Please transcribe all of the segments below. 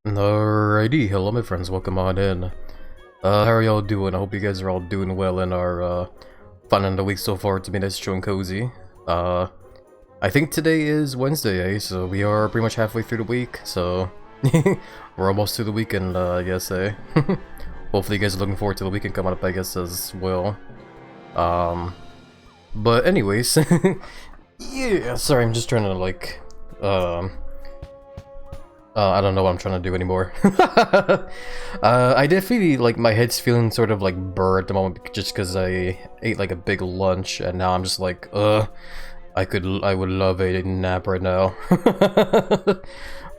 Alrighty, hello my friends, welcome on in. How are y'all doing? I hope you guys are all doing well and are, finding the week so far to be nice, chill, and cozy. I think today is Wednesday, so we are pretty much halfway through the week, so we're almost to the weekend, I guess, Hopefully you guys are looking forward to the weekend coming up, I guess, as well. But anyways, yeah, sorry, I'm just trying to, like, I don't know what I'm trying to do anymore. I definitely, like, my head's feeling sort of, like, burr at the moment just because I ate, like, a big lunch, and now I'm just like, I would love a nap right now.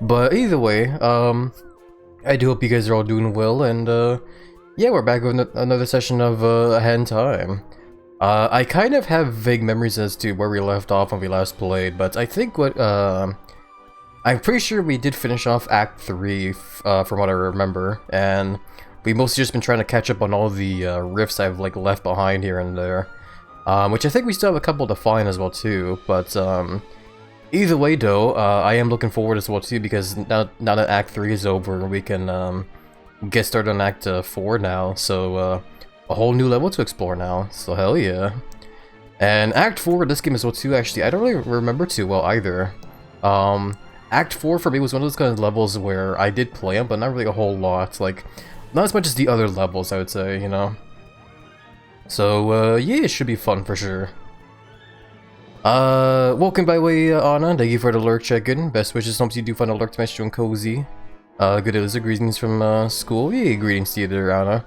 But either way, I do hope you guys are all doing well, and, yeah, we're back with another session of, Ahead in Time. I kind of have vague memories as to where we left off when we last played, but I think what, I'm pretty sure we did finish off Act 3, from what I remember, and we've mostly just been trying to catch up on all the rifts I've like left behind here and there, which I think we still have a couple to find as well too, but either way though, I am looking forward as well too, because now that Act 3 is over, we can get started on Act 4 now, so a whole new level to explore now, so hell yeah. And Act 4 this game as well too, actually, I don't really remember too well either. Act 4 for me was one of those kind of levels where I did play them, but not really a whole lot. Like, not as much as the other levels, I would say, you know? So, yeah, it should be fun for sure. Welcome by way, Anna. Thank you for the lurk check-in. Best wishes, hopes you do find a lurk to match you and cozy. Good HappyLizard, greetings from, school. Yeah, greetings to you there, Anna.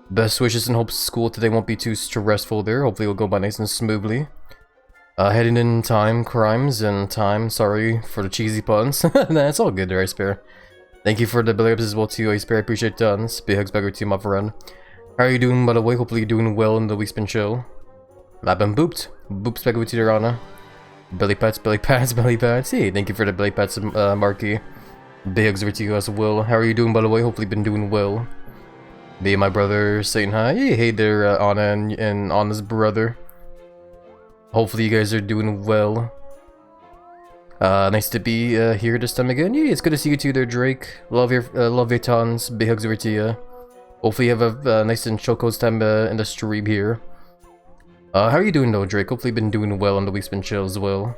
Best wishes and hopes school today won't be too stressful there. Hopefully it'll go by nice and smoothly. Heading in time, crimes, and time, sorry for the cheesy puns. Nah, it's all good there, I spare. Thank you for the belly ups as well too, I spare, I appreciate tons. Big hugs back to you, my friend. How are you doing, by the way? Hopefully you're doing well in the week's been chill. I've been booped. Boops back with you there, Anna. Belly pats, belly pats, belly pats. Hey, thank you for the belly pats, Marky. Big hugs over to you as well. How are you doing, by the way? Hopefully you've been doing well. Me and my brother saying hi. Hey there, Anna and Anna's brother. Hopefully you guys are doing well. Nice to be here this time again. Yeah, it's good to see you too there, Drake. Love your tons. Big hugs over to you. Hopefully you have a nice and chill coast time in the stream here. How are you doing though, Drake? Hopefully you've been doing well and the week's been chill as well.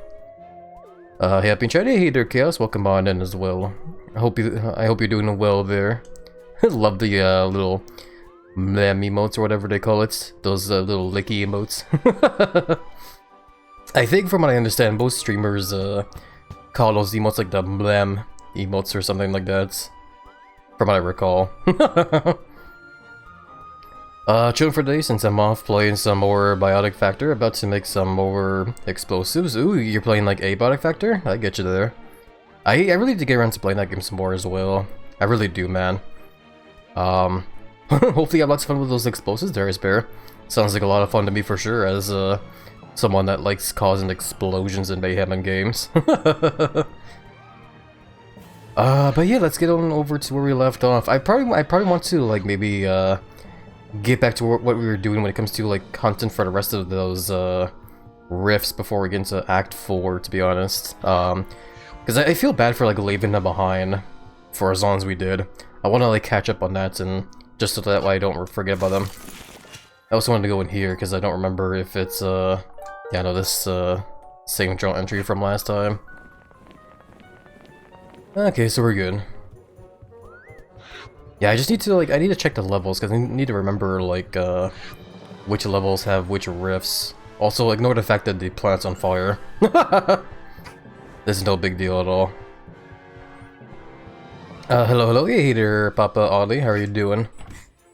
Hey, I've been trying to hey there, Chaos. Welcome on in as well. I hope you're doing well there. Love the little meh emotes or whatever they call it. Those little licky emotes. I think from what I understand, most streamers call those emotes like the blam emotes or something like that. From what I recall. Chilling for today since I'm off playing some more Biotic Factor. About to make some more explosives. Ooh, you're playing like a Biotic Factor? I get you there. I really need to get around to playing that game some more as well. I really do, man. Hopefully you have lots of fun with those explosives there, Spare. Sounds like a lot of fun to me for sure, as someone that likes causing explosions and mayhem in games. But yeah, let's get on over to where we left off. I probably want to like maybe get back to what we were doing when it comes to like content for the rest of those rifts before we get into Act 4, to be honest. Because I feel bad for like leaving them behind for as long as we did. I want to like catch up on that, and just so that way I don't forget about them. I also wanted to go in here because I don't remember if it's yeah, no, this same journal entry from last time. Okay, so we're good. Yeah, I just need to, like, I need to check the levels, because I need to remember, like, which levels have which rifts. Also, ignore the fact that the planet's on fire. This is no big deal at all. Hello, hey there, Papa Ollie, how are you doing?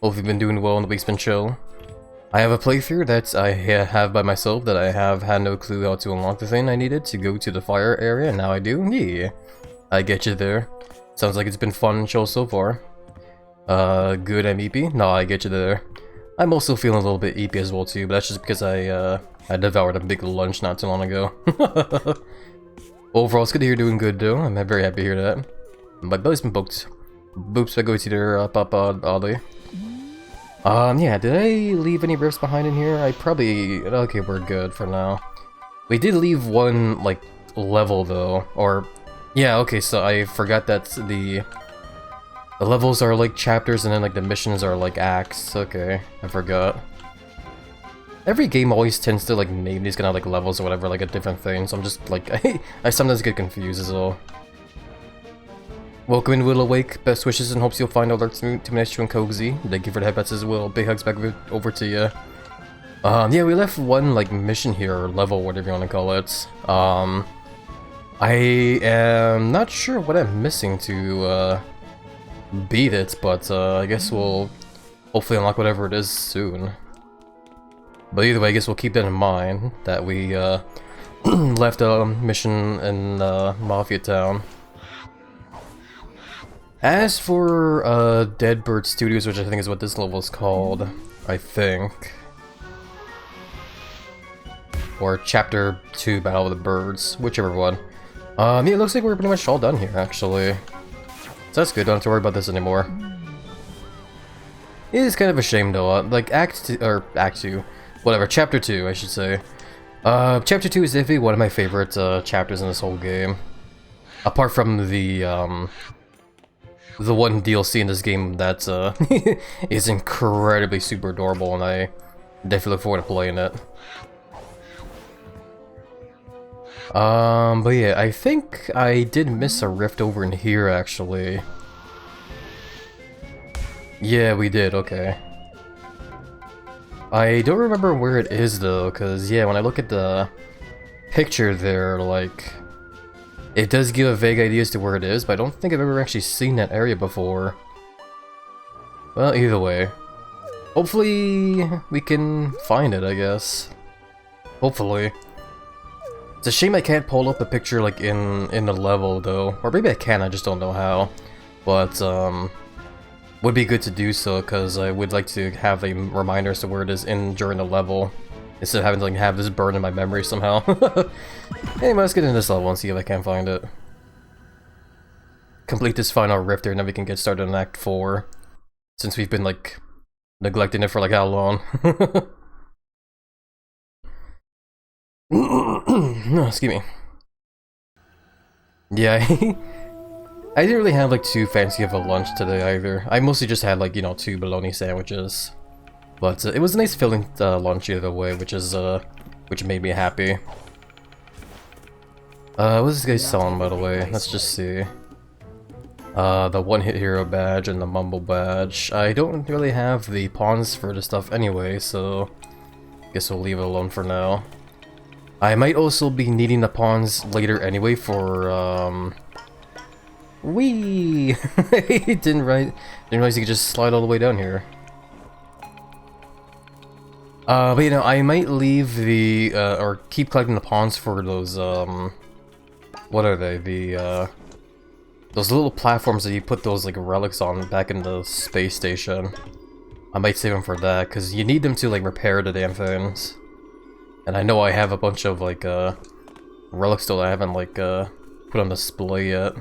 Hope you've been doing well and the week's been chill. I have a playthrough that I have by myself that I have had no clue how to unlock the thing I needed to go to the fire area, and now I do. Yeah, I get you there. Sounds like it's been fun and chill so far. Good, I'm EP? No, I get you there. I'm also feeling a little bit EP as well too, but that's just because I devoured a big lunch not too long ago. Overall, it's good to hear you're doing good though. I'm very happy to hear that. My belly's been booked. Boops, I go to there, Papa Ollie. Yeah, did I leave any rifts behind in here? I probably... Okay, we're good for now. We did leave one, like, level, though. Or... Yeah, okay, so I forgot that the The levels are like chapters and then like the missions are like acts. Okay, I forgot. Every game always tends to like name these kind of like levels or whatever like a different thing, so I'm just like, I sometimes get confused as well. Welcome in Will Awake, best wishes and hopes you'll find alerts to manage you and cozy. Thank you for the headbats as well, big hugs back over to you. Yeah, we left one like mission here, or level, whatever you want to call it. I am not sure what I'm missing to beat it, but I guess we'll hopefully unlock whatever it is soon. But either way, I guess we'll keep that in mind, that we left a mission in Mafia Town. As for Deadbird Studios, which I think is what this level is called, I think. Or Chapter 2, Battle of the Birds, whichever one. Yeah, it looks like we're pretty much all done here, actually. So that's good, don't have to worry about this anymore. It is kind of a shame though, like Act 2, whatever, Chapter 2, I should say. Chapter 2 is definitely one of my favorite chapters in this whole game. Apart from the one DLC in this game that is incredibly super adorable, and I definitely look forward to playing it. But yeah, I think I did miss a rift over in here, actually. Yeah, we did, okay. I don't remember where it is, though, because, yeah, when I look at the picture there, like, it does give a vague idea as to where it is, but I don't think I've ever actually seen that area before. Well, either way. Hopefully, we can find it, I guess. Hopefully. It's a shame I can't pull up a picture, like, in the level, though. Or maybe I can, I just don't know how. But, would be good to do so, because I would like to have a reminder as to where it is during the level, instead of having to like, have this burn in my memory somehow. Anyway, let's get into this level and see if I can find it. Complete this final rift there, and then we can get started in Act 4, since we've been, like, neglecting it for, like, how long? No, excuse me. Yeah, I didn't really have like too fancy of a lunch today either. I mostly just had like, you know, 2 bologna sandwiches. But it was a nice filling lunch either way, which made me happy. What's this guy selling, by the way? Let's just see. The one-hit hero badge and the mumble badge. I don't really have the pawns for the stuff anyway, so guess we'll leave it alone for now. I might also be needing the pawns later anyway for Whee! didn't realize you could just slide all the way down here. But you know, I might leave the or keep collecting the pawns for those what are they? Those little platforms that you put those like relics on back in the space station. I might save them for that, because you need them to like repair the damn things. And I know I have a bunch of like relics still that I haven't like put on display yet.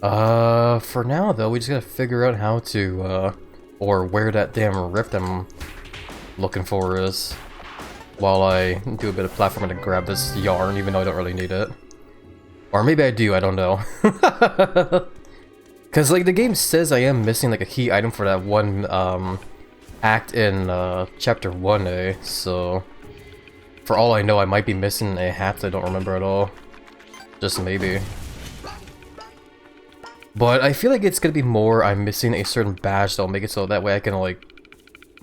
For now though, we just gotta figure out how to or where that damn rift I'm looking for is, while I do a bit of platforming to grab this yarn, even though I don't really need it. Or maybe I do, I don't know. Cause like the game says I am missing like a key item for that one act in chapter 1A, so for all I know I might be missing a hat that I don't remember at all. Just maybe. But I feel like it's gonna be more I'm missing a certain badge that'll make it so that way I can like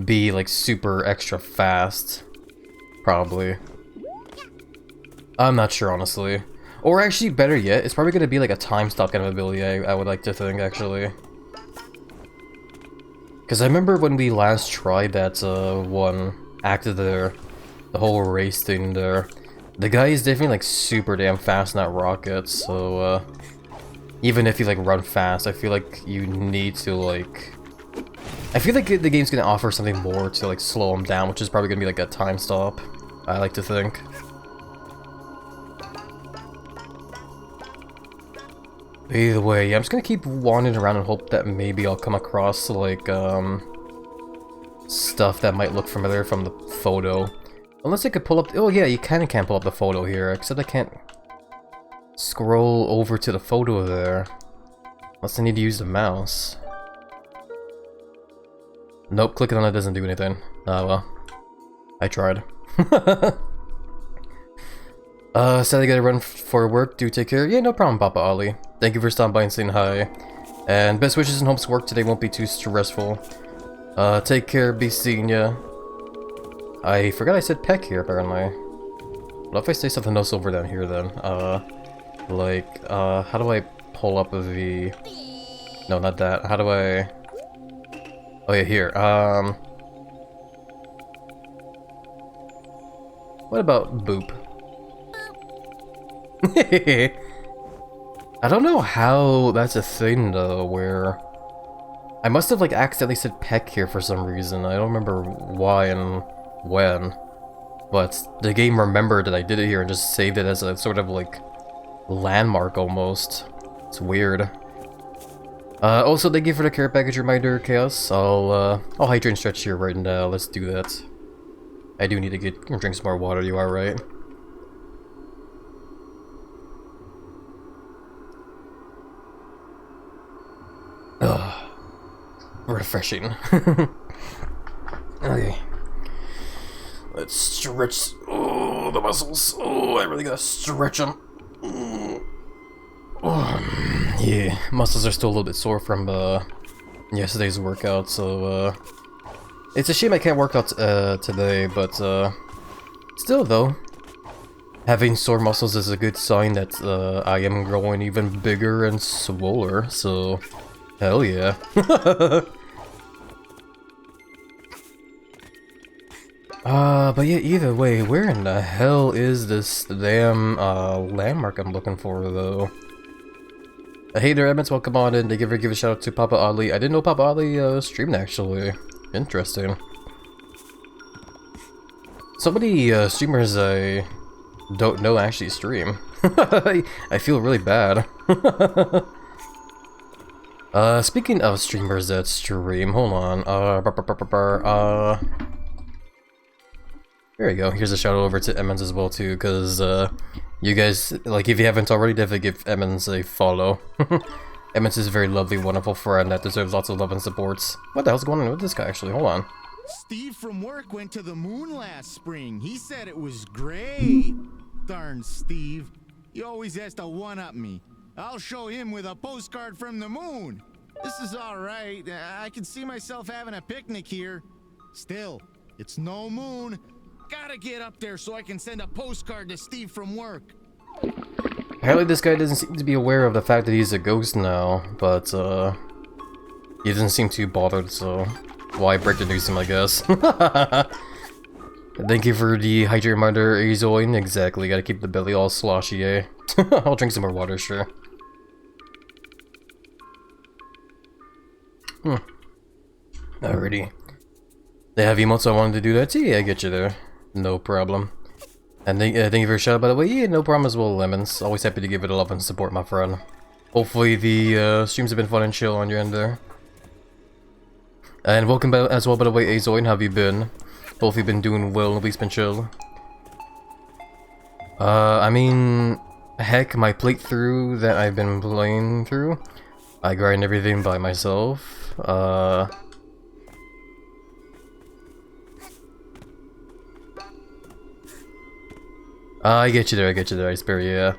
be like super extra fast. Probably. I'm not sure honestly. Or actually better yet, it's probably gonna be like a time stop kind of ability I would like to think actually. Because I remember when we last tried that one act there, the whole race thing there, the guy is definitely like super damn fast in that rocket, so even if you like run fast, I feel like you need to like... I feel like the game's gonna offer something more to like slow him down, which is probably gonna be like a time stop, I like to think. Either way, yeah, I'm just gonna keep wandering around and hope that maybe I'll come across, like, stuff that might look familiar from the photo. Unless I could pull up... Oh yeah, you kinda can't pull up the photo here, except I can't scroll over to the photo there. Unless I need to use the mouse. Nope, clicking on it doesn't do anything. Ah, well. I tried. Sadly gotta run for work. Do take care. Yeah, no problem, Papa Ollie. Thank you for stopping by and saying hi. And best wishes and hopes work today won't be too stressful. Take care, be seeing ya. I forgot I said peck here, apparently. What if I say something else over down here, then? How do I pull up a V? No, not that. How do I... Oh yeah, here. What about boop? I don't know how that's a thing, though, where... I must have, like, accidentally said peck here for some reason. I don't remember why and when. But the game remembered that I did it here and just saved it as a sort of, like, landmark, almost. It's weird. Also, thank you for the care package reminder, Chaos. I'll hydrate and stretch here right now. Let's do that. I do need to drink some more water, you are right. Ugh. Refreshing. Okay. Let's stretch. Oh, the muscles. Oh, I really gotta stretch them. Oh, yeah, muscles are still a little bit sore from yesterday's workout, so it's a shame I can't work out today, but still though, having sore muscles is a good sign that I am growing even bigger and swoller, so hell yeah. But yeah, either way, where in the hell is this damn landmark I'm looking for, though? Hey there, Emmons, welcome on in. They give a shout out to Papa Ollie. I didn't know Papa Ollie streamed, actually. Interesting. So many streamers I don't know actually stream. I feel really bad. Speaking of streamers that stream, hold on. There you go. Here's a shout out over to Emmons as well too, because you guys, like, if you haven't already, definitely give Emmons a follow. Emmons is a very lovely, wonderful friend that deserves lots of love and supports. What the hell's going on with this guy, actually? Hold on. Steve from work went to the moon last spring. He said it was great. Darn Steve. He always has to one-up me. I'll show him with a postcard from the moon. This is all right. I can see myself having a picnic here. Still, it's no moon. Gotta get up there so I can send a postcard to Steve from work. Apparently this guy doesn't seem to be aware of the fact that he's a ghost now, but he doesn't seem too bothered, so why break the news to him, I guess. Thank you for the hydrate reminder, Azoin. Exactly, gotta keep the belly all sloshy, eh? I'll drink some more water, sure. Alrighty. They have emotes, so I wanted to do that. Yeah, I get you there. No problem. And thank you for a shout out, by the way. Yeah, no problem as well, Lemons. Always happy to give it a love and support, my friend. Hopefully the streams have been fun and chill on your end there. And welcome back as well, by the way, Azoin. How have you been? Hopefully you've been doing well, at least been chill. I mean, heck, my playthrough that I've been playing through, I grind everything by myself. I get you there, Iceberry, yeah.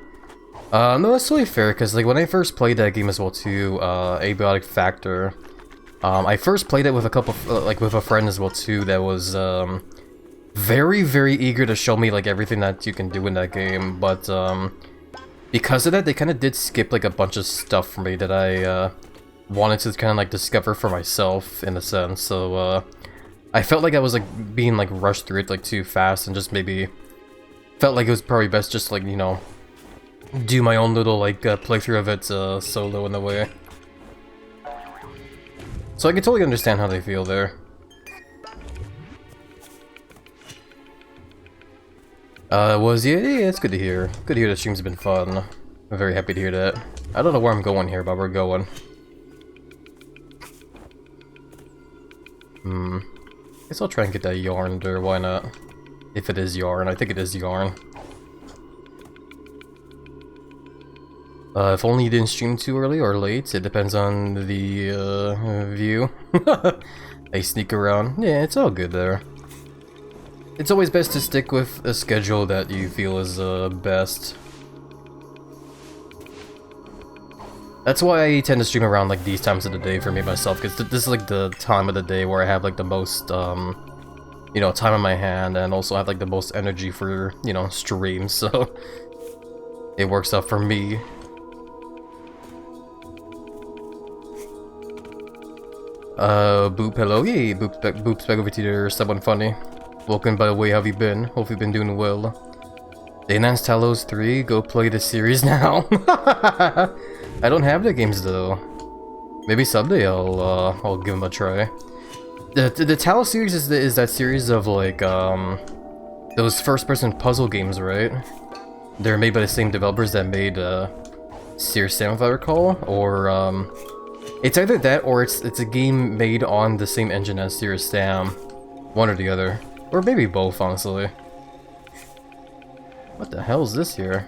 No, that's totally fair, because, like, when I first played that game as well, too, Abiotic Factor, I first played it with a couple, with a friend as well, too, that was, very, very eager to show me, like, everything that you can do in that game, but, because of that, they kind of did skip, like, a bunch of stuff for me that I, wanted to kind of, like, discover for myself, in a sense, so, I felt like I was, like, being, like, rushed through it, like, too fast, and just maybe felt like it was probably best just, like, you know, do my own little, like, playthrough of it, solo in a way. So I can totally understand how they feel there. Yeah, it's good to hear. Good to hear the stream's been fun. I'm very happy to hear that. I don't know where I'm going here, but we're going. Guess I'll try and get that yarn there, why not? If it is yarn, I think it is yarn. If only you didn't stream too early or late, it depends on the view. I sneak around. Yeah, it's all good there. It's always best to stick with a schedule that you feel is best. That's why I tend to stream around like these times of the day for me myself, because this is like the time of the day where I have like the most, you know, time on my hand, and also have like the most energy for, you know, streams, so it works out for me. Boop, hello, yay, Boop's back over to there, someone funny. Welcome, by the way, how have you been? Hope you've been doing well. They announced Talos 3, go play the series now. I don't have the games though. Maybe someday I'll give them a try. The Talos series is that series of like those first-person puzzle games, right? They're made by the same developers that made Series Sam, if I recall, or it's either that or it's a game made on the same engine as Series Sam, one or the other, or maybe both, honestly. What the hell is this here?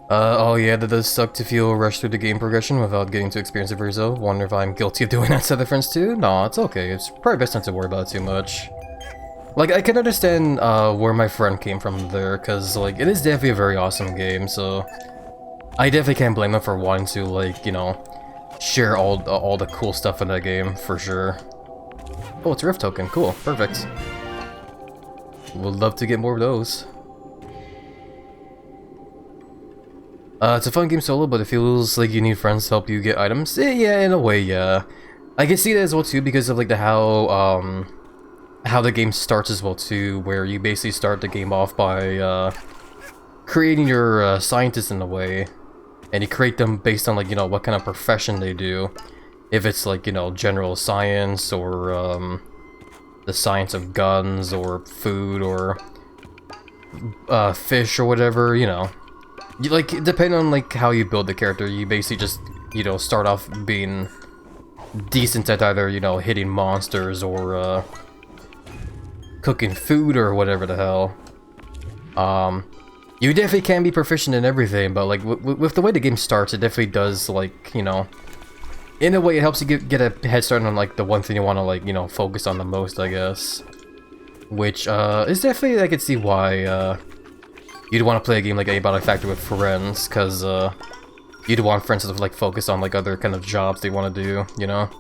Oh yeah, that does suck to feel rushed through the game progression without getting to experience it for yourself. Wonder if I'm guilty of doing that to other friends too? No, it's okay. It's probably best not to worry about it too much. Like, I can understand where my friend came from there, because, like, it is definitely a very awesome game, so I definitely can't blame them for wanting to, like, you know, share all the cool stuff in that game, for sure. Oh, it's a Rift token. Cool. Perfect. Would love to get more of those. It's a fun game solo, but it feels like you need friends to help you get items. Yeah, in a way, yeah. I can see that as well too, because of like the how the game starts as well too, where you basically start the game off by creating your scientists in a way, and you create them based on like, you know, what kind of profession they do. If it's like, you know, general science, or the science of guns, or food, or fish, or whatever, you know. Like, depending on like how you build the character, you basically just, you know, start off being decent at either, you know, hitting monsters or cooking food or whatever the hell. You definitely can be proficient in everything, but like with the way the game starts, it definitely does, like, you know, in a way it helps you get a head start on like the one thing you want to, like, you know, focus on the most, I guess. Which is definitely, I could see why you'd want to play a game like Biotic Factory with friends, because you'd want friends to like focus on like other kind of jobs they want to do, you know.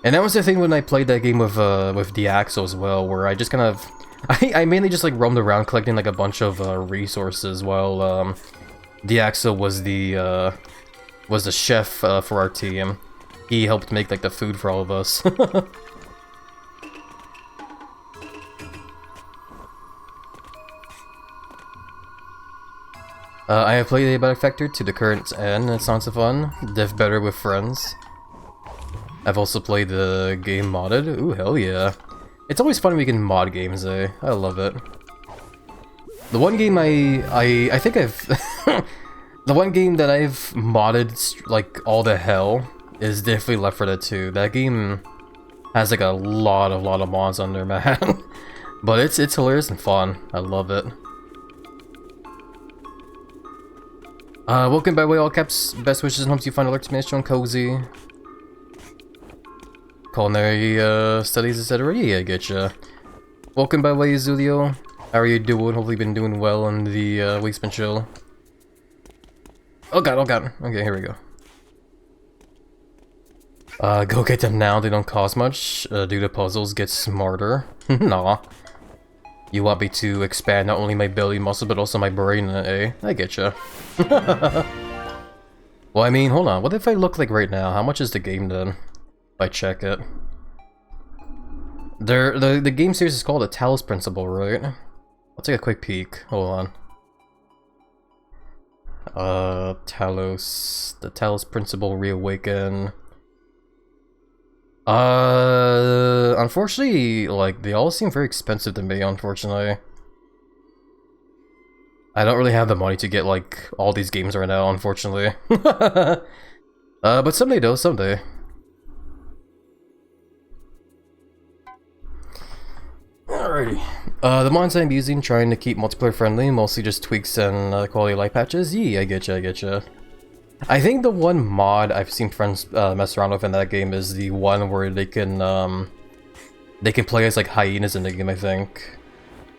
And that was the thing when I played that game with Diaxo as well, where I just kind of I mainly just like roamed around collecting like a bunch of resources, while Diaxo was the chef for our team. He helped make like the food for all of us. I have played Biotic Factory to the current end, it sounds fun. Def better with friends. I've also played the game modded. Ooh, hell yeah. It's always fun when we can mod games, eh? I love it. The one game I think I've... the one game that I've modded, like, all the hell is definitely Left 4 Dead 2. That game has, like, a lot of mods on there, man. But it's hilarious and fun. I love it. Welcome by way, all caps. Best wishes and hopes you find alerts managed on cozy. Culinary studies, etc. Yeah, I getcha. Welcome by way, Zulio. How are you doing? Hopefully you've been doing well in the week's been chill. Oh god, oh god. Okay, here we go. Go get them now, they don't cost much. Do the puzzles get smarter? Nah. You want me to expand not only my belly muscle, but also my brain, eh? I getcha. Well, I mean, hold on. What if I look like right now? How much is the game then? If I check it. The game series is called the Talos Principle, right? I'll take a quick peek. Hold on. Talos... The Talos Principle Reawaken... Unfortunately, like, they all seem very expensive to me, unfortunately. I don't really have the money to get, like, all these games right now, unfortunately. But someday though, someday. Alrighty. The mods I'm using, trying to keep multiplayer friendly, mostly just tweaks and quality of life patches. Yeah, I getcha. I think the one mod I've seen friends mess around with in that game is the one where they can play as like hyenas in the game, I think.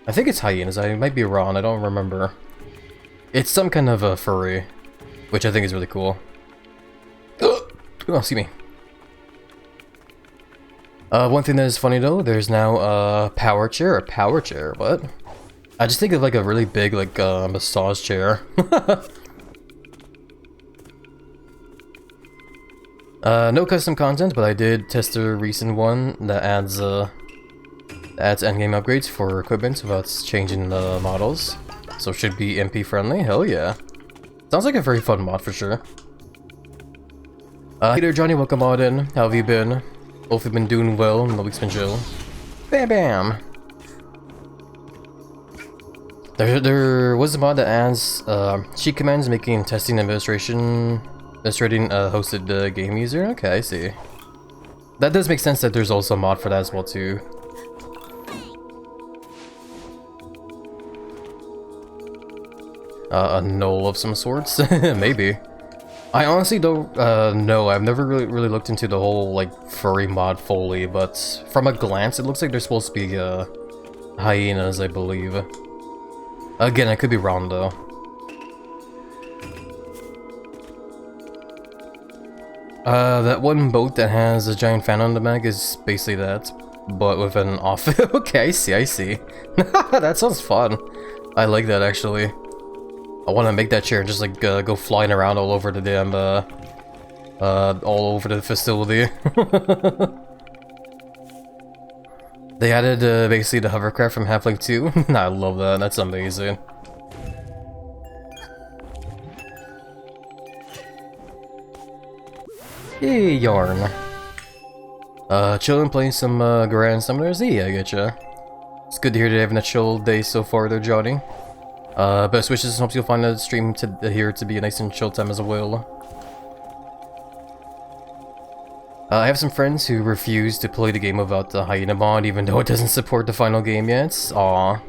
I think it's hyenas, I might be wrong, I don't remember. It's some kind of a furry, which I think is really cool. Oh, see me. One thing that is funny though, there's now a power chair, what? I just think of like a really big like massage chair. No custom content, but I did test a recent one that adds endgame upgrades for equipment without changing the models. So it should be MP friendly, hell yeah. Sounds like a very fun mod for sure. Hey there Johnny, welcome on in. How have you been? Hope you've been doing well and the week's been chill. Bam bam! There was a mod that adds cheat commands making testing administrating a hosted game user. Okay, I see. That does make sense that there's also a mod for that as well too. A null of some sorts? Maybe. I honestly don't know. I've never really looked into the whole like furry mod fully, but from a glance it looks like they're supposed to be hyenas, I believe. Again, I could be wrong though. That one boat that has a giant fan on the back is basically that, but with an off. Okay, I see. That sounds fun. I like that actually. I want to make that chair and just like go flying around all over the damn all over the facility. They added basically the hovercraft from Half-Life 2. I love that. That's amazing. Hey, Yarn. Chillin', playing some Grand Summoners. Yeah, I getcha. It's good to hear that you're having a chill day so far there, Johnny. Best wishes, hopes you'll find the stream here to be a nice and chill time as well. I have some friends who refuse to play the game without the hyena mod, even though it doesn't support the final game yet. Aww.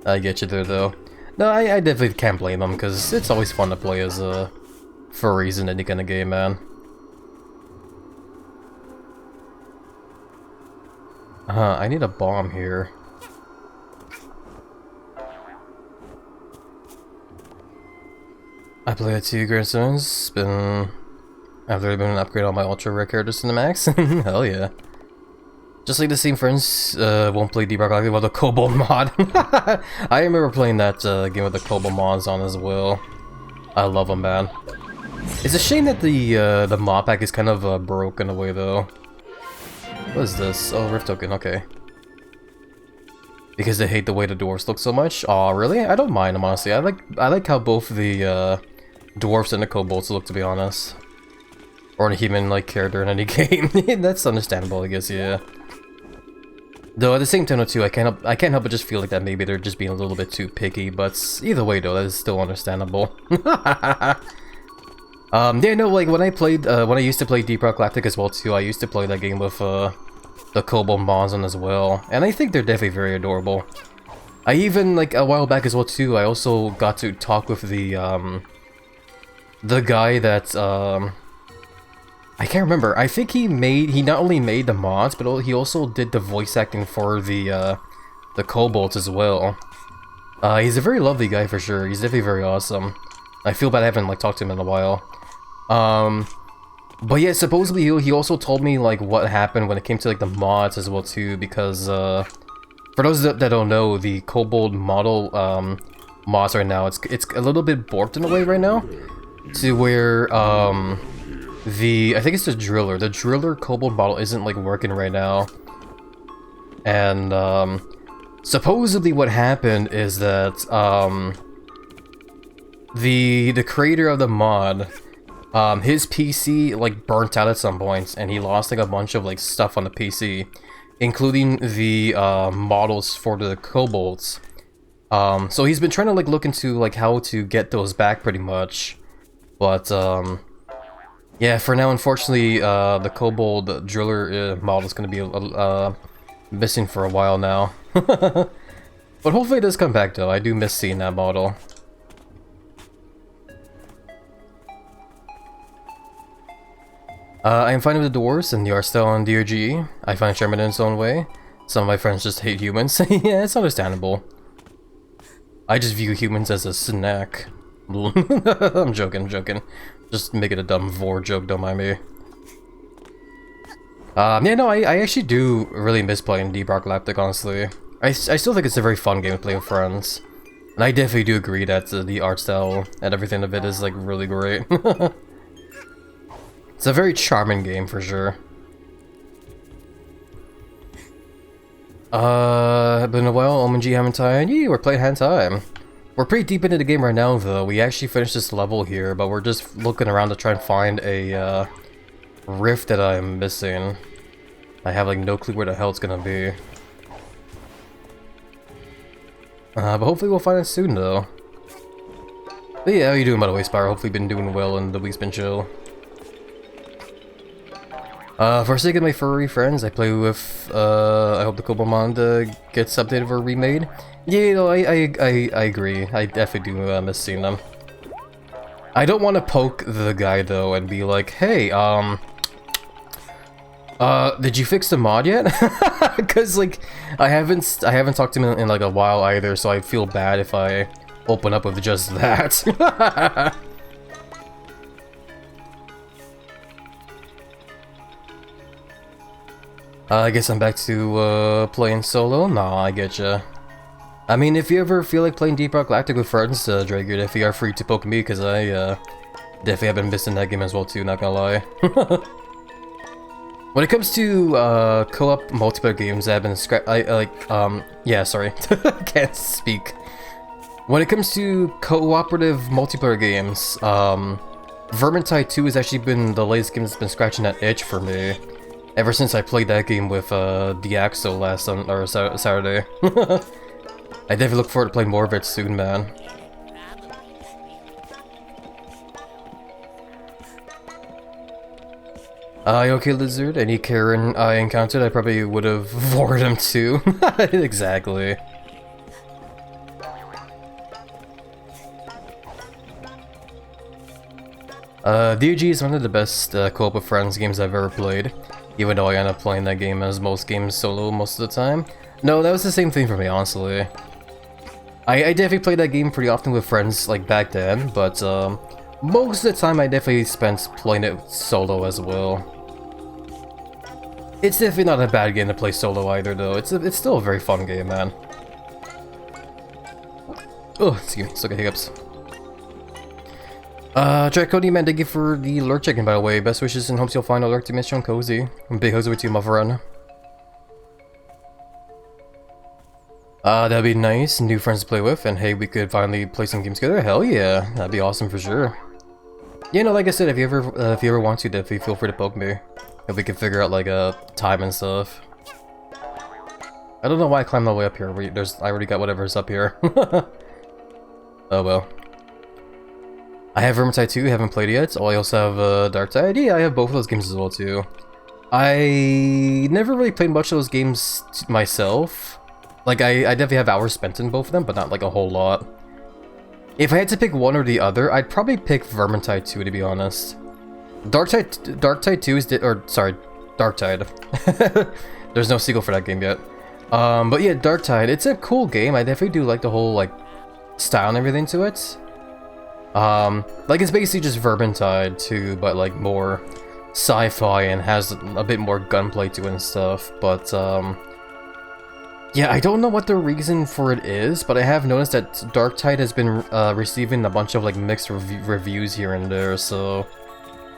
I get you there, though. No, I definitely can't blame them, because it's always fun to play as furries in any kind of game, man. I need a bomb here. I played 2 Gargantuans, I've already been an upgrade on my ultra rare characters to the max. Hell yeah. Just like the same friends won't play Deep Rock Galactic with the Kobold mod. I remember playing that game with the Kobold mods on as well. I love them, man. It's a shame that the mod pack is kind of broken away though. What is this? Oh, Rift Token, okay. Because they hate the way the dwarves look so much? Aw, really? I don't mind them, honestly. I like how both the dwarves and the kobolds look, to be honest. Or a human-like character in any game. That's understandable, I guess, yeah. Though at the same time, too, I can't help but just feel like that maybe they're just being a little bit too picky, but either way, though, that is still understandable. Yeah, no, like, when I used to play Deep Rock Galactic as well, too, I used to play that game with, the Kobold mods on as well, and I think they're definitely very adorable. I even, like, a while back as well too, I also got to talk with the guy that, I can't remember, I think he not only made the mods, but he also did the voice acting for the Kobolds as well. He's a very lovely guy for sure, he's definitely very awesome. I feel bad I haven't, like, talked to him in a while. But yeah, supposedly he also told me like what happened when it came to like the mods as well too, because for those that don't know, the Kobold model mods right now, it's a little bit borked in a way right now, to where I think it's the driller Kobold model isn't like working right now, and supposedly what happened is that the creator of the mod, his PC like burnt out at some points, and he lost like a bunch of like stuff on the PC, including the models for the kobolds. So he's been trying to like look into like how to get those back pretty much, but yeah, for now unfortunately the kobold driller model is going to be Missing for a while now. But hopefully it does come back though, I do miss seeing that model. I am fine with the dwarves and the art style on DRG. I find it charming in its own way. Some of my friends just hate humans. Yeah, it's understandable. I just view humans as a snack. I'm joking. Just make it a dumb vor joke, don't mind me. Yeah, no, I actually do really miss playing Deep Rock Galactic, honestly. I still think it's a very fun game to play with friends. And I definitely do agree that the art style and everything of it is, like, really great. It's a very charming game, for sure. Been a while, Omen G haven't tired. Yeah, we're playing hand time. We're pretty deep into the game right now, though. We actually finished this level here, but we're just looking around to try and find a, rift that I'm missing. I have, like, no clue where the hell it's gonna be. But hopefully we'll find it soon, though. But yeah, how you doing, by the way, Spyro? Hopefully you've been doing well and the week's been chill. For sake of my furry friends, I play with, I hope the Kobomon gets updated or remade. Yeah, no, I agree. I definitely do miss seeing them. I don't want to poke the guy, though, and be like, hey, did you fix the mod yet? Because, like, I haven't talked to him in, like, a while either, so I feel bad if I open up with just that. I guess I'm back to, playing solo? Nah, I getcha. I mean, if you ever feel like playing Deep Rock Galactic with friends, Drake, you're definitely are free to poke me, because I, definitely have been missing that game as well, too, not gonna lie. When it comes to, co-op multiplayer games, I've been yeah, sorry, can't speak. When it comes to cooperative multiplayer games, Vermintide 2 has actually been the latest game that's been scratching that itch for me. Ever since I played that game with Diaxo last Saturday. I definitely look forward to playing more of it soon, man. You okay, Lizard? Any Karen I encountered, I probably would have vored him too. Exactly. DOG is one of the best co-op with friends games I've ever played. Even though I end up playing that game as most games solo most of the time. No, that was the same thing for me, honestly. I definitely played that game pretty often with friends, like, back then, but, most of the time I definitely spent playing it solo as well. It's definitely not a bad game to play solo either, though. It's still a very fun game, man. Oh, excuse me, still got hiccups. Cody, man, thank you for the lurk check-in, by the way. Best wishes and hopes you'll find a lurk to miss you on Cozy. Big hugs over to you, my friend. That'd be nice. New friends to play with, and hey, we could finally play some games together. Hell yeah, that'd be awesome for sure. Yeah, no, like I said, if you ever want to, definitely feel free to poke me. If we can figure out, like, time and stuff. I don't know why I climbed all the way up here. I already got whatever's up here. Oh well. I have Vermintide 2, haven't played it yet. Oh, I also have Darktide. Yeah, I have both of those games as well too. I never really played much of those games myself. Like, I definitely have hours spent in both of them, but not like a whole lot. If I had to pick one or the other, I'd probably pick Vermintide 2, to be honest. Darktide 2 is Darktide. There's no sequel for that game yet. But yeah, Darktide, it's a cool game. I definitely do like the whole, like, style and everything to it. Like, it's basically just Vermintide 2, but, like, more sci-fi and has a bit more gunplay to it and stuff, but, yeah, I don't know what the reason for it is, but I have noticed that Darktide has been, receiving a bunch of, like, mixed reviews here and there, so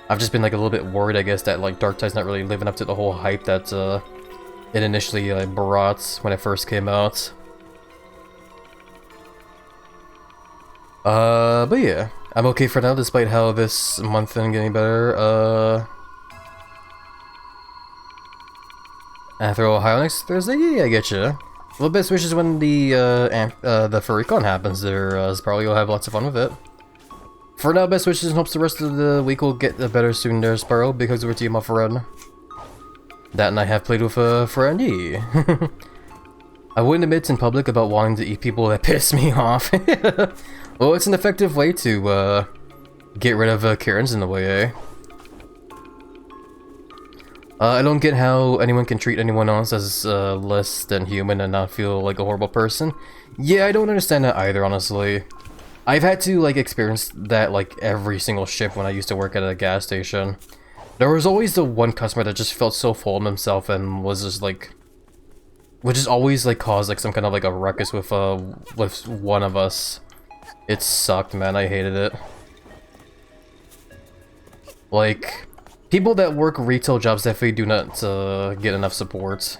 I've just been, like, a little bit worried, I guess, that, like, Darktide's not really living up to the whole hype that, it initially, brought when it first came out. But yeah, I'm okay for now, despite how this month isn't getting better. After Ohio next Thursday? Yeah, I getcha. Well, best wishes when the FurryCon happens there, probably you'll have lots of fun with it. For now, best wishes and hopes the rest of the week will get better soon there, Sparrow, because we're team up for run. That and I have played with a friend. I wouldn't admit in public about wanting to eat people that piss me off. Well, it's an effective way to get rid of Karens in a way, eh? I don't get how anyone can treat anyone else as less than human and not feel like a horrible person. Yeah, I don't understand that either, honestly. I've had to like experience that like every single shift when I used to work at a gas station. There was always the one customer that just felt so full of himself and was just like, would just always like cause like some kind of like a ruckus with one of us. It sucked, man. I hated it. Like, people that work retail jobs definitely do not get enough support.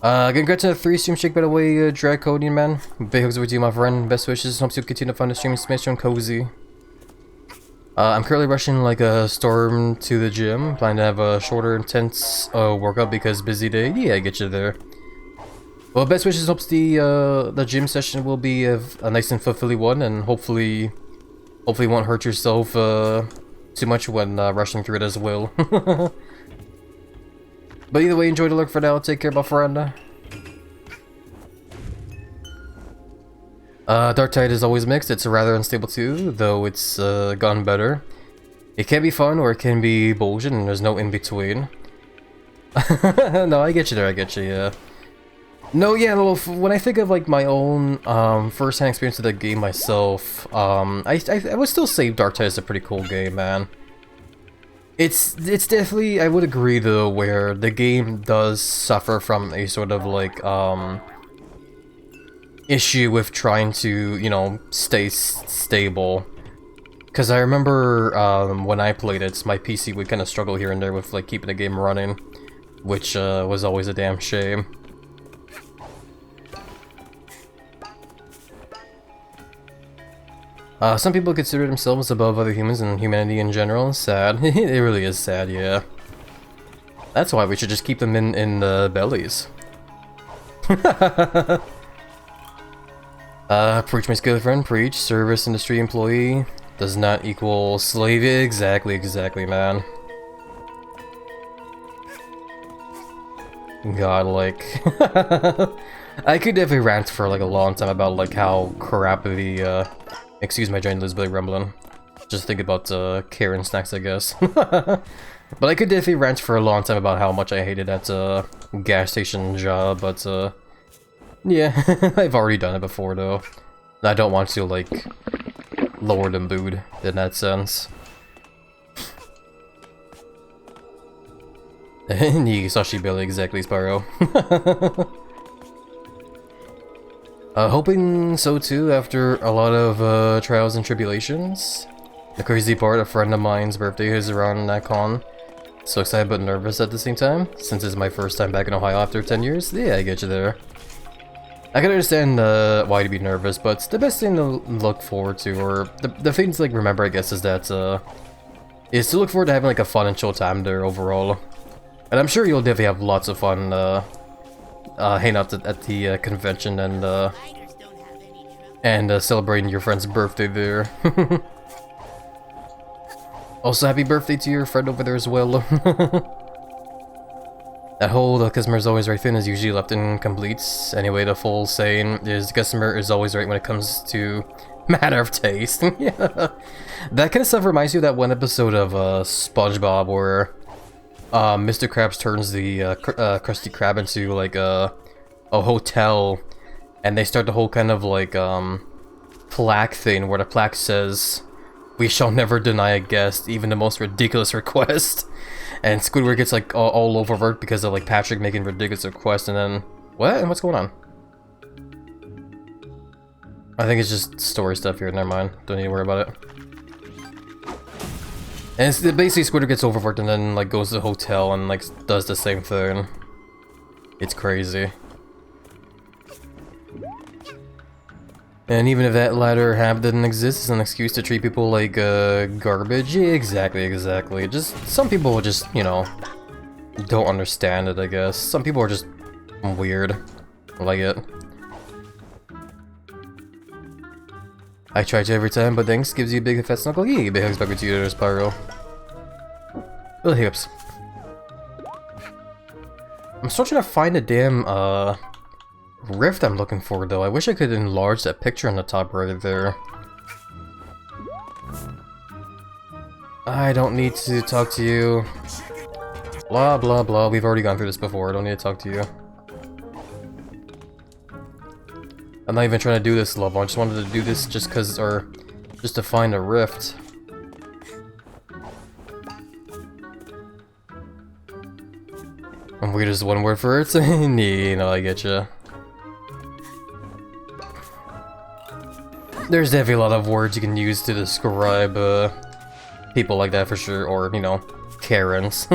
Congrats on the 3 stream shake by the way, Draconian man. Big hugs over to you, my friend. Best wishes. Hope you continue to find the stream smash and cozy. I'm currently rushing like a storm to the gym. Planning to have a shorter, intense workout because busy day. Yeah, I get you there. Well, best wishes. Hopes the gym session will be a nice and fulfilling one, and hopefully won't hurt yourself too much when rushing through it as well. But either way, enjoy the look for now. Take care, my friend. Dark Tide is always mixed. It's rather unstable too, though it's gotten better. It can be fun or it can be bullshit, and there's no in between. No, I get you there. I get you. Yeah. No, yeah. Well, when I think of like my own first-hand experience with the game myself, I would still say Dark Tide is a pretty cool game, man. It's definitely, I would agree though, where the game does suffer from a sort of like issue with trying to, you know, stay stable. Because I remember when I played it, my PC would kind of struggle here and there with like keeping the game running, which was always a damn shame. Some people consider themselves above other humans and humanity in general. Sad. It really is sad, yeah. That's why we should just keep them in the bellies. Preach, my skilled friend, preach. Service industry employee does not equal slave. Exactly, man. God, like... I could definitely rant for like a long time about like how crap the, excuse my giant Lisbeth rumbling. Just think about Karen snacks, I guess. But I could definitely rant for a long time about how much I hated that gas station job, but yeah, I've already done it before though. I don't want to like lower the mood in that sense. Sashi Billy, exactly, Sparrow. Hoping so too, after a lot of trials and tribulations. The crazy part, a friend of mine's birthday is around that con. So excited but nervous at the same time, since it's my first time back in Ohio after 10 years. Yeah, I get you there. I can understand why to be nervous, but the best thing to look forward to, or the thing to like remember, I guess, is that is to look forward to having like a fun and chill time there overall. And I'm sure you'll definitely have lots of fun hanging out at the convention and celebrating your friend's birthday there. Also, happy birthday to your friend over there as well. That whole "the customer is always right" thing is usually left incomplete. Anyway, the full saying is "the customer is always right when it comes to matter of taste." Yeah. That kind of stuff reminds you of that one episode of SpongeBob where Mr. Krabs turns the Krusty Krab into like a hotel, and they start the whole kind of like plaque thing where the plaque says, "We shall never deny a guest, even the most ridiculous request." And Squidward gets like all over it because of like Patrick making ridiculous requests, and then what? What's going on? I think it's just story stuff here. Never mind. Don't need to worry about it. And it's basically Squidward gets overworked and then like goes to the hotel and like does the same thing. It's crazy. And even if that latter half didn't exist, it's an excuse to treat people like garbage. Yeah, exactly. Just some people just, you know, don't understand it, I guess. Some people are just weird. Like it. I try to every time, but thanks gives you a big fat snuggle. Yee, big hugs back with you, Spyro. Little hiccups. I'm still trying to find a damn, rift I'm looking for, though. I wish I could enlarge that picture on the top right there. I don't need to talk to you. Blah, blah, blah. We've already gone through this before. I don't need to talk to you. I'm not even trying to do this level. I just wanted to do this just because, or just to find a rift. And weird is one word for it. You know, I get you. There's definitely a lot of words you can use to describe people like that for sure, or, you know, Karens.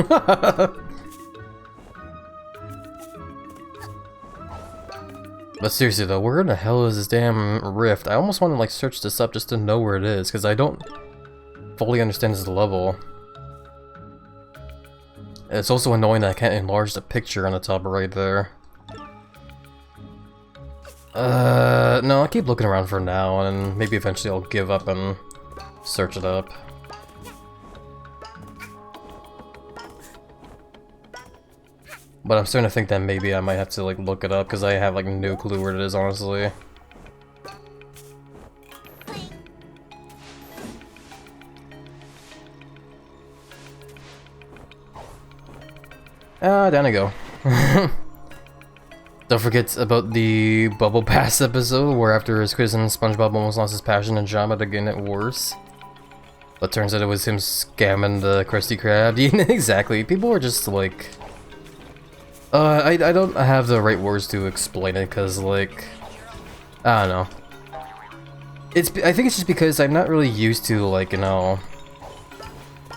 But seriously though, where in the hell is this damn rift? I almost want to like search this up just to know where it is, because I don't fully understand this level. It's also annoying that I can't enlarge the picture on the top right there. No, I'll keep looking around for now, and maybe eventually I'll give up and search it up. But I'm starting to think that maybe I might have to like look it up, because I have like no clue where it is, honestly. Down I go. Don't forget about the Bubble Pass episode, where after his quiz and SpongeBob almost lost his passion and drama to get it worse. But turns out it was him scamming the Krusty Krab. Yeah, exactly. People were just like... I don't have the right words to explain it, because, like... I don't know. I think it's just because I'm not really used to, like, you know...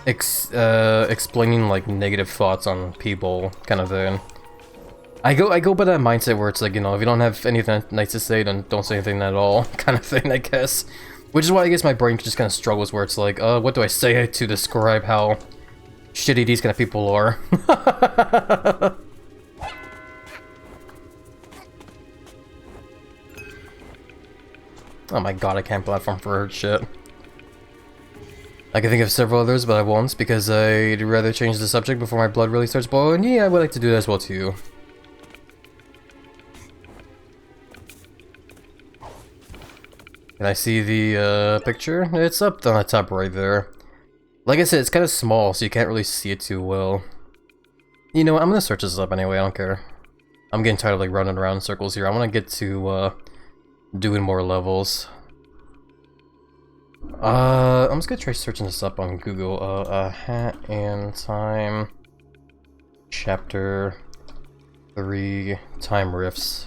explaining, like, negative thoughts on people, kind of thing. I go by that mindset where it's like, you know, if you don't have anything nice to say, then don't say anything at all, kind of thing, I guess. Which is why I guess my brain just kind of struggles where it's like, what do I say to describe how shitty these kind of people are? Oh my god, I can't platform for her shit. I can think of several others, but I won't, because I'd rather change the subject before my blood really starts boiling. Yeah, I would like to do that as well too. Can I see the picture? It's up on the top right there. Like I said, it's kind of small, so you can't really see it too well. You know what, I'm gonna search this up anyway, I don't care. I'm getting tired of like running around in circles here. I want to get to doing more levels. I'm just gonna try searching this up on Google. Hat and Time Chapter 3 Time Rifts.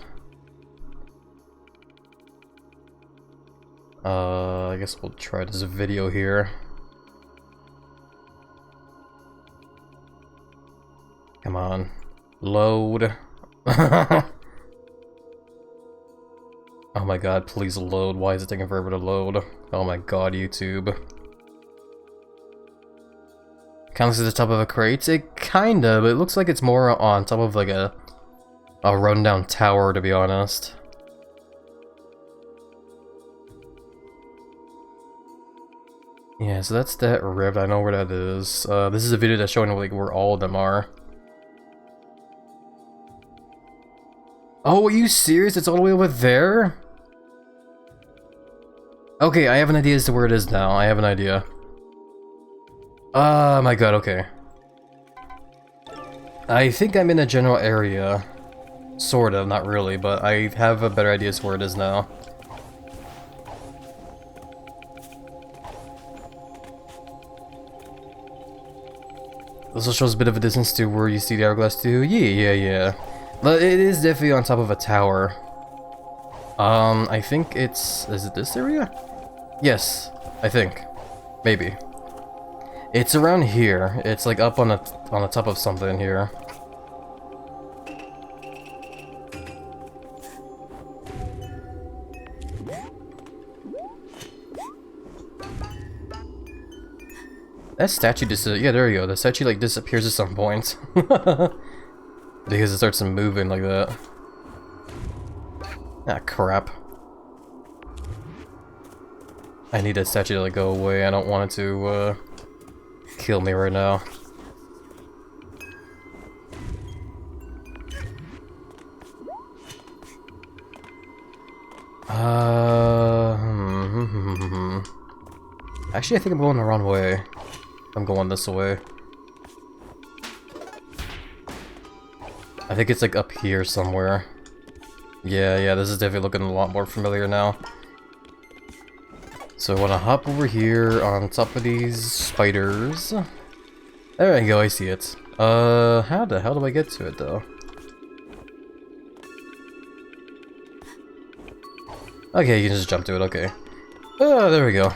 I guess we'll try this video here. Come on. Load. Oh my god, please load. Why is it taking forever to load? Oh my god, YouTube. Counts at the top of a crate? It kinda, but it looks like it's more on top of like a rundown tower, to be honest. Yeah, so that's that rift. I know where that is. This is a video that's showing like where all of them are. Oh, are you serious? It's all the way over there? Okay, I have an idea as to where it is now. I have an idea. Oh my god, okay. I think I'm in a general area. Sort of, not really, but I have a better idea as to where it is now. This also shows a bit of a distance to where you see the hourglass too. Yeah. But it is definitely on top of a tower. I think it's... is it this area? Yes, I think. Maybe. It's around here. It's like up on the top of something here. That statue yeah, there you go. The statue like disappears at some point. Because it starts moving like that. Ah, crap. I need that statue to like, go away. I don't want it to kill me right now. Actually, I think I'm going the wrong way. I'm going this way. I think it's like up here somewhere. Yeah, this is definitely looking a lot more familiar now. So I want to hop over here on top of these spiders. There we go, I see it. How the hell do I get to it though? Okay, you can just jump to it, okay. Oh, there we go.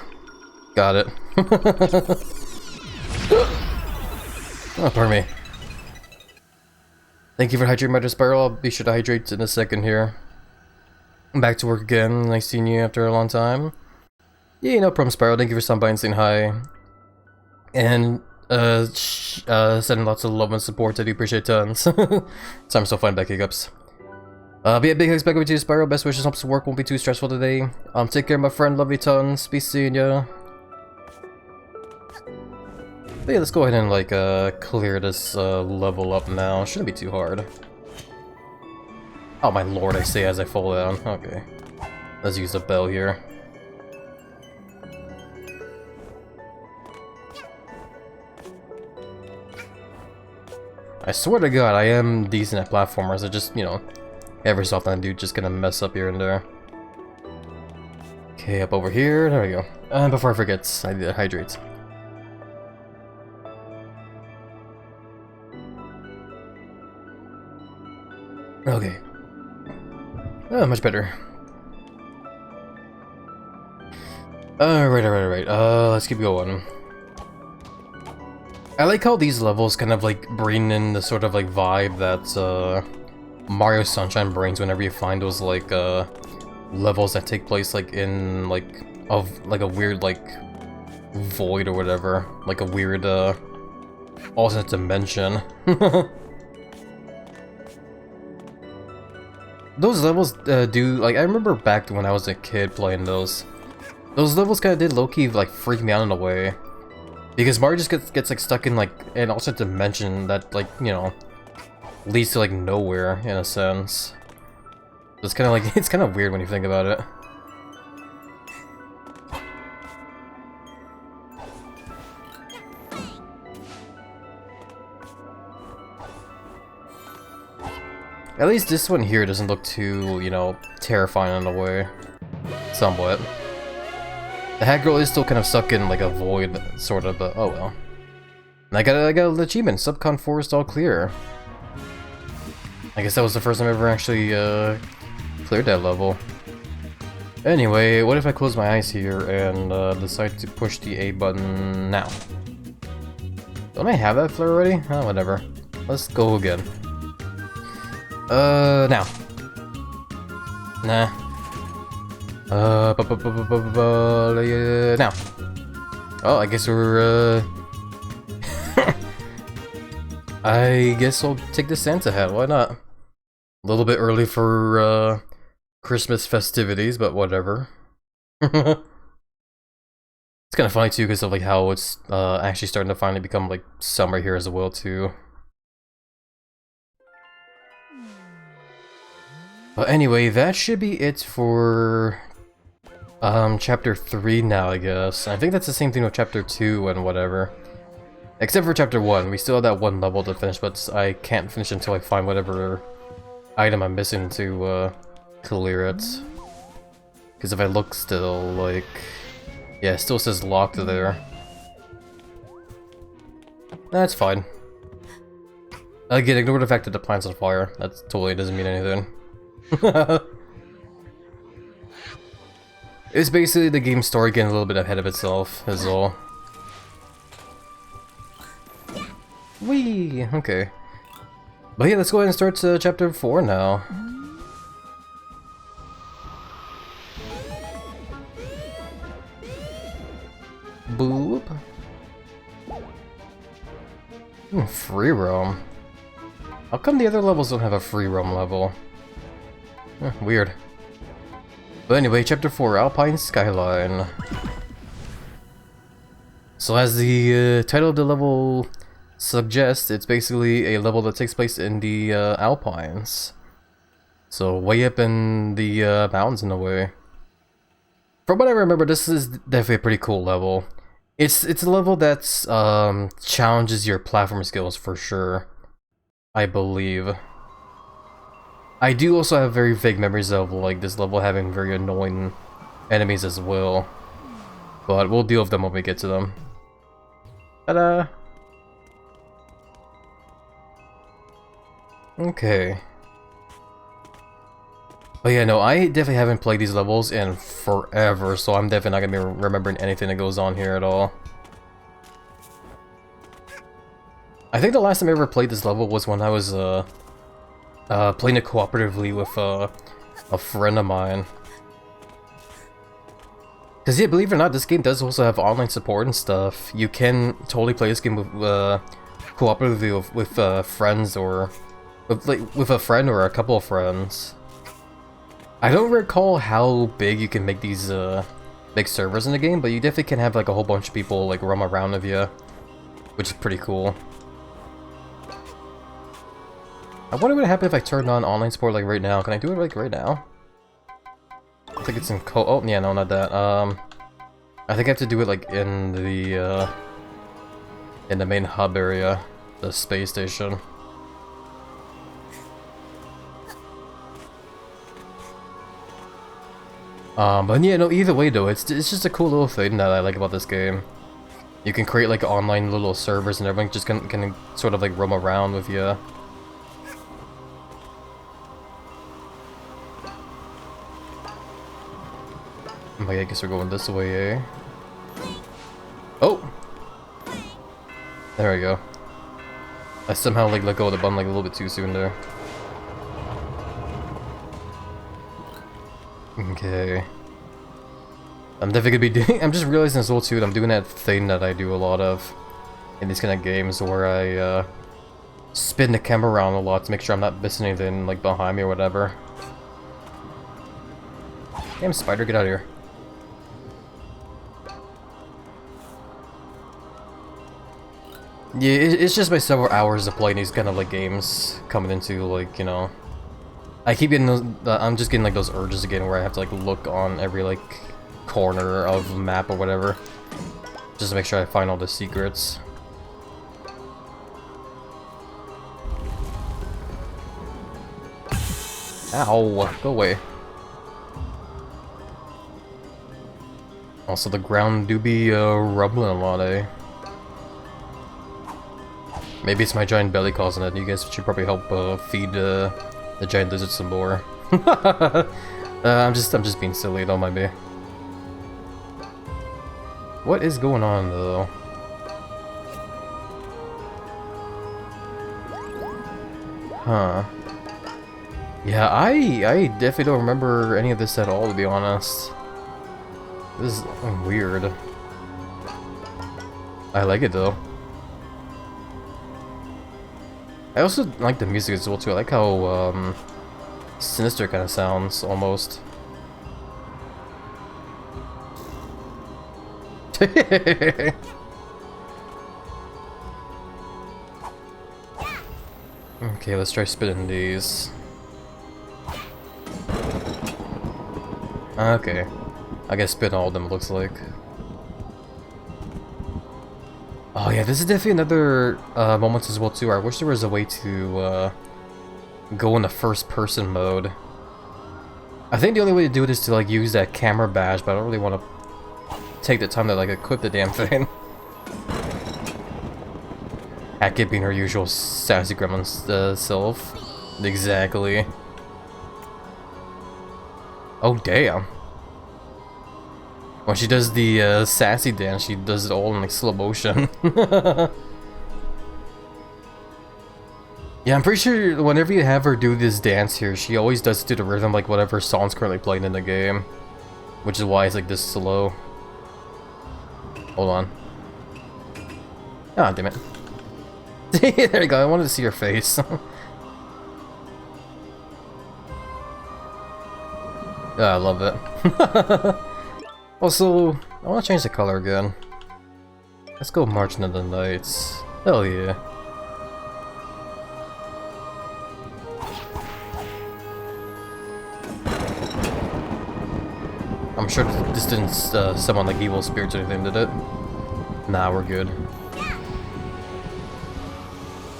Got it. Oh, pardon me. Thank you for hydrating my spiral. I'll be sure to hydrate in a second here. I'm back to work again. Nice seeing you after a long time. Yeah, no problem, Spiral. Thank you for stopping by and saying hi. And, sending lots of love and support. I do appreciate tons. So I'm still fine back hiccups. But yeah, big hugs back over to you, Spiral. Best wishes. Hope work won't be too stressful today. Take care, my friend. Love you tons. Be seeing ya. But yeah, let's go ahead and like clear this level up now. Shouldn't be too hard. Oh my lord, I say as I fall down. Okay. Let's use the bell here. I swear to god, I am decent at platformers. I just, you know, every so often I do just gonna mess up here and there. Okay, up over here. There we go. And before I forget, I need to hydrate. Okay. Oh, much better. Alright. Let's keep going. I like how these levels kind of like bring in the sort of like vibe that Mario Sunshine brings whenever you find those like levels that take place like in like a weird like void or whatever, like a weird alternate dimension. Those levels do, like, I remember back when I was a kid playing those levels kind of did low-key, like, freak me out in a way. Because Mario just gets like, stuck in, like, an alternate dimension that, like, you know, leads to, like, nowhere, in a sense. It's kind of, like, it's kind of weird when you think about it. At least this one here doesn't look too, you know, terrifying in a way. Somewhat. The hat girl is still kind of stuck in like a void, sort of, but oh well. And I got an achievement, Subcon Forest all clear. I guess that was the first time I ever actually cleared that level. Anyway, what if I close my eyes here and decide to push the A button now? Don't I have that flare already? Oh, whatever. Let's go again. Now. Nah. Now. Oh, I guess we're, I guess I'll take the Santa hat, why not? A little bit early for, Christmas festivities, but whatever. It's kind of funny, too, because of, like, how it's, actually starting to finally become, like, summer here as well, too. But anyway, that should be it for chapter 3 now, I guess. I think that's the same thing with chapter 2 and whatever. Except for chapter 1, we still have that one level to finish, but I can't finish until I find whatever item I'm missing to clear it. Because if I look still, like... yeah, it still says locked there. That's fine. Again, ignore the fact that the plant's on fire. That totally doesn't mean anything. It's basically the game story getting a little bit ahead of itself, is all. Whee! Okay. But yeah, let's go ahead and start chapter 4 now. Boop. Free roam. How come the other levels don't have a free roam level? Weird. But anyway, chapter 4, Alpine Skyline. So as the title of the level suggests, it's basically a level that takes place in the Alpines. So way up in the mountains in a way. From what I remember, this is definitely a pretty cool level. It's a level that's challenges your platform skills for sure, I believe. I do also have very vague memories of like this level having very annoying enemies as well, but we'll deal with them when we get to them. Ta-da! Okay. But yeah, no, I definitely haven't played these levels in forever, so I'm definitely not gonna be remembering anything that goes on here at all. I think the last time I ever played this level was when I was playing it cooperatively with a friend of mine. Cause yeah, believe it or not, this game does also have online support and stuff. You can totally play this game with cooperatively with friends or with a friend or a couple of friends. I don't recall how big you can make these big servers in the game, but you definitely can have like a whole bunch of people like roam around with you, which is pretty cool. I wonder what would happen if I turned on online support like right now. Can I do it like right now? I think it's in oh yeah, no, not that. I think I have to do it like in the main hub area, the space station. But yeah, no, either way though, it's just a cool little thing that I like about this game. You can create like online little servers and everything just can sort of like roam around with you. But yeah, I guess we're going this way, eh? Oh! There we go. I somehow like let go of the button like a little bit too soon there. Okay. I'm definitely gonna be doing. I'm just realizing as well too that I'm doing that thing that I do a lot of in these kind of games where I spin the camera around a lot to make sure I'm not missing anything like behind me or whatever. Damn spider, get out of here. Yeah, it's just my several hours of playing these kind of like games coming into like, you know, I keep getting those, I'm just getting like those urges again where I have to like look on every like corner of the map or whatever just to make sure I find all the secrets. Ow, go away. Also the ground do be rumbling a lot, eh? Maybe it's my giant belly causing it. You guys should probably help feed the giant lizard some more. I'm just being silly, don't mind me. What is going on though? Huh. Yeah, I definitely don't remember any of this at all, to be honest. This is weird. I like it though. I also like the music as well too. I like how sinister it kind of sounds almost. Okay, let's try spitting these. Okay, I guess spit all of them, looks like. Oh yeah, this is definitely another moment as well too. I wish there was a way to go in the first person mode. I think the only way to do it is to like use that camera badge, but I don't really want to take the time to like equip the damn thing. Hackett being her usual sassy gremlin self. Exactly. Oh damn. When she does the sassy dance, she does it all in like slow motion. Yeah, I'm pretty sure whenever you have her do this dance here, she always does it to the rhythm like whatever song's currently playing in the game. Which is why it's like this slow. Hold on. Ah, damn it. There you go, I wanted to see your face. I love it. Also, I want to change the color again. Let's go marching in the nights. Hell yeah. I'm sure this didn't summon like evil spirits or anything, did it? Nah, we're good.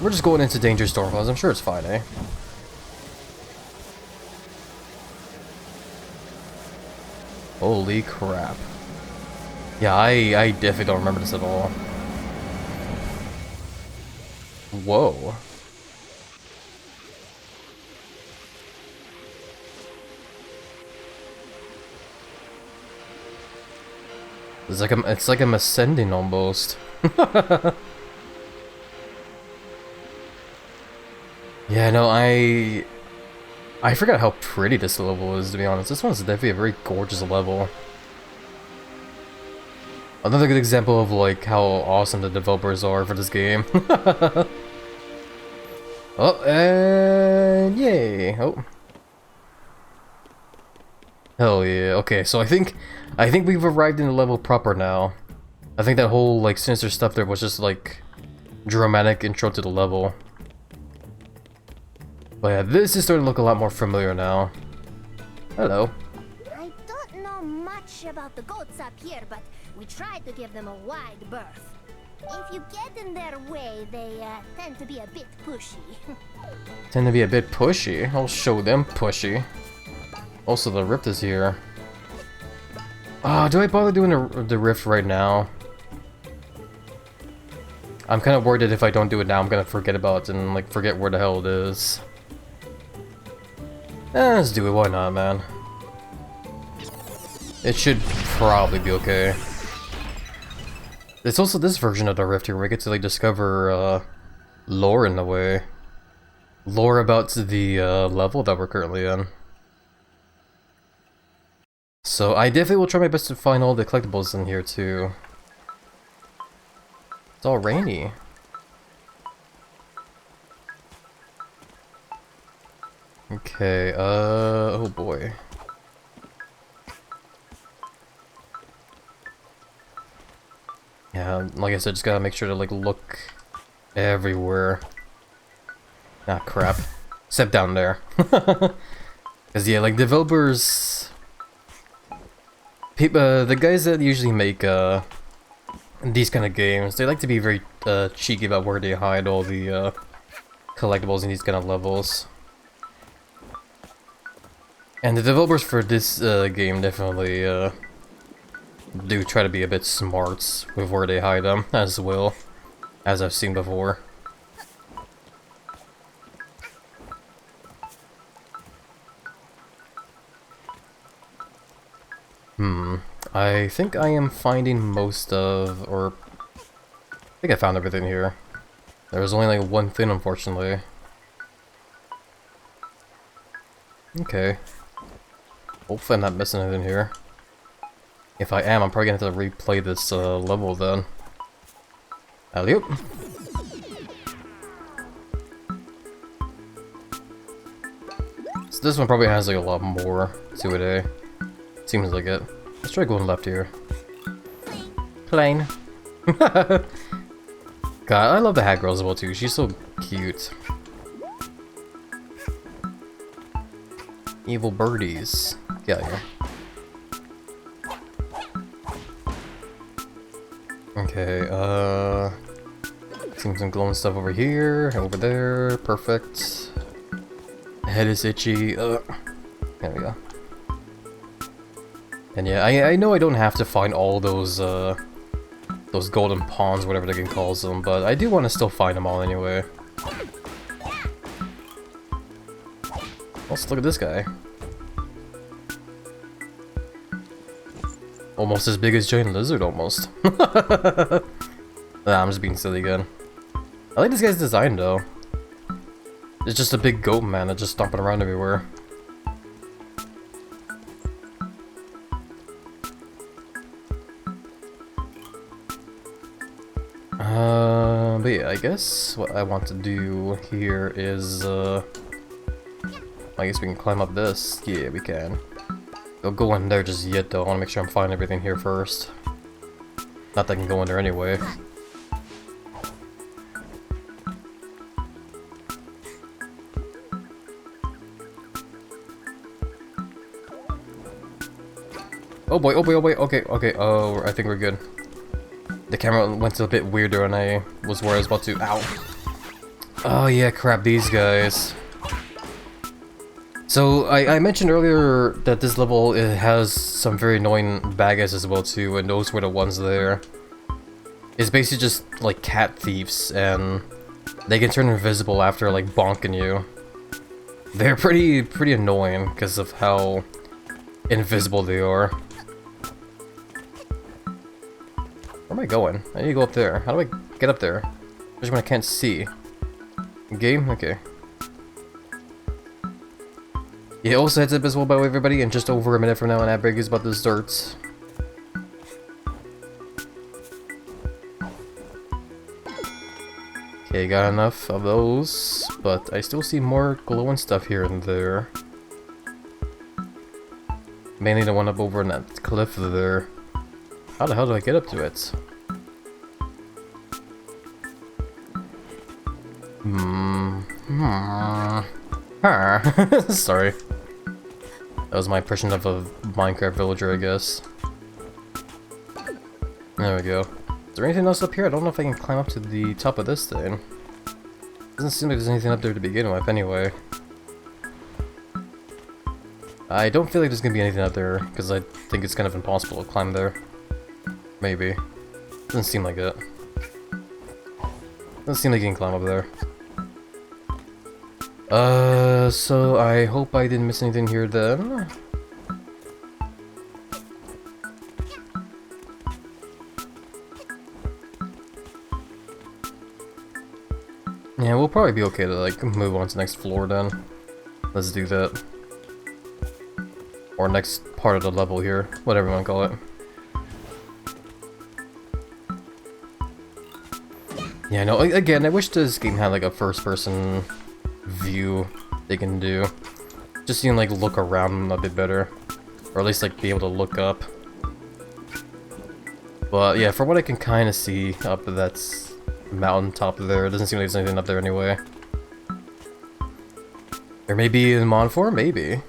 We're just going into Danger Stormclouds. I'm sure it's fine, eh? Holy crap. Yeah, I definitely don't remember this at all. Whoa. It's like I'm ascending almost. Yeah, no, I forgot how pretty this level is, to be honest. This one's definitely a very gorgeous level. Another good example of like how awesome the developers are for this game. Oh, and yay! Oh, hell yeah! Okay, so I think we've arrived in the level proper now. I think that whole like sinister stuff there was just like dramatic intro to the level. But yeah, this is starting to look a lot more familiar now. Hello. I don't know much about the goats up here, but we try to give them a wide berth. If you get in their way, they tend to be a bit pushy. Tend to be a bit pushy? I'll show them pushy. Also, the rift is here. Ah, do I bother doing the rift right now? I'm kind of worried that if I don't do it now, I'm gonna forget about it and like forget where the hell it is. Let's do it, why not, man? It should probably be okay. It's also this version of the rift here where we get to like discover lore in a way. Lore about the level that we're currently in. So I definitely will try my best to find all the collectibles in here too. It's all rainy. Okay, oh boy. Yeah, like I said, just gotta make sure to like look everywhere. Ah, crap. Except down there. Cause yeah, like developers, people, the guys that usually make these kind of games, they like to be very cheeky about where they hide all the collectibles in these kind of levels. And the developers for this game definitely do try to be a bit smart with where they hide them, as well, as I've seen before. I think I am finding most of, or I think I found everything here. There was only like one thing, unfortunately. Okay. Hopefully I'm not missing anything here. If I am, I'm probably gonna have to replay this level then. Alley-oop. So this one probably has like a lot more to it, eh? Seems like it. Let's try going left here. Plane. God, I love the hat girl as well too. She's so cute. Evil birdies. Get out of here. Okay, seeing some glowing stuff over here, over there, perfect. Head is itchy, there we go. And yeah, I know I don't have to find all those golden pawns, whatever the game calls them, but I do want to still find them all anyway. Let's look at this guy. Almost as big as giant lizard, almost. Nah, I'm just being silly again. I like this guy's design, though. It's just a big goat man that's just stomping around everywhere. But yeah, I guess what I want to do here is, I guess we can climb up this. Yeah, we can. Don't go in there just yet, though. I want to make sure I'm finding everything here first. Not that I can go in there anyway. Oh boy, oh boy, oh boy, okay, okay, oh, I think we're good. The camera went a bit weirder and I was worried I was about to, ow. Oh yeah, crap, these guys. So, I mentioned earlier that this level it has some very annoying bad guys as well too, and those were the ones there. It's basically just like cat thieves, and they can turn invisible after like bonking you. They're pretty annoying because of how invisible they are. Where am I going? I need to go up there. How do I get up there? Especially when I can't see. Game? Okay. Yeah, also heads up as well, by the way, everybody, in just over a minute from now, an ad break is about the desserts. Okay, got enough of those, but I still see more glowing stuff here and there. Mainly the one up over on that cliff there. How the hell do I get up to it? Sorry. That was my impression of a Minecraft villager, I guess. There we go. Is there anything else up here? I don't know if I can climb up to the top of this thing. Doesn't seem like there's anything up there to begin with, anyway. I don't feel like there's gonna be anything up there, because I think it's kind of impossible to climb there. Maybe. Doesn't seem like it. Doesn't seem like you can climb up there. So I hope I didn't miss anything here then. Yeah, we'll probably be okay to like move on to the next floor then. Let's do that. Or next part of the level here, whatever you want to call it. Yeah, no, again, I wish this game had like a first-person view they can do. Just so you can like look around a bit better. Or at least like be able to look up. But yeah, from what I can kind of see up that mountaintop there, it doesn't seem like there's anything up there anyway. There may be in mod form, maybe.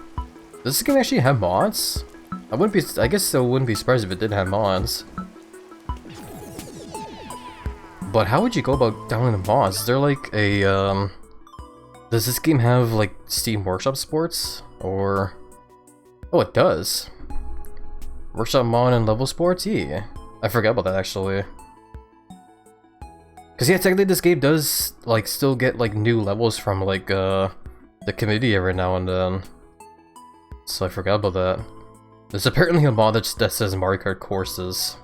Does this game actually have mods? I guess I wouldn't be surprised if it did have mods. But how would you go about downloading the mods? Is there like a, does this game have like Steam Workshop sports? Or... Oh, it does. Workshop mod and level sports? Yeah. I forgot about that actually. Cause yeah, technically this game does like still get like new levels from like the community every now and then. So I forgot about that. There's apparently a mod that says Mario Kart courses.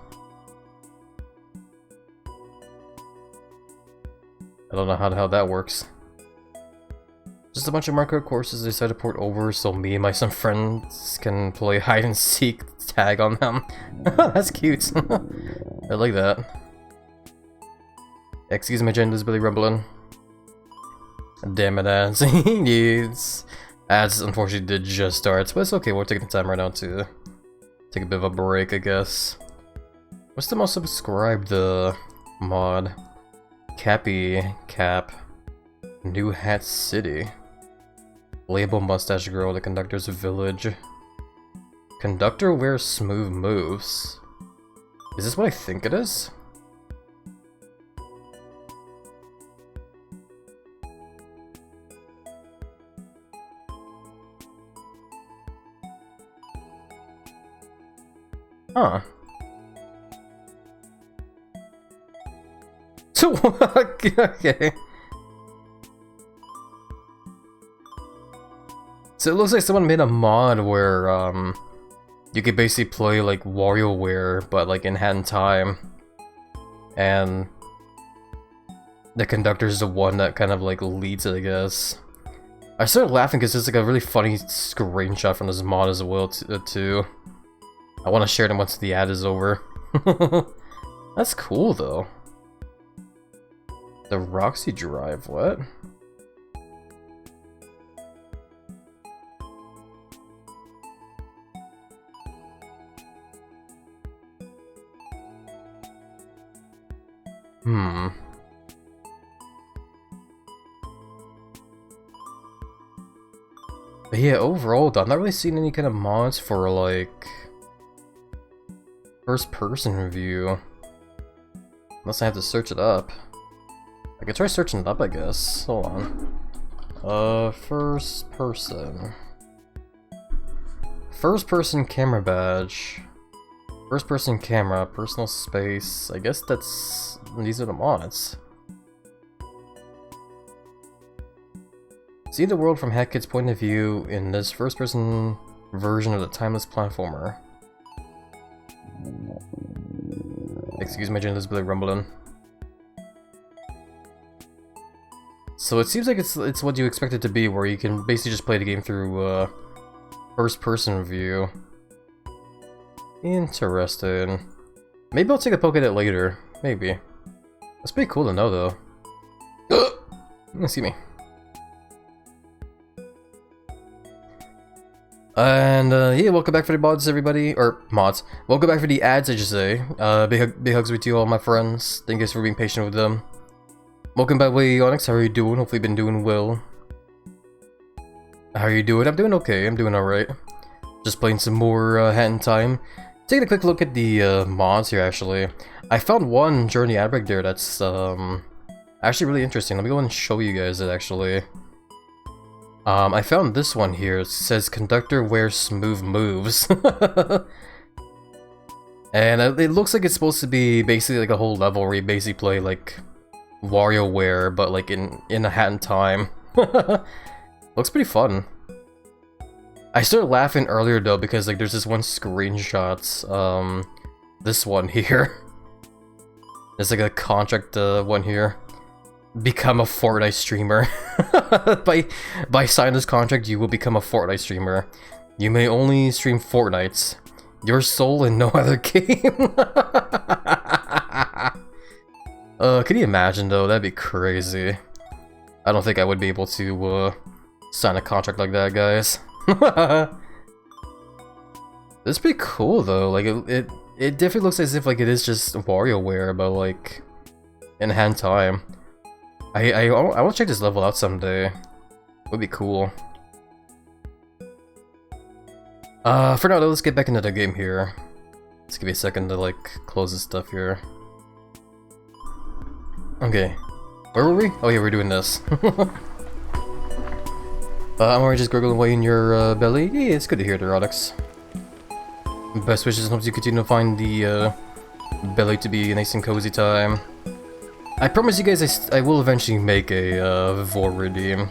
I don't know how that works. Just a bunch of Mario Kart courses they decided to port over so me and my some friends can play hide and seek tag on them. That's cute. I like that. Excuse my agenda's really rumbling. Damn it, ads. Yes. Ads unfortunately did just start, but it's okay, we're taking the time right now to take a bit of a break, I guess. What's the most subscribed mod? Cappy Cap. New Hat City. Label Mustache Girl, the Conductor's Village. Conductor wears smooth moves. Is this what I think it is? Huh. So, okay. So it looks like someone made a mod where, you could basically play, like, WarioWare, but, like, in hand time. And the conductor's the one that kind of, like, leads it, I guess. I started laughing because there's, like, a really funny screenshot from this mod as well, too. I want to share them once the ad is over. That's cool, though. The Roxy Drive, what? But yeah, overall, though, I'm not really seeing any kind of mods for, like... First person view. Unless I have to search it up. I could try searching it up, I guess. Hold on. First person. First person camera badge. First person camera, personal space. I guess these are the mods. See the world from Hat Kid's point of view in this first person version of the timeless platformer. Excuse my journalist, but rumbling. So it seems like it's what you expect it to be, where you can basically just play the game through first person view. Interesting. Maybe I'll take a poke at it later. Maybe. That's pretty cool to know, though. Excuse me. And yeah, welcome back for the mods, everybody. Or mods. Welcome back for the ads, I should say. Big hugs with you all, my friends. Thank you guys for being patient with them. Welcome back, Onyx. How are you doing? Hopefully, you've been doing well. How are you doing? I'm doing okay. I'm doing alright. Just playing some more Hat in Time. Taking a quick look at the mods here, actually. I found one Journey ad break there that's actually really interesting. Let me go and show you guys it, actually. I found this one here. It says conductor wears smooth moves. And it looks like it's supposed to be basically like a whole level where you basically play like WarioWare, but like in a Hat in Time. Looks pretty fun. I started laughing earlier though because like there's this one screenshot, this one here. There's like a contract one here. Become a Fortnite streamer. By signing this contract, you will become a Fortnite streamer. You may only stream Fortnite. Your soul in no other game. Can you imagine though? That'd be crazy. I don't think I would be able to sign a contract like that, guys. This is pretty cool though. Like it definitely looks as if like it is just WarioWare, but like in Hat in Time. I want to check this level out someday. Would be cool. For now, let's get back into the game here. Let's give me a second to like close this stuff here. Okay, where were we? Oh yeah, we're doing this. I'm already just gurgling away in your belly. Yeah, it's good to hear, Onyx. Best wishes and hopes you continue to find the belly to be a nice and cozy time. I promise you guys I will eventually make a Vor redeem.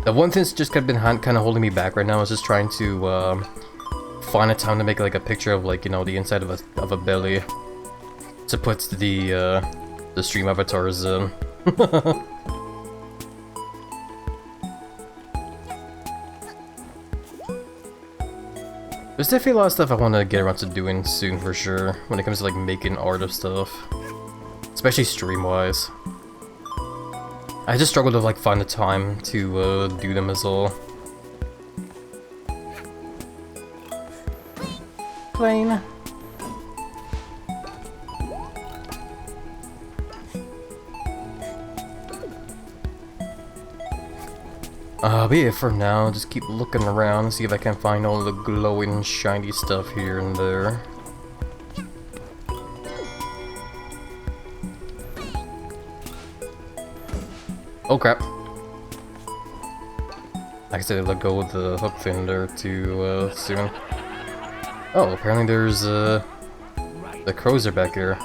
The one thing that's just kind of holding me back right now is just trying to find a time to make like a picture of like, you know, the inside of a belly to put the stream avatars in. There's definitely a lot of stuff I want to get around to doing soon for sure when it comes to like making art of stuff. Especially stream-wise. I just struggle to like find the time to do them as well. Plane. But yeah, for now, just keep looking around and see if I can find all the glowing, shiny stuff here and there. Oh crap. I accidentally let go of the hook thing there too soon. Oh, apparently there's the crows are back here.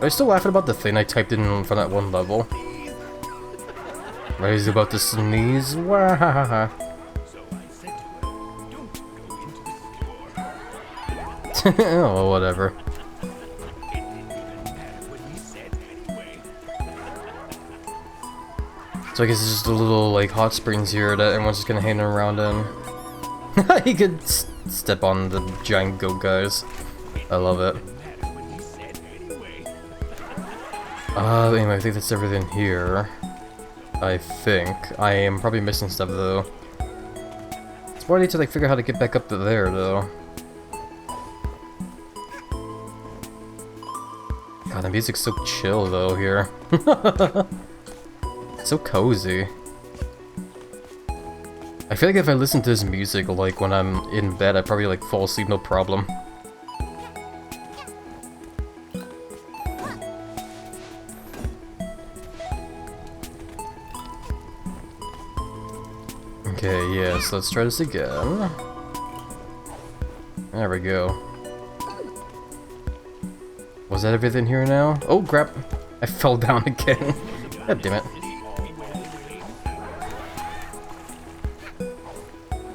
Are you still laughing about the thing I typed in from that one level? Right, he's about to sneeze. Wahahaha. Oh, whatever. So I guess it's just a little like hot springs here that everyone's just gonna hang around in. You could step on the giant goat guys. I love it. Anyway, I think that's everything here. I think. I am probably missing stuff though. It's more I need to like figure out how to get back up to there though. God, the music's so chill though here. It's so cozy. I feel like if I listen to this music, like, when I'm in bed, I'd probably, like, fall asleep no problem. Okay, yes, let's try this again. There we go. Was that everything here now? Oh, crap. I fell down again. God damn it.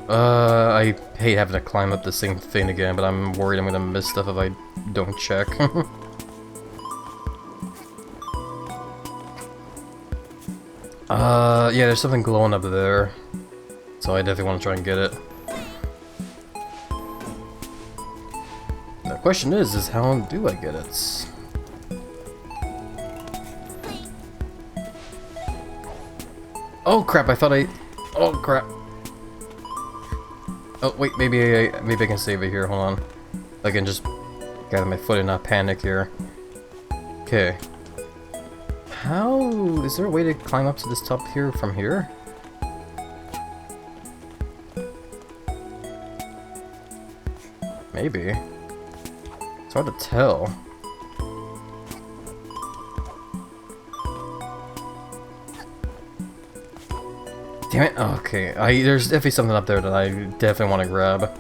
I hate having to climb up the same thing again, but I'm worried I'm gonna miss stuff if I don't check. Yeah, there's something glowing up there. So I definitely want to try and get it. The question is how do I get it? Oh crap, I thought I... Oh crap. Oh wait, maybe I can save it here, hold on. I can just gather my foot and not panic here. Okay. How... is there a way to climb up to this top here from here? Maybe. It's hard to tell. Damn it. Okay. There's definitely something up there that I definitely want to grab.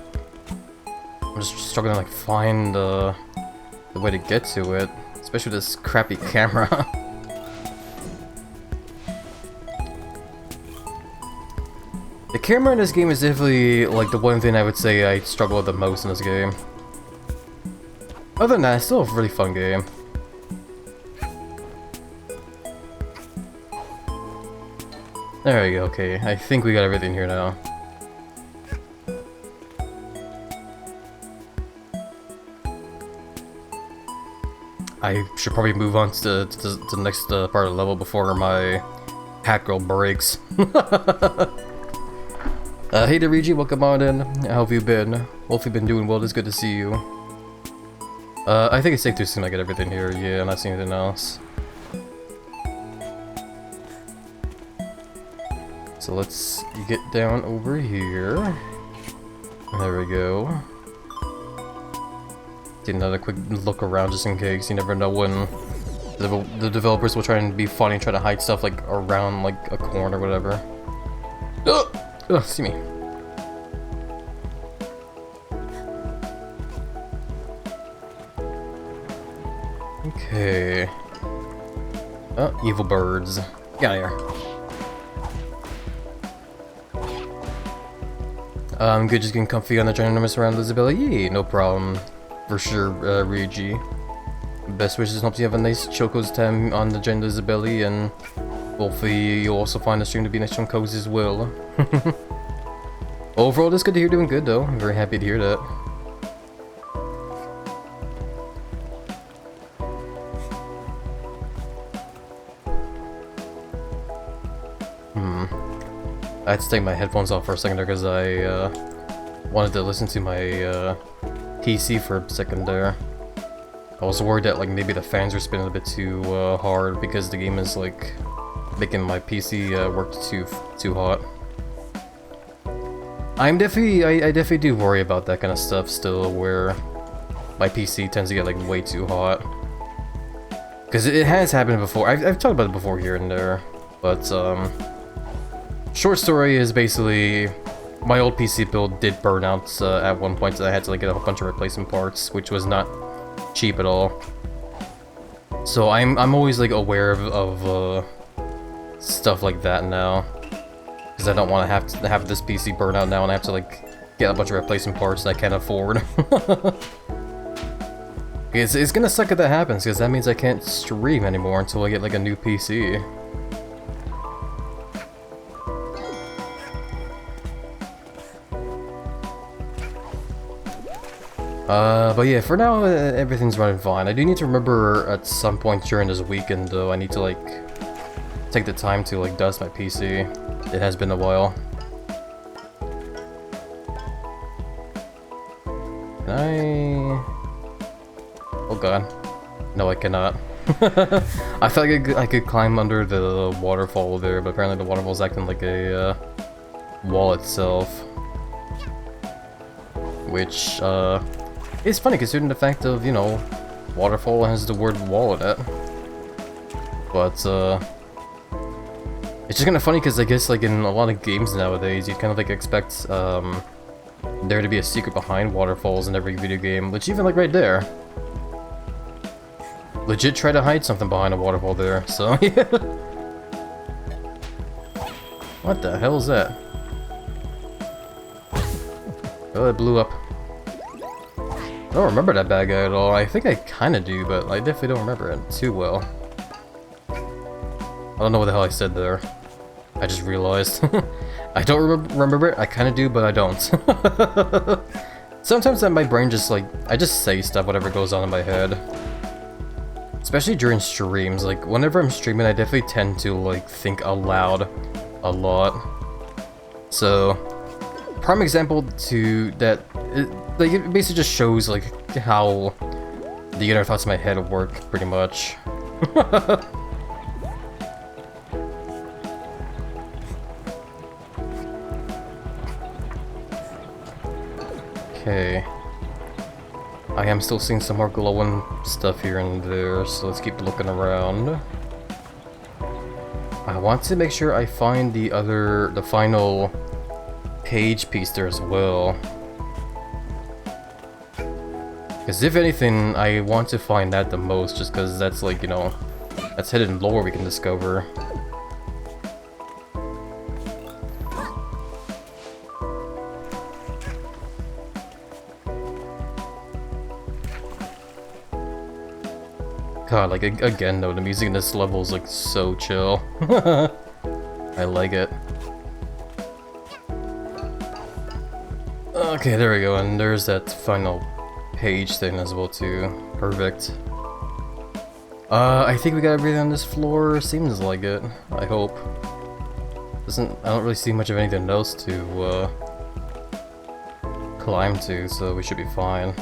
I'm just struggling to like find the way to get to it, especially with this crappy camera. The camera in this game is definitely like the one thing I would say I struggle with the most in this game. Other than that, it's still a really fun game. There we go, okay. I think we got everything here now. I should probably move on to the next part of the level before my hat girl breaks. Hey there, Reggie, welcome on in. How have you been? Hopefully you've been doing well, it's good to see you. I think it's safe to assume I get everything here. Yeah, I'm not seeing anything else. So let's get down over here. There we go. Take another quick look around just in case. You never know when the developers will try and be funny and try to hide stuff like around like a corner or whatever. Ugh, see me. Okay. Oh, evil birds. Get out of here. I'm good, just getting comfy on the ginormous around Isabella. Yeah, no problem. For sure, Rigi. Best wishes, hope you have a nice Choco's time on the Gen Isabella, and hopefully you'll also find the stream to be nice and cozy as well. Overall, it's good to hear doing good though. I'm very happy to hear that. I had to take my headphones off for a second there because I wanted to listen to my PC for a second there. I was worried that like maybe the fans were spinning a bit too hard because the game is like making my PC work too hot. I definitely do worry about that kind of stuff still, where my PC tends to get like way too hot. Because it has happened before. I've talked about it before here and there, but short story is basically my old PC build did burn out at one point, so I had to like get a bunch of replacement parts, which was not cheap at all. So I'm always like aware of stuff like that now, because I don't want to have this PC burn out now and I have to like get a bunch of replacement parts that I can't afford. It's gonna suck if that happens, because that means I can't stream anymore until I get like a new PC. But yeah, for now, everything's running fine. I do need to remember at some point during this weekend, though, I need to, like, take the time to, like, dust my PC. It has been a while. Can I... Oh god. No, I cannot. I felt like I could climb under the waterfall there, but apparently the waterfall's acting like a, wall itself. Which, is funny considering the fact of, you know, waterfall has the word wall in it. But, it's just kind of funny because I guess, like, in a lot of games nowadays, you kind of, like, expect, there to be a secret behind waterfalls in every video game, which even, like, right there. Legit try to hide something behind a waterfall there, so, yeah. What the hell is that? Oh, it blew up. I don't remember that bad guy at all. I think I kinda do, but I definitely don't remember it too well. I don't know what the hell I said there. I just realized. I don't remember it, I kinda do, but I don't. Sometimes my brain just like, I just say stuff, whatever goes on in my head. Especially during streams, like whenever I'm streaming I definitely tend to like think aloud a lot. So, prime example to that, like it basically just shows like how the inner thoughts in my head work pretty much. Okay. I am still seeing some more glowing stuff here and there, so let's keep looking around. I want to make sure I find the final page piece there as well. Because if anything, I want to find that the most, just because that's like, you know, that's hidden lore we can discover. God, like, again though, the music in this level is like so chill. I like it. Okay, there we go, and there's that final page thing as well too. Perfect. I think we got everything on this floor, seems like it. I hope. I don't really see much of anything else to, climb to, so we should be fine.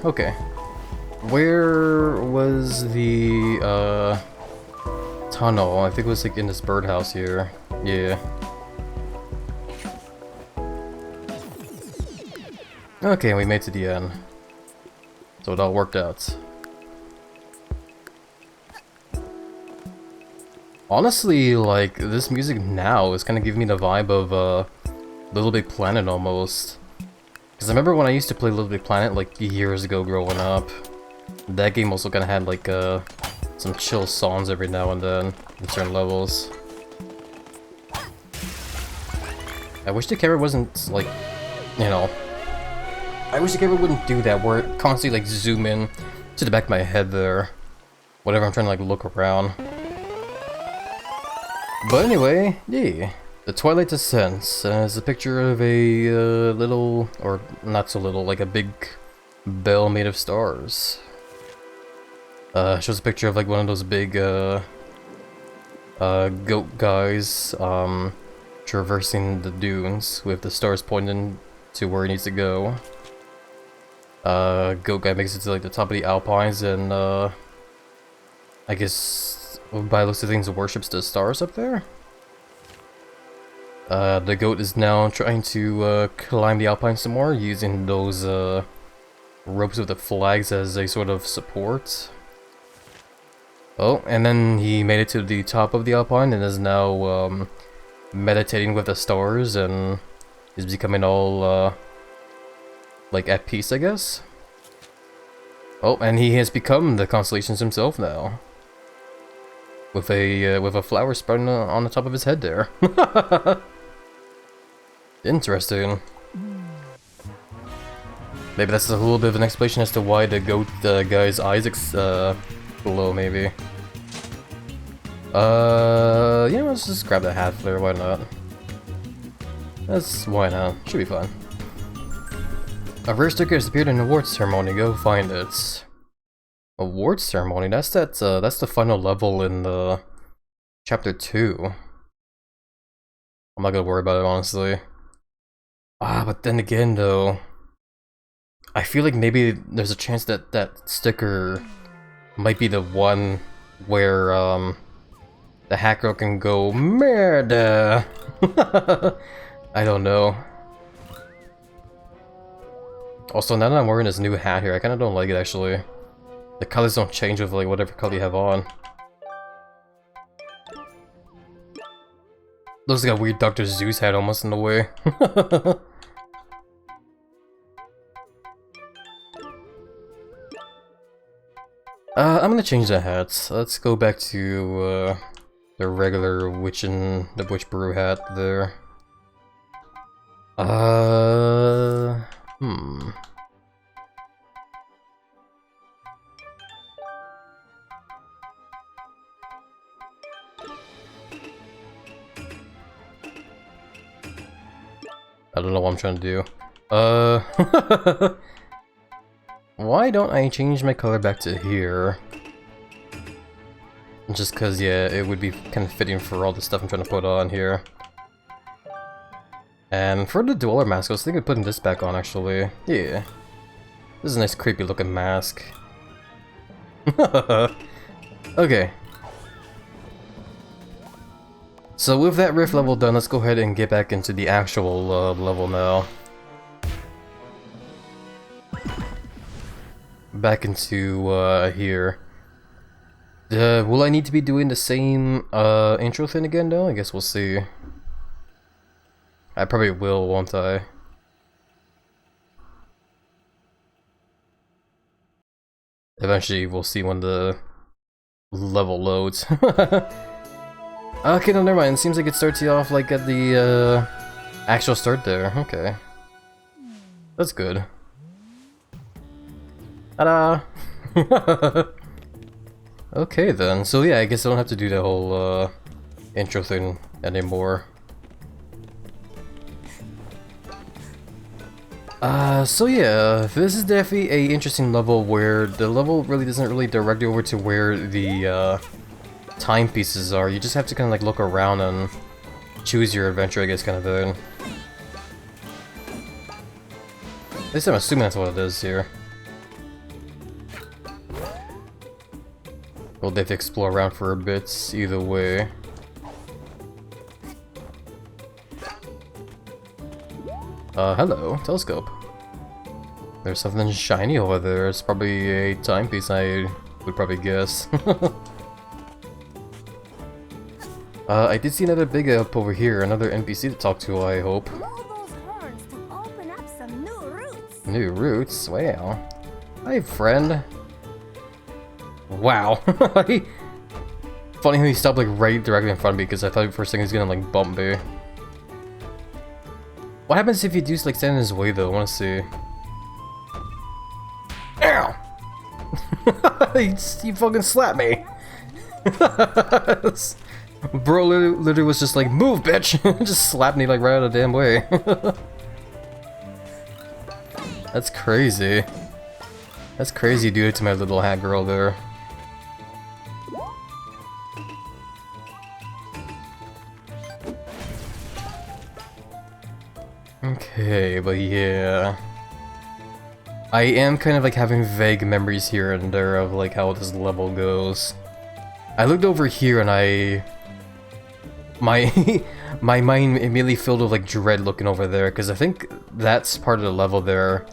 Okay. Where was the, tunnel? I think it was like in this birdhouse here. Yeah. Okay, we made it to the end. So it all worked out. Honestly, like, this music now is kind of giving me the vibe of, Little Big Planet almost. Because I remember when I used to play Little Big Planet like years ago growing up, that game also kind of had like some chill songs every now and then in certain levels. I wish the camera wasn't like, you know, I wish the camera wouldn't do that where it constantly like zoom in to the back of my head there whenever I'm trying to like look around. But anyway, yeah. The Twilight Descent is a picture of a little, or not so little, like a big bell made of stars. Shows a picture of like one of those big goat guys traversing the dunes with the stars pointing to where he needs to go. Goat guy makes it to like the top of the Alpines and I guess by the looks of things worships the stars up there. The goat is now trying to climb the Alpine some more, using those ropes with the flags as a sort of support. Oh, and then he made it to the top of the Alpine and is now meditating with the stars and is becoming all like at peace, I guess. Oh, and he has become the constellations himself now, with a flower sprouting on the top of his head there. Interesting. Maybe that's a little bit of an explanation as to why the goat guy's eyes glow, maybe. You know, let's just grab the hat there, why not? Why not? Should be fun. A rare sticker has appeared in an awards ceremony, go find it. Awards ceremony? That's the final level in the chapter 2. I'm not gonna worry about it, honestly. But then again, though, I feel like maybe there's a chance that that sticker might be the one where the hacker can go murder. I don't know. Also, now that I'm wearing this new hat here, I kind of don't like it actually. The colors don't change with like whatever color you have on. Looks like a weird Dr. Zeus hat almost in a way. I'm gonna change the hats. Let's go back to the regular the witch brew hat there. I don't know what I'm trying to do. Why don't I change my color back to here? Just cause, yeah, it would be kind of fitting for all the stuff I'm trying to put on here. And for the Dweller mask, I was thinking of putting this back on, actually. Yeah. This is a nice creepy looking mask. Okay. So with that rift level done, let's go ahead and get back into the actual level now. Back into here. Will I need to be doing the same intro thing again though? I guess we'll see. I probably will, won't I? Eventually we'll see when the level loads. Okay, no, never mind. It seems like it starts you off like at the actual start there. Okay. That's good. Ta-da! Okay then, so yeah, I guess I don't have to do the whole intro thing anymore. So yeah, this is definitely a interesting level where the level really doesn't really direct you over to where the timepieces are. You just have to kind of like look around and choose your adventure, I guess, kind of thing. At least I'm assuming that's what it is here. We'll have to explore around for a bit, either way. Hello, telescope. There's something shiny over there. It's probably a timepiece, I would probably guess. I did see another big up over here, another NPC to talk to, I hope. Blow those horns to open up some new routes. New routes? Wow. Hi, friend. Wow. Funny how he stopped like right directly in front of me because I thought first thing he was gonna like bump me. What happens if you do like stand in his way though? I wanna see. Ow! he fucking slapped me. Bro literally was just like, move, bitch! Just slapped me like right out of the damn way. That's crazy. That's crazy, dude, to my little hat girl there. Okay, but yeah. I am kind of like having vague memories here and there of like how this level goes. I looked over here and my mind immediately filled with like dread looking over there because I think that's part of the level there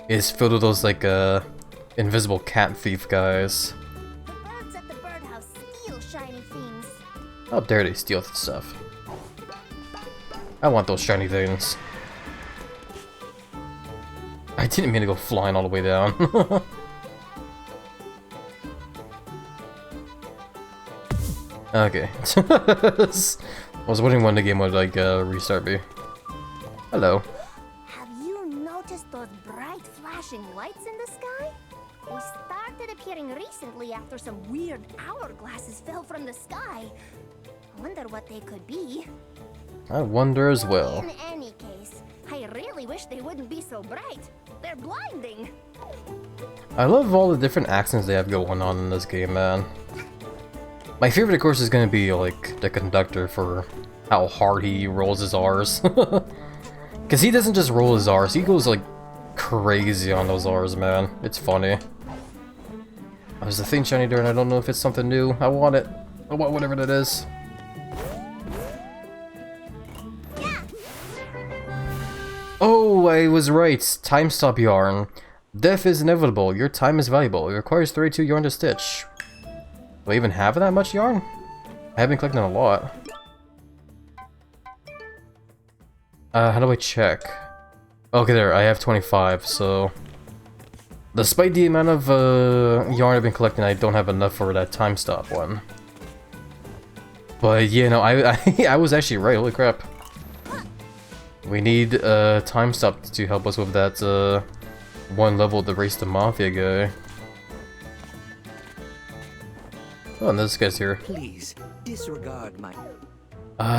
is filled with those like invisible cat thief guys. The birds at the birdhouse steal shiny things. How dare they steal stuff? I want those shiny things. I didn't mean to go flying all the way down. Okay. I was wondering when the game would like restart me. Hello. Have you noticed those bright flashing lights in the sky? They started appearing recently after some weird hourglasses fell from the sky. I wonder what they could be. I wonder as well. In any case, I really wish they wouldn't be so bright. They're blinding. I love all the different accents they have going on in this game, man. My favorite, of course, is gonna be like the conductor for how hard he rolls his R's. Cause he doesn't just roll his R's, he goes like crazy on those R's, man. It's funny. There's a thing shiny there and I don't know if it's something new. I want it. I want whatever that is. Oh, I was right. Time stop yarn. Death is inevitable. Your time is valuable. It requires 32 yarn to stitch. Do I even have that much yarn? I have been collecting a lot. How do I check? Okay, there. I have 25, so... Despite the amount of yarn I've been collecting, I don't have enough for that time stop one. But yeah, no, I was actually right. Holy crap. We need a time stop to help us with that one level to race the Mafia guy. Oh, and this guy's here. Please disregard my.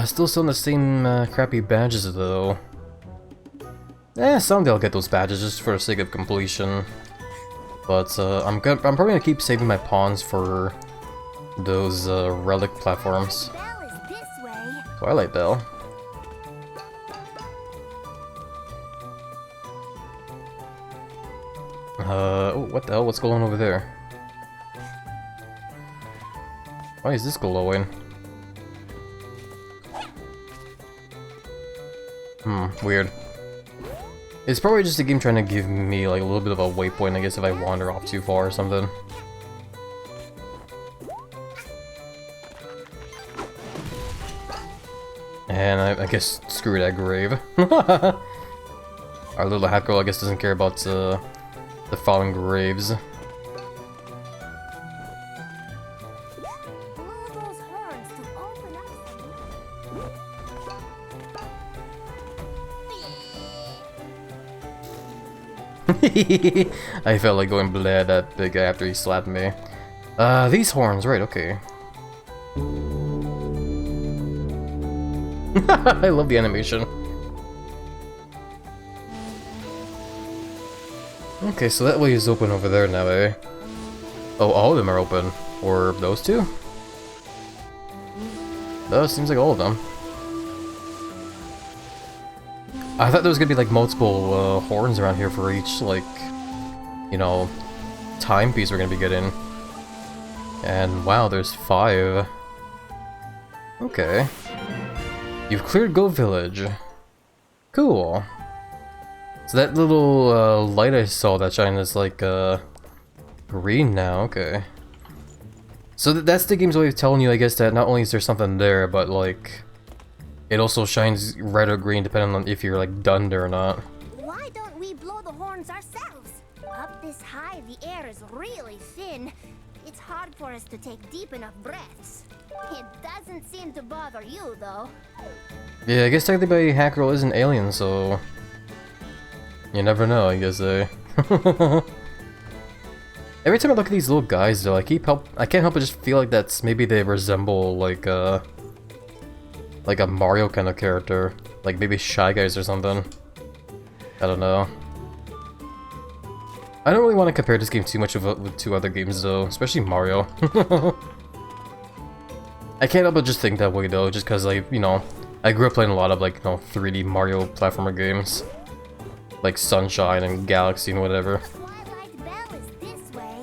Still selling the same crappy badges though. Someday I'll get those badges just for the sake of completion. But I'm probably gonna keep saving my pawns for those relic platforms. Bell is this way. Twilight Bell. Oh, what the hell? What's going on over there? Why is this glowing? Weird. It's probably just a game trying to give me like a little bit of a waypoint, I guess, if I wander off too far or something. And I guess screw that grave. Our little hat girl, I guess, doesn't care about the fallen graves. Blow those horns to open up I felt like going bleh at that big guy after he slapped me. These horns, right, okay. I love the animation. Okay, so that way is open over there now, eh? Oh, all of them are open. Or those two? That seems like all of them. I thought there was gonna be like multiple horns around here for each, like, you know, timepiece we're gonna be getting. And wow, there's 5. Okay. You've cleared Go Village. Cool. So that little light I saw that shine is like green now, okay. So that's the game's way of telling you, I guess, that not only is there something there, but like it also shines red or green depending on if you're like done there or not. Why don't we blow the horns ourselves? Up this high, the air is really thin. It's hard for us to take deep enough breaths. It doesn't seem to bother you, though. Yeah, I guess technically Hat Girl is an alien, so you never know, I guess. Every time I look at these little guys, though, I can't help but just feel like that's maybe they resemble like a Mario kind of character, like maybe Shy Guys or something. I don't know. I don't really want to compare this game too much with 2 other games, though, especially Mario. I can't help but just think that way, though, just because, like, you know, I grew up playing a lot of, like, you know, 3D Mario platformer games. Like Sunshine and Galaxy and whatever. Twilight Bell is this way.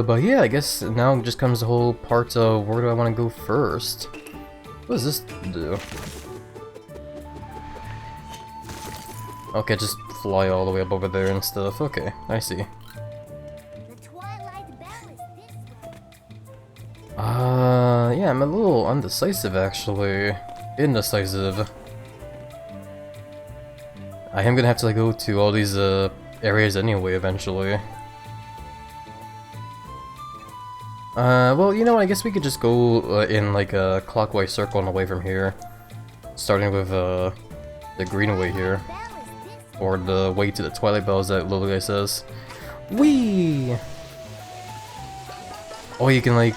But yeah, I guess now just comes the whole part of where do I want to go first? What does this do? Okay, just fly all the way up over there and stuff. Okay, I see. The Twilight Bell is this way. Yeah, I'm a little undecisive actually. Indecisive. I am gonna have to like go to all these areas anyway eventually. Well, you know what, I guess we could just go in like a clockwise circle and away from here. Starting with the green way here. Or the way to the Twilight Bell, as that little guy says. Whee! Oh, you can like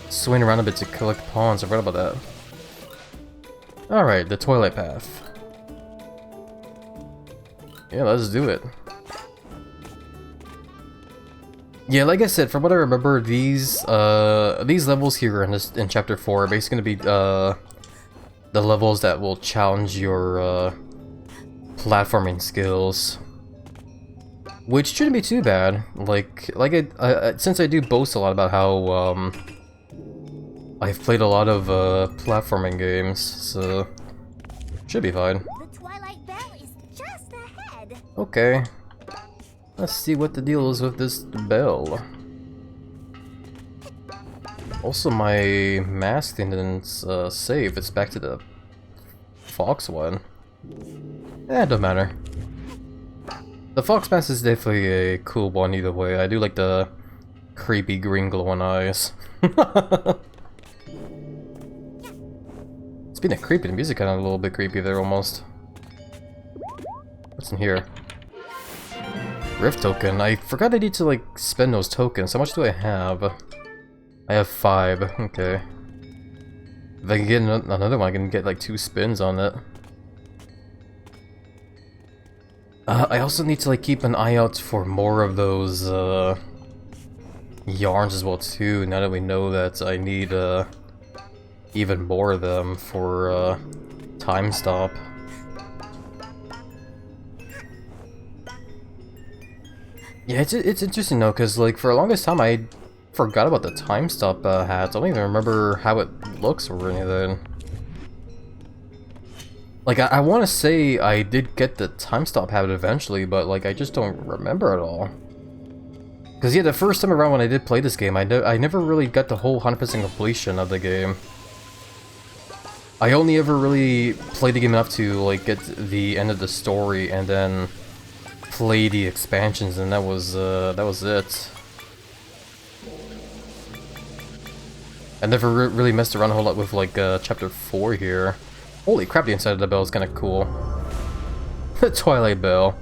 swing around a bit to collect pawns, I forgot about that. Alright, the Twilight Path. Yeah, let's do it. Yeah, like I said, from what I remember, these levels here in Chapter 4 are basically gonna be the levels that will challenge your platforming skills. which shouldn't be too bad. Since I do boast a lot about how I've played a lot of platforming games, so should be fine. The Twilight Bell is just ahead. Okay, let's see what the deal is with this bell. Also, my mask thing didn't save. It's back to the fox one. Eh, don't matter. The fox mask is definitely a cool one either way. I do like the creepy green glowing eyes. Speaking of creepy, the music kind of a little bit creepy there almost. What's in here? Rift token. I forgot I need to like spend those tokens. How much do I have? I have 5. Okay. If I can get another one, I can get like 2 spins on it. I also need to like keep an eye out for more of those yarns as well too. Now that we know that I need even more of them for time stop. Yeah, it's interesting though, cause like for the longest time I forgot about the time stop hats. I don't even remember how it looks or anything. Like, I want to say I did get the time stop habit eventually, but like I just don't remember at all. Because yeah, the first time around when I did play this game, I never really got the whole 100% completion of the game. I only ever really played the game enough to like get the end of the story and then play the expansions, and that was it. I never really messed around a whole lot with like chapter 4 here. Holy crap, the inside of the bell is kind of cool. The Twilight Bell.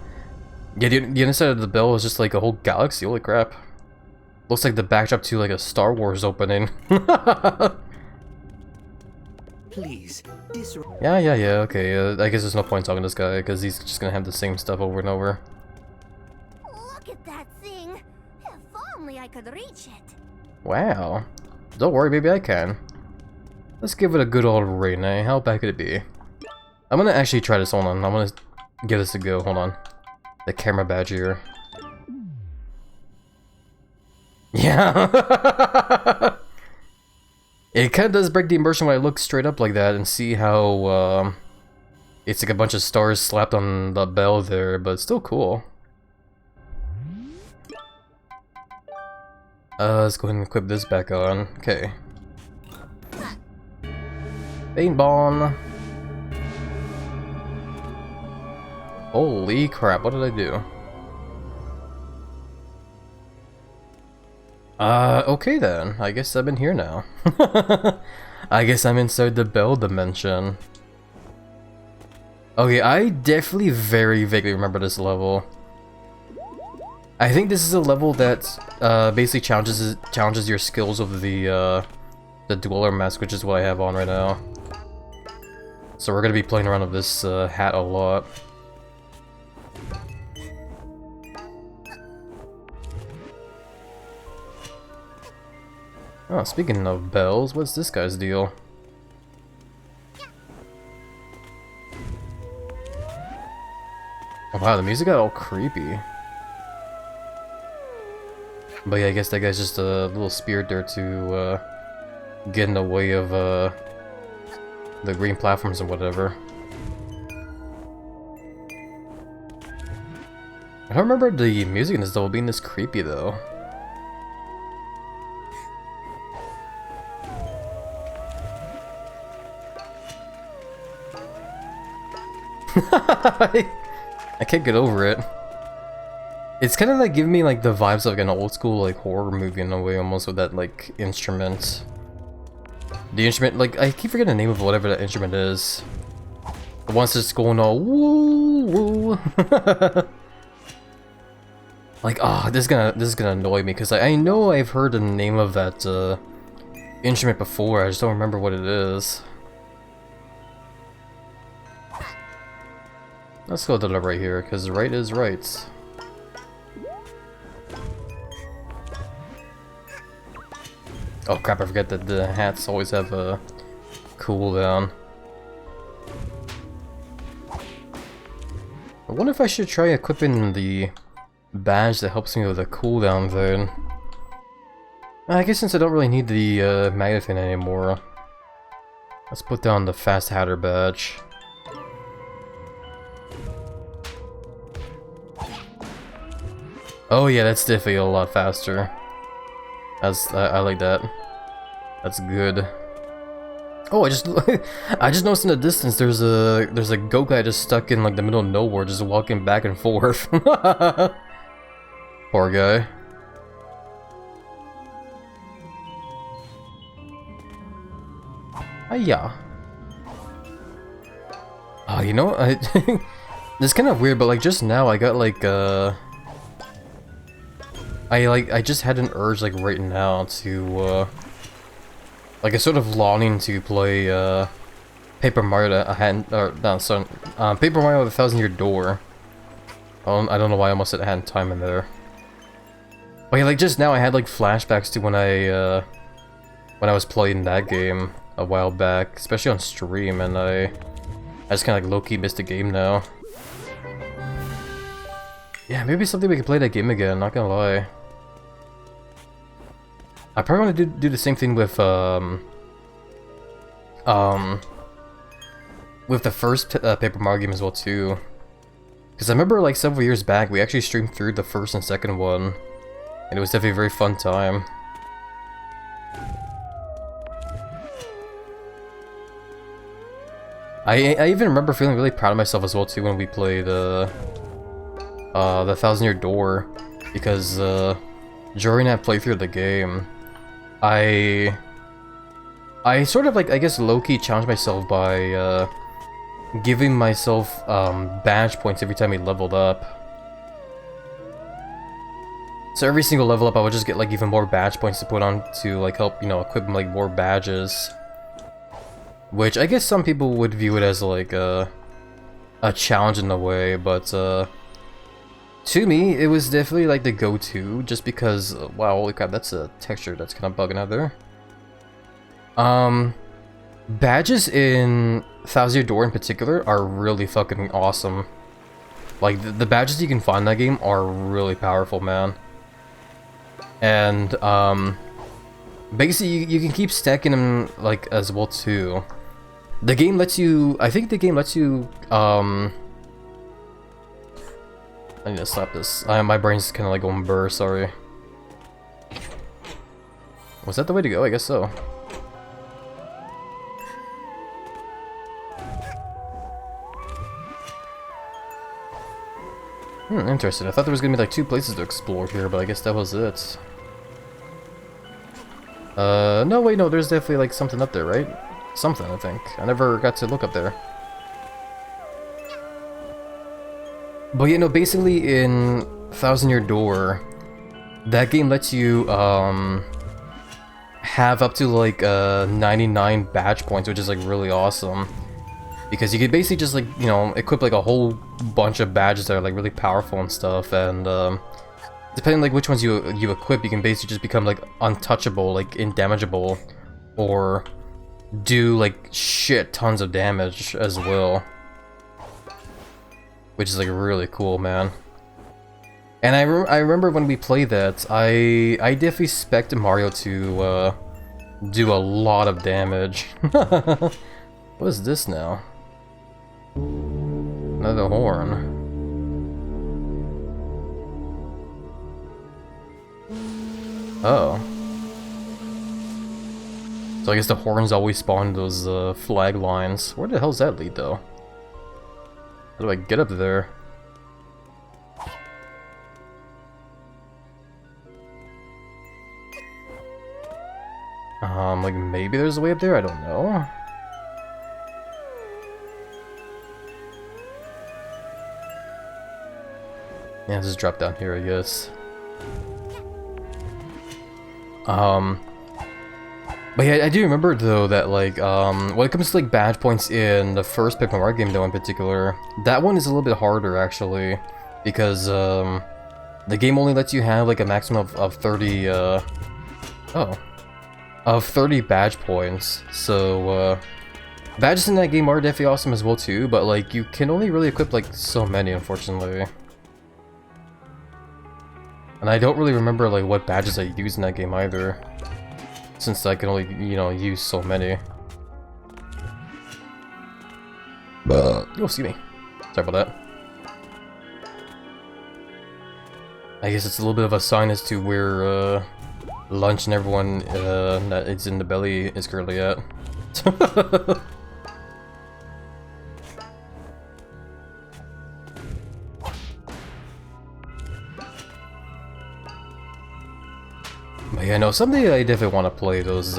Yeah, the inside of the bell is just like a whole galaxy, holy crap. Looks like the backdrop to like a Star Wars opening. Please, Yeah, okay, I guess there's no point talking to this guy, because he's just gonna have the same stuff over and over. Look at that thing. If only I could reach it. Wow. Don't worry, maybe I can. Let's give it a good old ring, eh? How bad could it be? I'm gonna actually try this, hold on. I'm gonna give this a go, hold on. The camera badge here. Yeah! It kinda does break the immersion when I look straight up like that and see how, it's like a bunch of stars slapped on the bell there, but it's still cool. Let's go ahead and equip this back on. Okay. Paintball. Holy crap, what did I do? Okay then. I guess I'm in here now. I guess I'm inside the bell dimension. Okay, I definitely very vaguely remember this level. I think this is a level that basically challenges your skills of the Dweller mask, which is what I have on right now. So we're gonna be playing around with this hat a lot. Oh, speaking of bells, what's this guy's deal? Oh, wow, the music got all creepy. But yeah, I guess that guy's just a little spirit there to get in the way of the green platforms and whatever. I don't remember the music in this level being this creepy though. I can't get over it. It's kind of like giving me like the vibes of like an old school like horror movie in a way, almost, with that like instrument. The instrument, like, I keep forgetting the name of whatever that instrument is. The one's just going all woo woo. Like, oh, this is gonna annoy me because I know I've heard the name of that instrument before. I just don't remember what it is. Let's go to the right here, because right is right. Oh crap, I forget that the hats always have a cooldown. I wonder if I should try equipping the badge that helps me with the cooldown then. I guess since I don't really need the magnet fin anymore, let's put down the Fast Hatter badge. Oh yeah, that's definitely a lot faster. I like that. That's good. Oh, I just noticed in the distance there's a goat guy just stuck in like the middle of nowhere, just walking back and forth. Poor guy. Yeah. Oh, you know, it's kind of weird, but like just now I got like I just had an urge like right now to like a sort of longing to play Paper Mario Paper Mario: The Thousand-Year Door. I don't know why I almost said I had time in there. But yeah, like just now I had like flashbacks to when I was playing that game a while back, especially on stream, and I just kind of like low-key missed the game now. Yeah, maybe something we could play that game again, not gonna lie. I probably want to do the same thing with the first Paper Mario game as well too. Because I remember like several years back we actually streamed through the first and second one, and it was definitely a very fun time. I even remember feeling really proud of myself as well too when we played the Thousand-Year Door, because during that playthrough of the game, I sort of like, I guess, low-key challenged myself by giving myself badge points every time we leveled up. So every single level up I would just get like even more badge points to put on to like help, you know, equip like more badges. Which I guess some people would view it as like a challenge in a way, but to me it was definitely like the go-to, just because wow, holy crap, that's a texture that's kind of bugging out there. Badges in Thousand-Year Door in particular are really fucking awesome. Like the badges you can find in that game are really powerful, man. And basically you can keep stacking them like as well too. The game lets you, I think the game lets you, I need to stop this. My brain's kind of like going burr, sorry. Was that the way to go? I guess so. Interesting. I thought there was gonna be like 2 places to explore here, but I guess that was it. No, wait, no, there's definitely like something up there, right? Something, I think. I never got to look up there. But you know, basically in Thousand-Year Door, that game lets you have up to like 99 badge points, which is like really awesome. Because you could basically just like, you know, equip like a whole bunch of badges that are like really powerful and stuff, and depending like which ones you equip, you can basically just become like untouchable, like indamageable, or do like shit tons of damage as well, which is like really cool, man. And I remember when we played that, I definitely expected Mario to do a lot of damage. What is this now? Another horn. Oh. So I guess the horns always spawn those flag lines. Where the hell does that lead, though? How do I get up there? Like maybe there's a way up there? I don't know. Yeah, just drop down here, I guess. But yeah, I do remember though that like when it comes to like badge points in the first Paper Mario game though in particular, that one is a little bit harder actually, because the game only lets you have like a maximum of 30 30 badge points. So badges in that game are definitely awesome as well too, but like you can only really equip like so many, unfortunately. And I don't really remember like what badges I used in that game either, since I can only, you know, use so many. Oh, excuse me. Sorry about that. I guess it's a little bit of a sign as to where lunch and everyone that is in the belly is currently at. But yeah, no, someday I definitely want to play those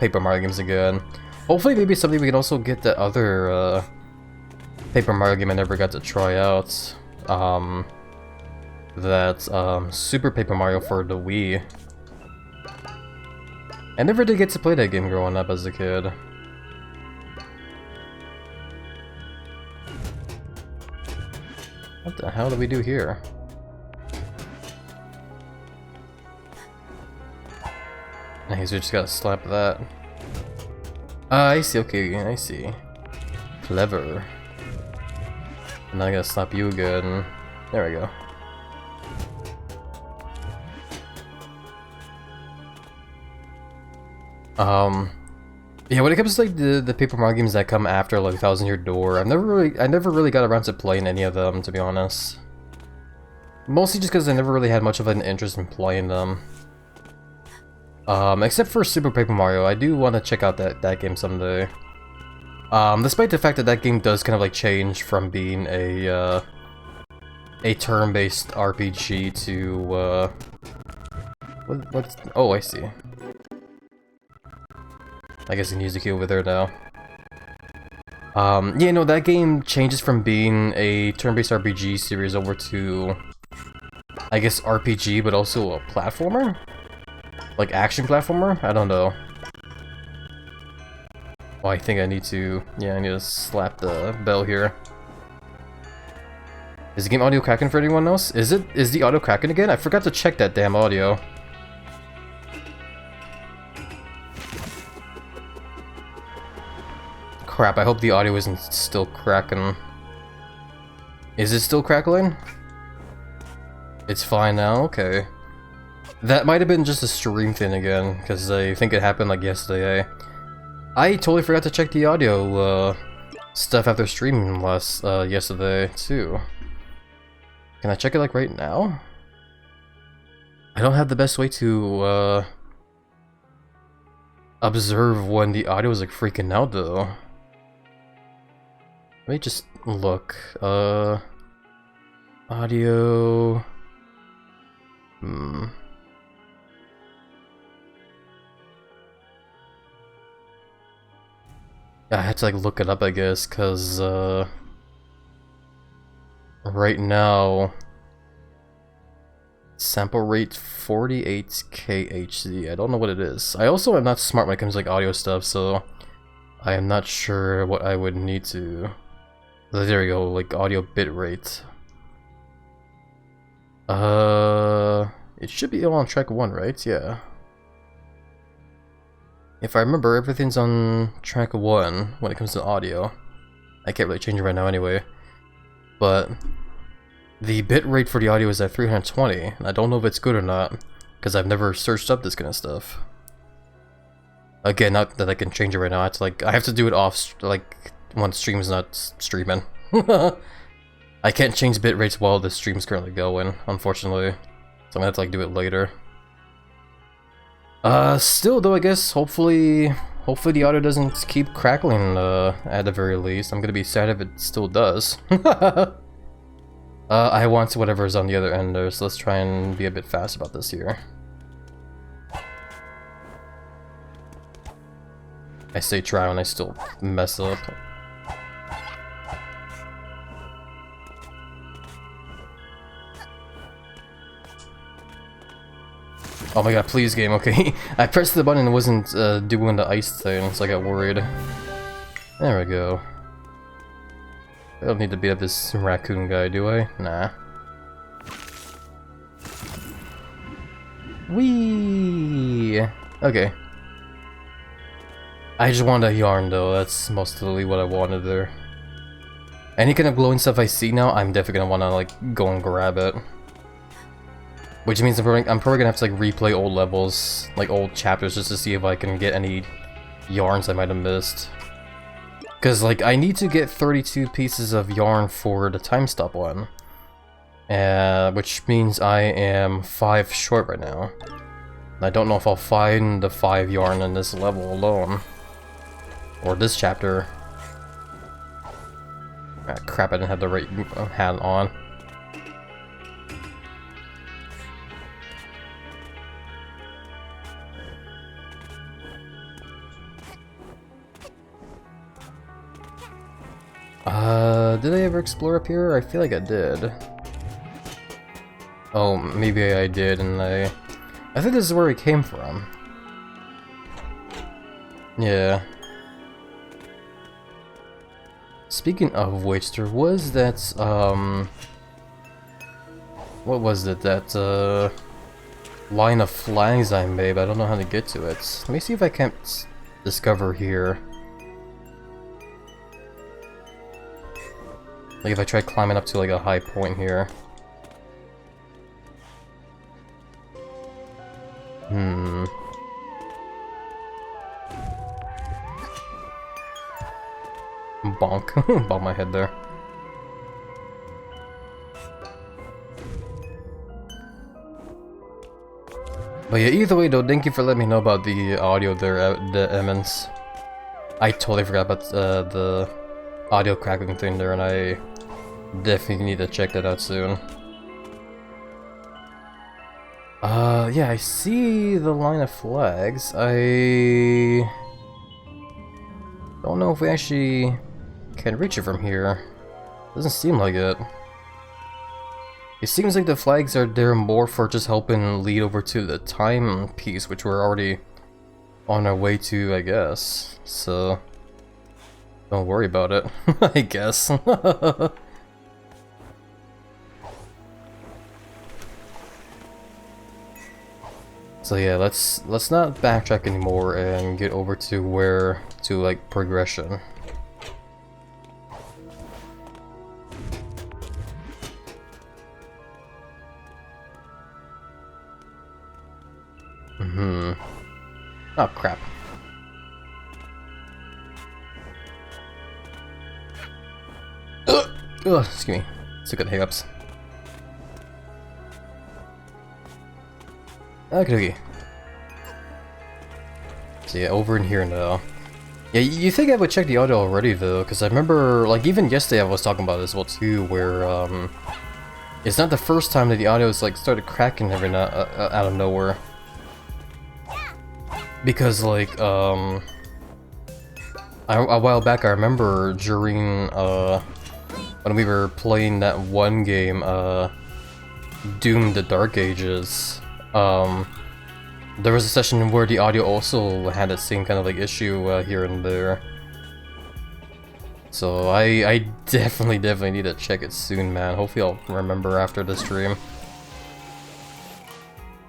Paper Mario games again. Hopefully maybe someday we can also get the other Paper Mario game I never got to try out. That's Super Paper Mario for the Wii. I never did get to play that game growing up as a kid. What the hell do we do here? Nice, we just gotta slap that. I see, okay, I see. Clever. And now I gotta slap you again. There we go. Yeah, when it comes to like the Paper Mario games that come after like Thousand Year Door, I never really got around to playing any of them, to be honest. Mostly just because I never really had much of an interest in playing them. Except for Super Paper Mario, I do want to check out that game someday. Despite the fact that that game does kind of like change from being a turn-based RPG to what's oh, I see. I guess I can use the key over there now. Yeah, no, that game changes from being a turn-based RPG series over to, I guess, RPG, but also a platformer? Like action platformer? I don't know. Oh, I think I need to, yeah, I need to slap the bell here. Is the game audio cracking for anyone else? Is the audio cracking again? I forgot to check that damn audio. Crap, I hope the audio isn't still cracking. Is it still crackling? It's fine now? Okay. That might have been just a stream thing again, because I think it happened like yesterday. I totally forgot to check the audio stuff after streaming yesterday too. Can I check it like right now? I don't have the best way to observe when the audio is like freaking out though. Let me just look. Audio. I had to like look it up, I guess, cause right now sample rate 48k HD. I don't know what it is. I also am not smart when it comes to like audio stuff, so I am not sure what I would need to. There we go, like audio bit rate. It should be all on track 1, right? Yeah. If I remember, everything's on track 1 when it comes to audio. I can't really change it right now anyway. But the bit rate for the audio is at 320, and I don't know if it's good or not, because I've never searched up this kind of stuff. Again, not that I can change it right now. It's like I have to do it off, like when stream's not streaming. I can't change bit rates while the stream's currently going, unfortunately. So I'm gonna have to like do it later. Still though, I guess hopefully the audio doesn't keep crackling at the very least. I'm gonna be sad if it still does. I want whatever's on the other end there, so let's try and be a bit fast about this here. I say try when I still mess up. Oh my god, please game, okay. I pressed the button and it wasn't doing the ice thing, so I got worried. There we go. I don't need to beat up this raccoon guy, do I? Nah. Whee! Okay. I just wanted a yarn though, that's mostly what I wanted there. Any kind of glowing stuff I see now, I'm definitely gonna wanna like go and grab it. Which means I'm probably gonna have to like replay old levels, like old chapters, just to see if I can get any yarns I might have missed. Cause like I need to get 32 pieces of yarn for the time stop one. Which means I am 5 short right now. I don't know if I'll find the 5 yarn in this level alone. Or this chapter. Ah, crap, I didn't have the right hat on. Did I ever explore up here? I feel like I did. Oh, maybe I did, and I think this is where we came from. Yeah. Speaking of which, there was that, what was it? That, line of flags I made, but I don't know how to get to it. Let me see if I can't discover here. Like if I try climbing up to like a high point here. Bonk. Bonk my head there. But yeah, either way though, thank you for letting me know about the audio there, the Emmons. I totally forgot about the audio crackling thing there, and I definitely need to check that out soon. Yeah, I see the line of flags. I don't know if we actually can reach it from here. Doesn't seem like it. It seems like the flags are there more for just helping lead over to the time piece, which we're already on our way to, I guess. So don't worry about it, I guess. So yeah, let's not backtrack anymore and get over to where to like progression. Oh crap. Ugh, excuse me. Still got hiccups. Okay. So yeah, over in here now. Yeah, you think I would check the audio already though, because I remember, like, even yesterday I was talking about this as well too, where it's not the first time that the audio is like started cracking every now out of nowhere. Because like a while back I remember during when we were playing that one game, Doom: The Dark Ages. There was a session where the audio also had that same kind of like issue here and there. So I definitely need to check it soon, man. Hopefully I'll remember after the stream.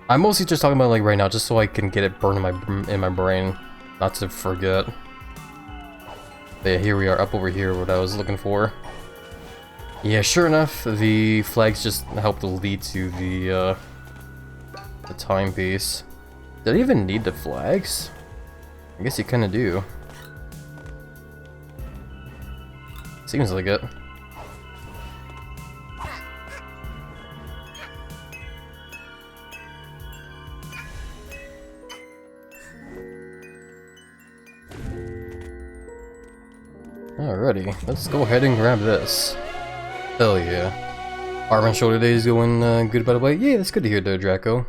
I'm mostly just talking about like right now, just so I can get it burned in my brain, not to forget. But yeah, here we are, up over here, what I was looking for. Yeah, sure enough, the flags just help to lead to the timepiece. Did I even need the flags? I guess you kinda do. Seems like it. Alrighty, let's go ahead and grab this. Hell yeah. Arm and shoulder day is going good, by the way. Yeah, that's good to hear there, Draco.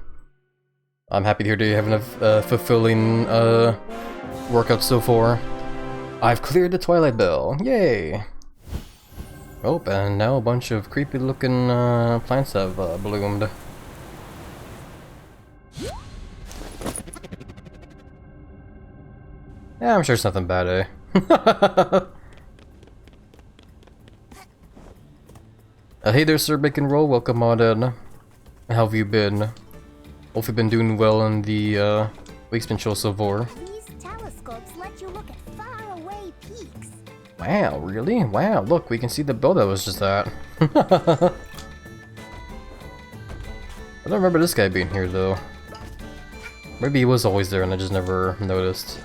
I'm happy to hear that you're having a fulfilling workout so far. I've cleared the Twilight Bell. Yay! Oh, and now a bunch of creepy looking plants have bloomed. Yeah, I'm sure it's nothing bad, eh? Hey there, Sir Bacon Roll. Welcome on in. How have you been? Hope you've been doing well in the week's been show so far. These telescopes let you look at faraway peaks. Wow, really? Wow, look, we can see the bell that was just at. I don't remember this guy being here though. Maybe he was always there and I just never noticed.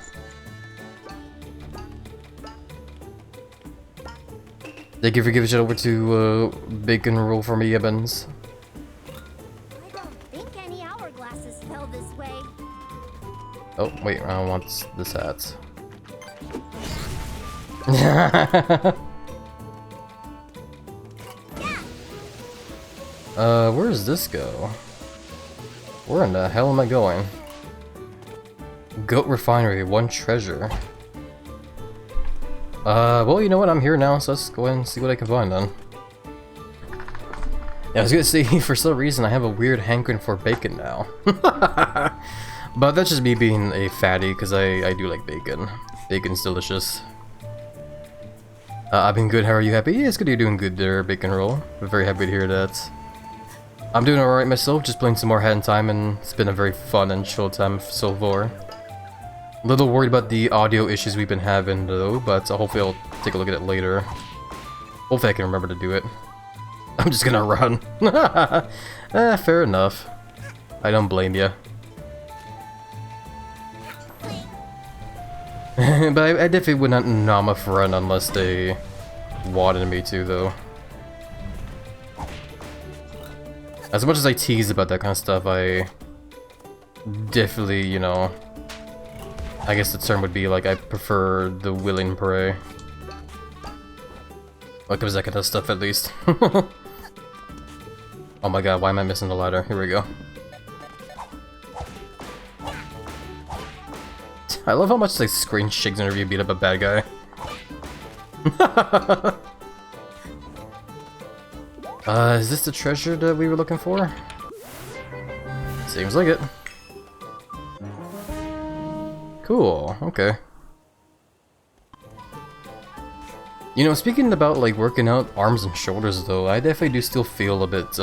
Thank you for giving it over to Bacon Roll for me, Evans. I don't think any hourglasses fell this way. Oh, wait, I don't want this hat. Where does this go? Where in the hell am I going? Goat Refinery, 1 treasure. Well, you know what? I'm here now, so let's go ahead and see what I can find then. Yeah, I was gonna say, for some reason, I have a weird hankering for bacon now. But that's just me being a fatty, because I do like bacon. Bacon's delicious. I've been good, how are you? Happy? Yeah, it's good you're doing good there, Bacon Roll. We're very happy to hear that. I'm doing alright myself, just playing some more Hat in Time, and it's been a very fun and chill time so far. A little worried about the audio issues we've been having though, but hopefully I'll take a look at it later. Hopefully I can remember to do it. I'm just gonna run. Fair enough. I don't blame you. But I definitely would not nom a run unless they wanted me to though. As much as I tease about that kind of stuff, I definitely, you know, I guess the term would be like I prefer the willing prey. When it comes to that kind of stuff at least. Oh my god, why am I missing the ladder? Here we go. I love how much like screen shakes whenever you beat up a bad guy. Is this the treasure that we were looking for? Seems like it. Cool, okay. You know, speaking about like working out arms and shoulders though, I definitely do still feel a bit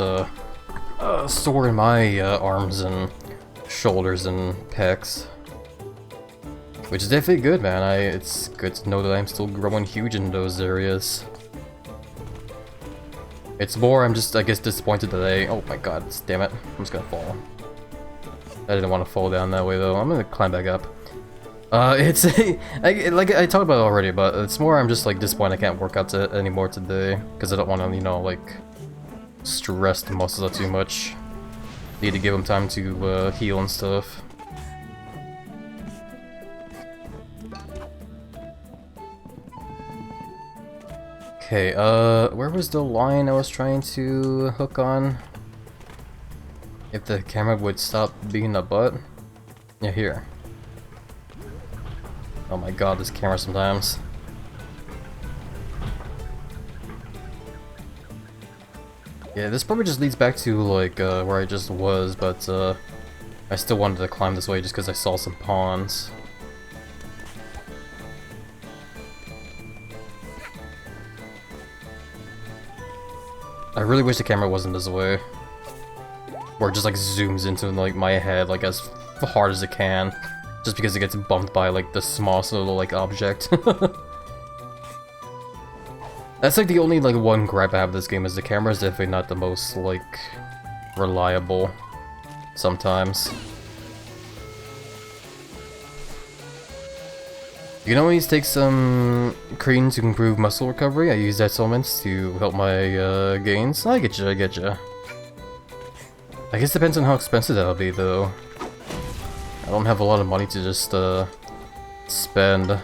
sore in my arms and shoulders and pecs. Which is definitely good, man. It's good to know that I'm still growing huge in those areas. It's more, I'm just, I guess, disappointed that oh my god, damn it. I'm just gonna fall. I didn't want to fall down that way though. I'm gonna climb back up. It's like I talked about it already, but it's more I'm just like disappointed I can't work out anymore today because I don't want to, you know, like stress the muscles out too much. Need to give them time to heal and stuff. Okay, where was the line I was trying to hook on? If the camera would stop being a butt? Yeah, here. Oh my god, this camera sometimes. Yeah, this probably just leads back to, like, where I just was, but, I still wanted to climb this way just because I saw some pawns. I really wish the camera wasn't this way. Where it just, like, zooms into, like, my head, like, as hard as it can. Just because it gets bumped by, like, the smallest little, like, object. That's, like, the only, like, one gripe I have with this game is the camera is definitely not the most, like, reliable. Sometimes. You can always take some cream to improve muscle recovery. I use that supplements to help my, gains. I get you, I get you. I guess it depends on how expensive that'll be, though. I don't have a lot of money to just, spend.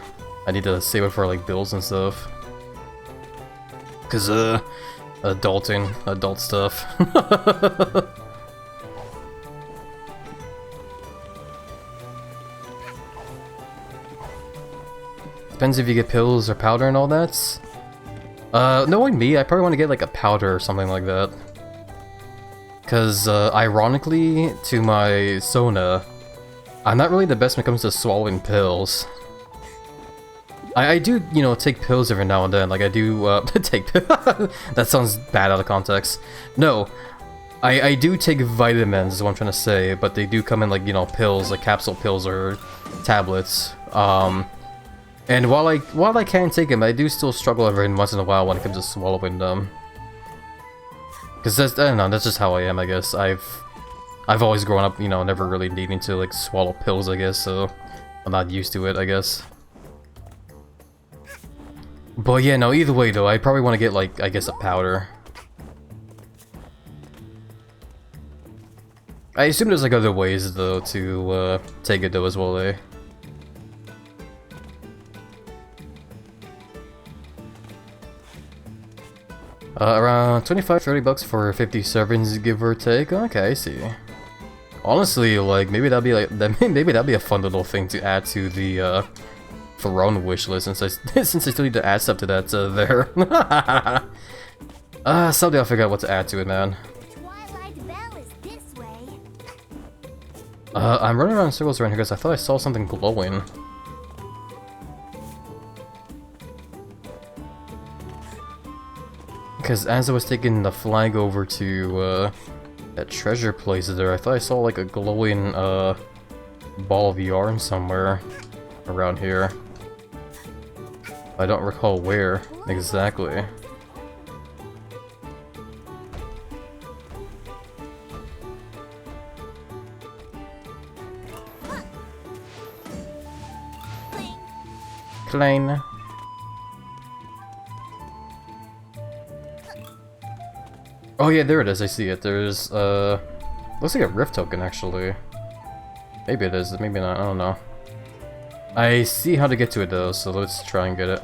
I need to save it for, like, bills and stuff. Cause, adult stuff. Depends if you get pills or powder and all that. Knowing me, I probably want to get, like, a powder or something like that. Cause, ironically, to my Sona, I'm not really the best when it comes to swallowing pills. I do, you know, take pills every now and then, like I do, take that sounds bad out of context. No, I do take vitamins is what I'm trying to say, but they do come in, like, you know, pills, like capsule pills or tablets. And while I can take them, I do still struggle every once in a while when it comes to swallowing them. Cause that's, I don't know, that's just how I am, I guess. I've I've always grown up, you know, never really needing to like swallow pills, I guess, so I'm not used to it, I guess. But yeah, no, either way though, I probably want to get like, I guess, a powder. I assume there's like other ways though to take it though as well, eh? Around 25-30 bucks for 50 servings, give or take. Okay, I see. Honestly, like maybe that'd be like maybe that'd be a fun little thing to add to the throne wish list, since I since I still need to add stuff to that there. Someday I'll figure out what to add to it, man. Twilight Bell is this way. I'm running around in circles around here because I thought I saw something glowing. Because as I was taking the flag over to that treasure place there, I thought I saw like a glowing ball of yarn somewhere around here. I don't recall where exactly. Klein. Oh yeah, there it is, I see it. There's, looks like a rift token, actually. Maybe it is, maybe not, I don't know. I see how to get to it though, so let's try and get it.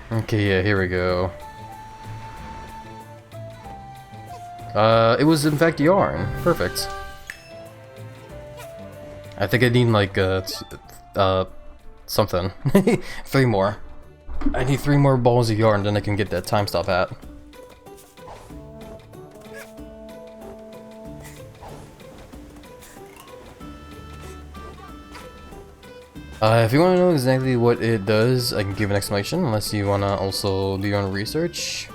Okay, yeah, here we go. It was in fact yarn. Perfect. I think I need like something. 3 more. I need 3 more balls of yarn, then I can get that time stop hat. If you want to know exactly what it does, I can give an explanation, unless you want to also do your own research.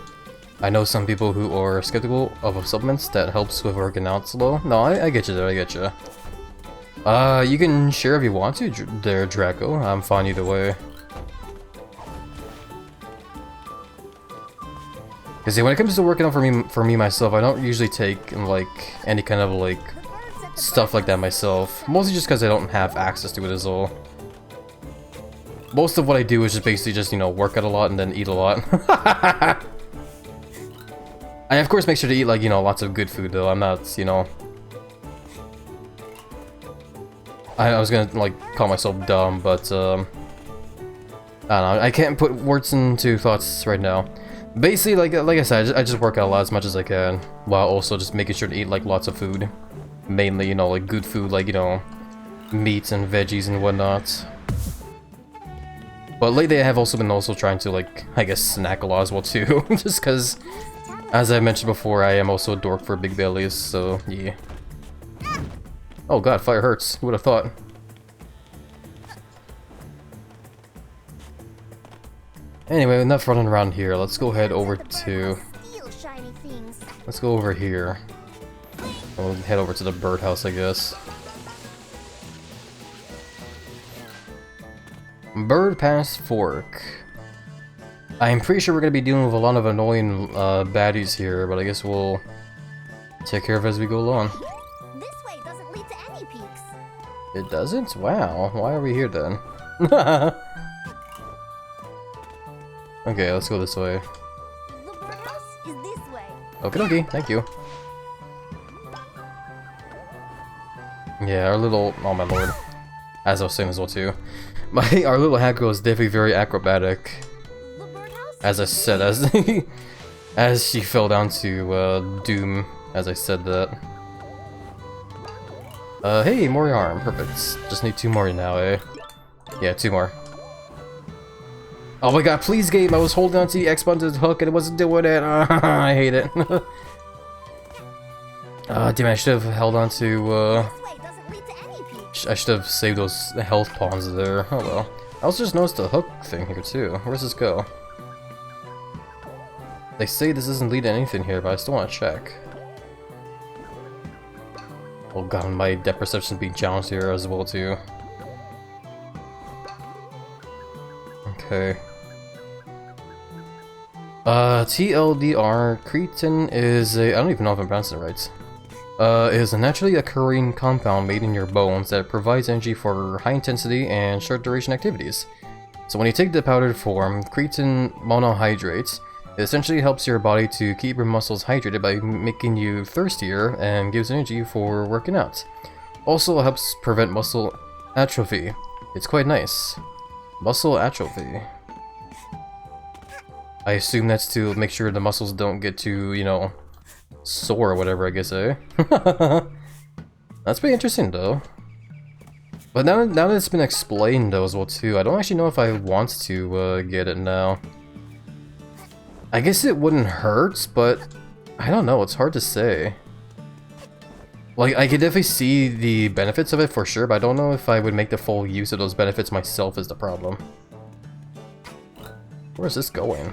I know some people who are skeptical of supplements that helps with working out slow. No, I get you there, I get you. You can share if you want to there, Draco. I'm fine either way. Cause yeah, when it comes to working out for me myself, I don't usually take like any kind of like stuff like that myself. Mostly just because I don't have access to it is all. Most of what I do is just basically just, you know, work out a lot and then eat a lot. I of course make sure to eat like, you know, lots of good food though. I'm not, you know. I was gonna like call myself dumb, but I don't know. I can't put words into thoughts right now. Basically, like I said, I just work out a lot as much as I can, while also just making sure to eat like lots of food. Mainly, you know, like good food, like, you know, meats and veggies and whatnot. But lately, I have also been trying to like, I guess, snack a lot as well too, just because, as I mentioned before, I am also a dork for big bellies, so yeah. Oh god, fire hurts. Who would have thought? Anyway, enough running around here. Let's go head over to... Let's go over here. We'll head over to the birdhouse, I guess. Bird Pass Fork. I'm pretty sure we're going to be dealing with a lot of annoying baddies here, but I guess we'll take care of it as we go along. This way doesn't lead to any peaks. It doesn't? Wow. Why are we here then? Okay, let's go this way. The birdhouse is this way. Okay, okay, thank you. Yeah, our little... oh my lord. As I was saying as well too. Our little hat girl is definitely very acrobatic. The birdhouse? As I said, as she fell down to doom, as I said that. Hey, more yarn, perfect. Just need 2 more now, eh? Yeah, 2 more. Oh my god, please game, I was holding on to the X button to the hook and it wasn't doing it. I hate it. Damn, I should have held on to, I should have saved those health pawns there. Oh well. I also just noticed a hook thing here too. Where does this go? They say this doesn't lead to anything here, but I still want to check. Oh god, my depth perception's being challenged here as well too. Okay. TLDR, creatine is a, I don't even know if I'm pronouncing it right. Is a naturally occurring compound made in your bones that provides energy for high intensity and short duration activities. So when you take the powdered form, creatine monohydrate, it essentially helps your body to keep your muscles hydrated by making you thirstier and gives energy for working out. Also helps prevent muscle atrophy. It's quite nice. Muscle atrophy. I assume that's to make sure the muscles don't get too, you know, sore or whatever, I guess, eh? That's pretty interesting, though. But now that it's been explained, though, as well, too, I don't actually know if I want to get it now. I guess it wouldn't hurt, but I don't know, it's hard to say. Like, I could definitely see the benefits of it for sure, but I don't know if I would make the full use of those benefits myself is the problem. Where's this going?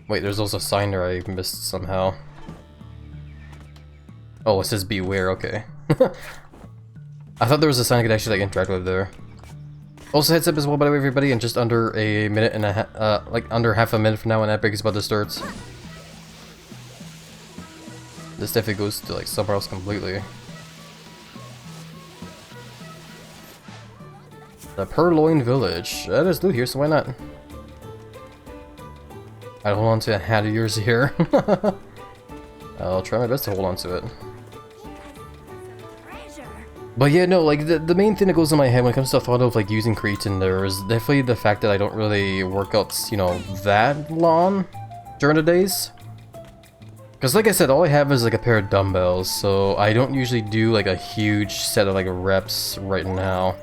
Wait, there's also a sign there I missed somehow. Oh, it says beware, okay. I thought there was a sign I could actually like interact with there. Also heads up as well, by the way, everybody, in just under a minute and a half, like under half a minute from now when Epic is about to start. This definitely goes to like somewhere else completely. The Purloin Village. There's loot here, so why not? I'd hold on to a hat of yours here. I'll try my best to hold on to it. But yeah, no, like, the main thing that goes in my head when it comes to the thought of, like, using creatine there is definitely the fact that I don't really work out, you know, that long during the days. Because, like I said, all I have is, like, a pair of dumbbells, so I don't usually do, like, a huge set of, like, reps right now.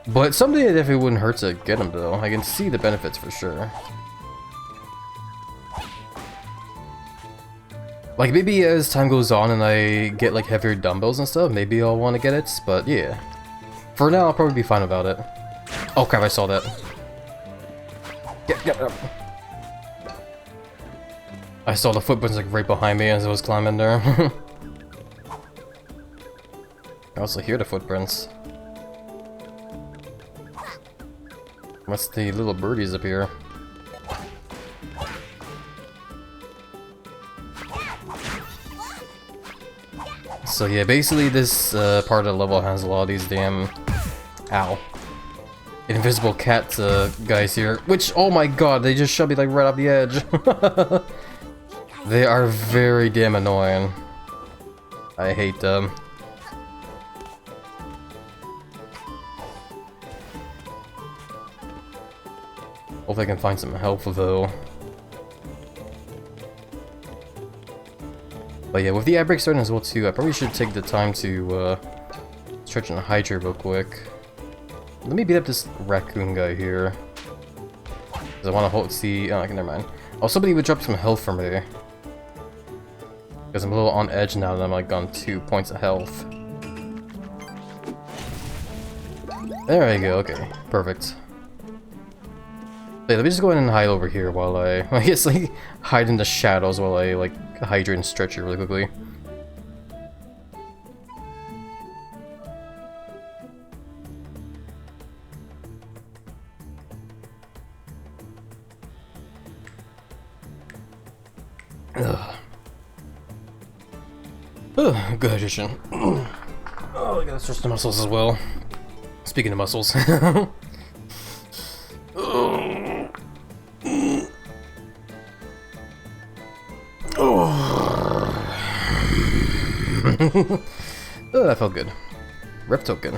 But someday it definitely wouldn't hurt to get them, though. I can see the benefits for sure. Like, maybe as time goes on and I get, like, heavier dumbbells and stuff, maybe I'll want to get it, but yeah. For now, I'll probably be fine without it. Oh crap, I saw that. Get up. I saw the footprints, like, right behind me as I was climbing there. I also hear the footprints. What's the little birdies up here? So yeah, basically this part of the level has a lot of these damn... Ow. Invisible cat guys here. Which, oh my god, they just shoved me like right off the edge. They are very damn annoying. I hate them. Hopefully I can find some help though. But yeah, with the ad break starting as well too, I probably should take the time to stretch and hydrate real quick. Let me beat up this raccoon guy here. Because I want to see... Oh, okay, never mind. Oh, somebody would drop some health for me. Because I'm a little on edge now that I'm like on 2 points of health. There I go, okay. Perfect. Hey, let me just go ahead and hide over here while I guess like hide in the shadows while I like hydrate and stretch it really quickly. Ugh. Oh, good hydration. Oh, I gotta stretch the muscles as well. Speaking of muscles. Oh, that felt good. Rep token.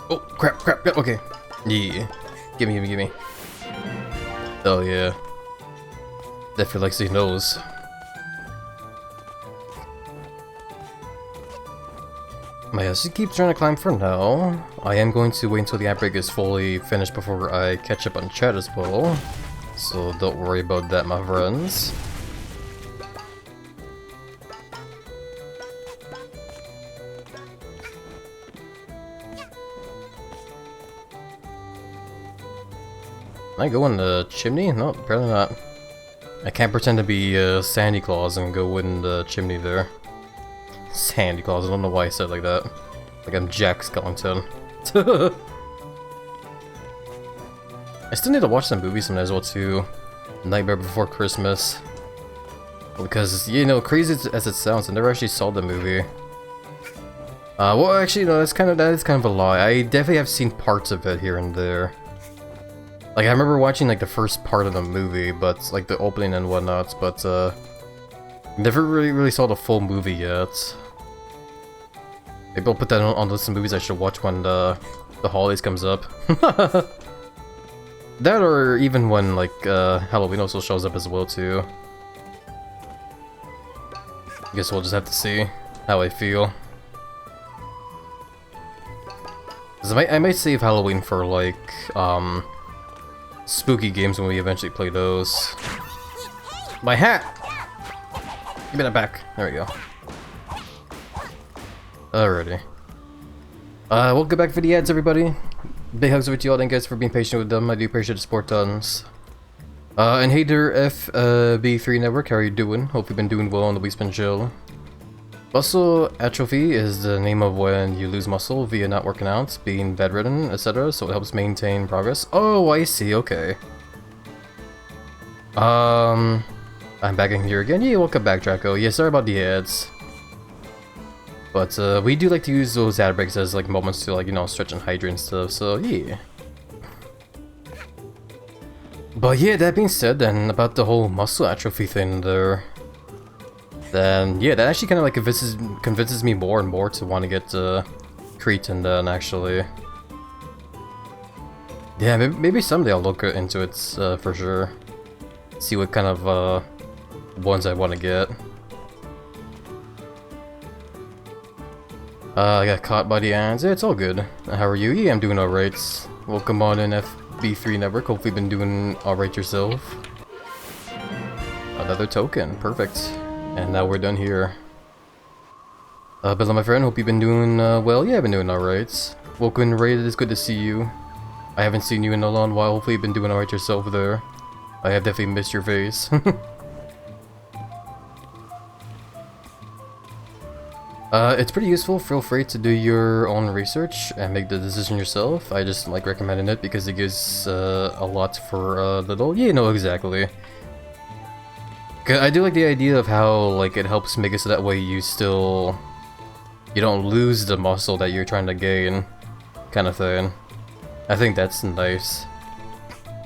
Oh, crap, okay. Yeah. Gimme. Oh, yeah. Definitely likes these nose. But yeah, let's just keep trying to climb for now. I am going to wait until the outbreak is fully finished before I catch up on chat as well. So don't worry about that, my friends. Can I go in the chimney? No, apparently not. I can't pretend to be Sandy Claus and go in the chimney there. Sandy Claus, I don't know why I said it like that. Like I'm Jack Skellington. I still need to watch some movies as well too. Nightmare Before Christmas. Because, you know, crazy as it sounds, I never actually saw the movie. Well, actually, no, that is kind of a lie. I definitely have seen parts of it here and there. Like, I remember watching, like, the first part of the movie, but, like, the opening and whatnot, but, never really saw the full movie yet. Maybe I'll put that on the list of movies I should watch when the holidays comes up. That or even when, like, Halloween also shows up as well, too. I guess we'll just have to see how I feel. 'Cause I might save Halloween for, like, spooky games when we eventually play those. My hat! Give me that back. There we go. Alrighty. We'll get back for the ads, everybody. Big hugs over to you all, thank you guys for being patient with them. I do appreciate the support tons. And hey there, FB3 Network, how are you doing? Hope you've been doing well on the Week's Been Chill. Muscle atrophy is the name of when you lose muscle via not working out, being bedridden, etc. So it helps maintain progress. Oh, I see, okay. I'm back in here again. Yeah, welcome back, Draco. Yeah, sorry about the ads. But, we do like to use those ad breaks as, like, moments to, like, you know, stretch and hydrate and stuff, so, yeah. But yeah, that being said then, about the whole muscle atrophy thing there, then, yeah, that actually kind of, like, convinces me more and more to want to get, creatine done, actually. Yeah, maybe someday I'll look into it, for sure. See what kind of, ones I want to get. I got caught by the ads. Yeah, it's all good. How are you? Yeah, I'm doing alright. Welcome on in FB3 Network. Hopefully you've been doing alright yourself. Another token. Perfect. And now we're done here. Hello my friend. Hope you've been doing well. Yeah, I've been doing alright. Welcome Rated. It's good to see you. I haven't seen you in a long while. Hopefully you've been doing alright yourself there. I have definitely missed your face. It's pretty useful. Feel free to do your own research and make the decision yourself. I just like recommending it because it gives a lot for little. Yeah, no, exactly. I do like the idea of how like it helps make it so that way you don't lose the muscle that you're trying to gain, kind of thing. I think that's nice.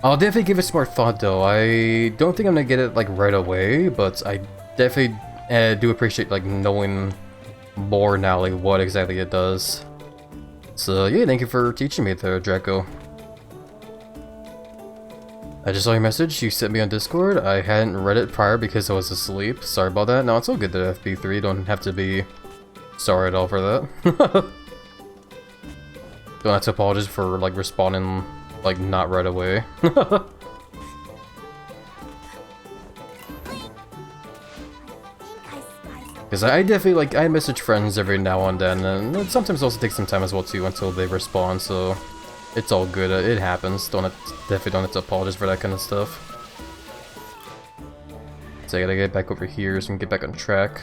I'll definitely give it some more thought though. I don't think I'm gonna get it like right away, but I definitely do appreciate like knowing more now, like what exactly it does. So yeah, thank you for teaching me there, Draco. I just saw your message you sent me on Discord. I hadn't read it prior because I was asleep. Sorry about that. No, it's all good to FB3. Don't have to be sorry at all for that. Don't have to apologize for like responding like not right away. Because I definitely, like, I message friends every now and then, and it sometimes also takes some time as well, too, until they respond, so it's all good. It happens. Definitely don't have to apologize for that kind of stuff. So I gotta get back over here so we can get back on track.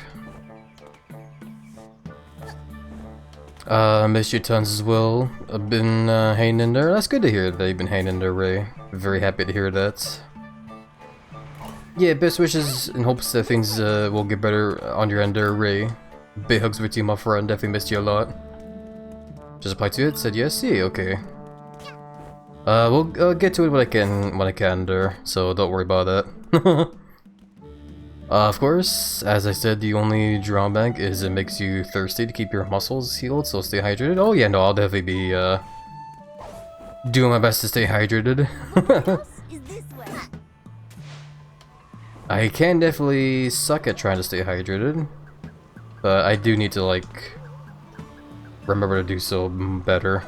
Missed you tons as well. I've been hanging in there. That's good to hear that you've been hanging in there, Ray. Very happy to hear that. Yeah, best wishes in hopes that things will get better on your end there, Ray. Big hugs with you, my friend. Definitely missed you a lot. Just replied to it, said yes, yeah, okay. We'll get to it when I can there, so don't worry about that. Of course, as I said, the only drawback is it makes you thirsty to keep your muscles healed, so stay hydrated. Oh yeah, no, I'll definitely be doing my best to stay hydrated. I can definitely suck at trying to stay hydrated, but I do need to, like, remember to do so better.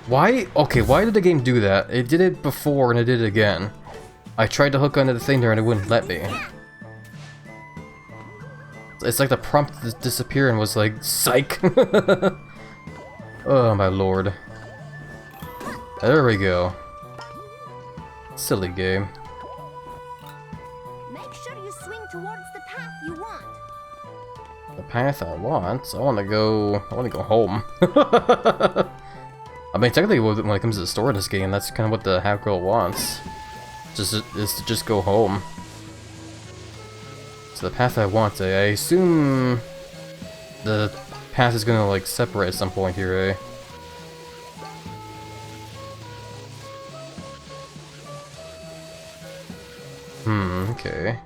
Why? Okay, why did the game do that? It did it before and it did it again. I tried to hook onto the thing there and it wouldn't let me. It's like the prompt disappeared and was like, psych! Oh my lord. There we go. Silly game. make sure you swing towards the path you want. The path I want? I wanna go home. I mean, technically, when it comes to the story in this game, that's kind of what the half girl wants. Is to just go home. So the path I want, I assume the path is gonna like separate at some point here, eh? Okay.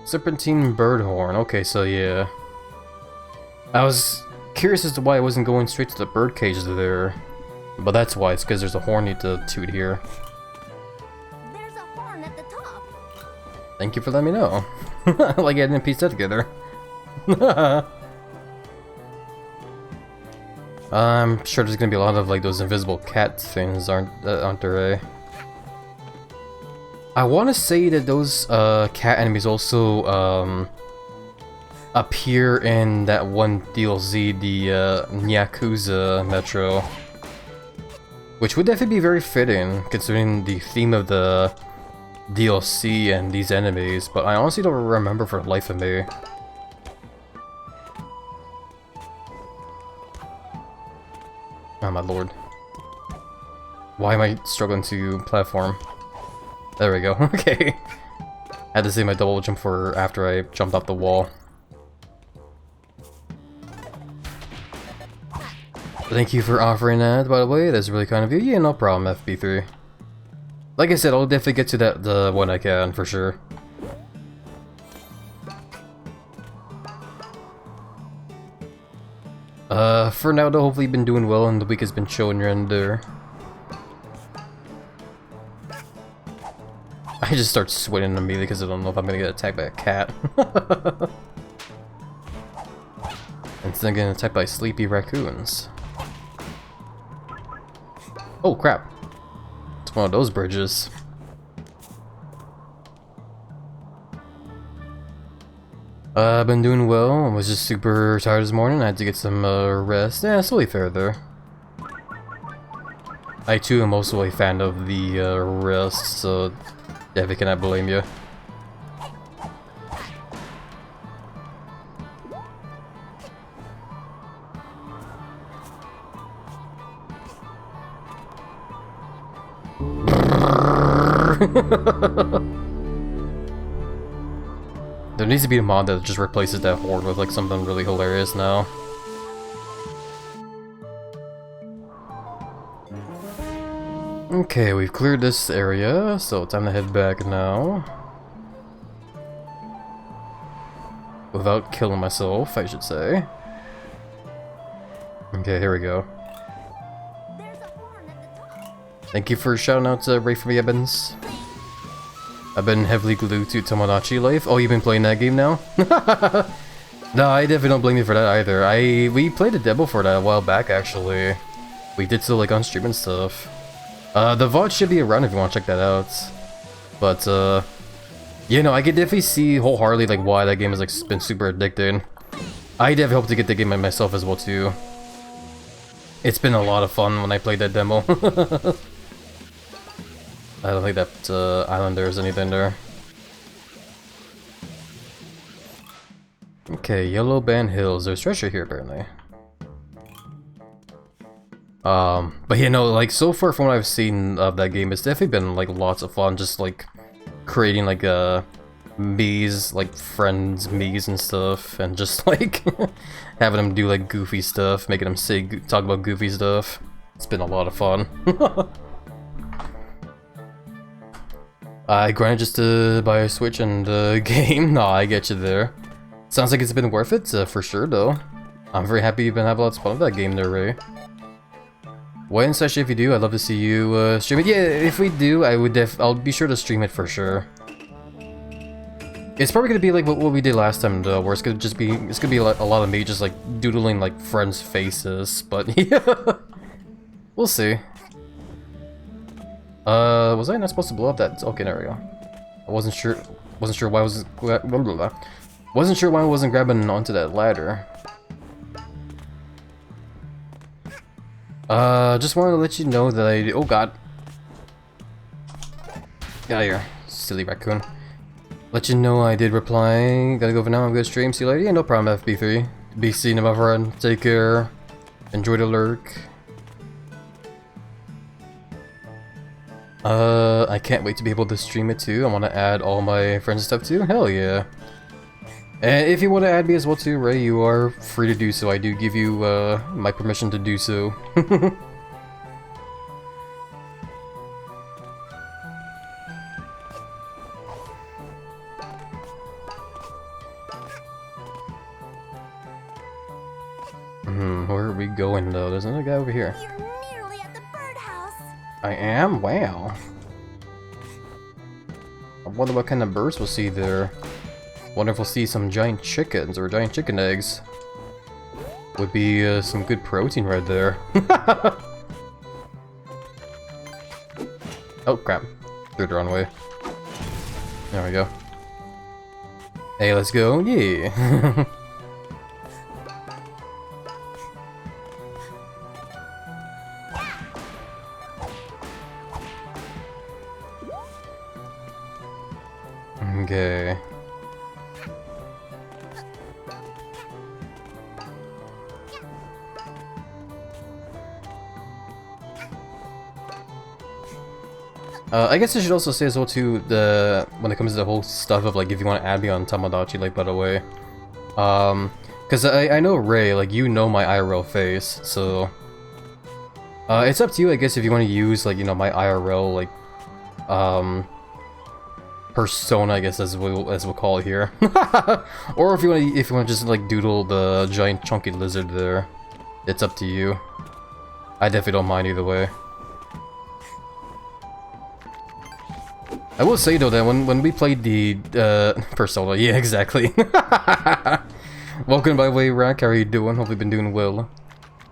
Serpentine Birdhorn. Okay, so yeah. I was curious as to why I wasn't going straight to the birdcage there. But that's why, it's because there's a horn need to toot here. There's a horn at the top. Thank you for letting me know. Like I didn't piece that together. I'm sure there's gonna be a lot of like those invisible cat things, aren't there? Eh? I want to say that those cat enemies also appear in that one DLC, the Yakuza Metro, which would definitely be very fitting considering the theme of the DLC and these enemies, but I honestly don't remember for the life of me. Oh my lord. Why am I struggling to platform? There we go, okay. I had to save my double jump for after I jumped off the wall. Thank you for offering that, by the way, that's really kind of you. Yeah, no problem, FB3. Like I said, I'll definitely get to that when I can, for sure. For now though, hopefully you've been doing well and the week has been showing your end there. I just start sweating immediately because I don't know if I'm gonna get attacked by a cat. Instead of getting attacked by sleepy raccoons. Oh crap. It's one of those bridges. I've been doing well. I was just super tired this morning. I had to get some rest. Yeah, it's totally fair there. I too am also a fan of the rest, so definitely cannot blame you. There needs to be a mod that just replaces that horde with like something really hilarious now. Okay, we've cleared this area, so time to head back now. Without killing myself, I should say. Okay, here we go. Thank you for shouting out to Ray for me, Evans. I've been heavily glued to Tomodachi Life. Oh, you've been playing that game now? No, I definitely don't blame you for that either. We played a demo for that a while back, actually. We did still like on stream and stuff. The VOD should be around if you want to check that out. But, you know, I could definitely see wholeheartedly like why that game has like been super addicting. I definitely hope to get the game myself as well too. It's been a lot of fun when I played that demo. I don't think that island there's anything there. Okay, Yellow Band Hills. There's treasure here apparently. But you know, like so far from what I've seen of that game, it's definitely been like lots of fun. Just like creating like Mii's, like friends Mii's and stuff, and just like having them do like goofy stuff, making them say talk about goofy stuff. It's been a lot of fun. I grinded just to buy a Switch and game. Nah, I get you there. Sounds like it's been worth it for sure though. I'm very happy you've been having lots of fun with that game there, Ray. When especially if you do, I'd love to see you stream it. Yeah, if we do, I'll be sure to stream it for sure. It's probably gonna be like what we did last time though, where it's gonna be like a lot of me just like doodling like friends' faces, but yeah. We'll see. Was I not supposed to blow up that? Okay, there we go. I wasn't sure why I was wasn't sure why I wasn't grabbing onto that ladder. Just wanted to let you know that oh god. Get out of here, silly raccoon. Let you know I did reply. Gotta go for now. I'm gonna stream. See you later. Yeah, no problem, FB3. BC, my friend. Take care. Enjoy the lurk. I can't wait to be able to stream it too. I want to add all my friends and stuff too. Hell yeah. And if you want to add me as well too, Ray, you are free to do so. I do give you my permission to do so. Where are we going though? There's another guy over here. You're nearly at the birdhouse. I am? Wow. I wonder what kind of birds we'll see there. Wonder if we'll see some giant chickens or giant chicken eggs. Would be some good protein right there. Oh crap. Threw it the wrong way. There we go. Hey, let's go. Yeah. Okay. I guess I should also say as well too, when it comes to the whole stuff of like if you want to add me on Tamagotchi, like by the way, because I know Ray, like you know my IRL face, so it's up to you, I guess, if you want to use like, you know, my IRL like persona, I guess as we'll call it here, or if you want to just like doodle the giant chunky lizard there, it's up to you. I definitely don't mind either way. I will say though that when we played the persona, yeah, exactly. Welcome by the way, Rack. How are you doing? Hope you've been doing well.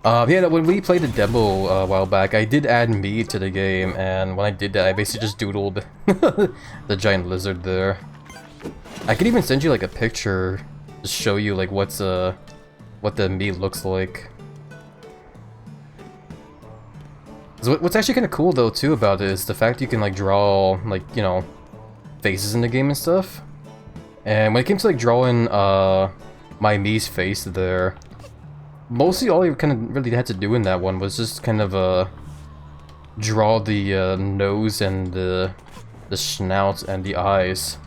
Yeah, when we played the demo a while back, I did add me to the game, and when I did that, I basically just doodled the giant lizard there. I could even send you like a picture to show you like what the meat looks like. So what's actually kind of cool though too about it is the fact you can like draw like, you know, faces in the game and stuff. And when it came to like drawing my Mii's face there, mostly all you kind of really had to do in that one was just kind of draw the nose and the snout and the eyes.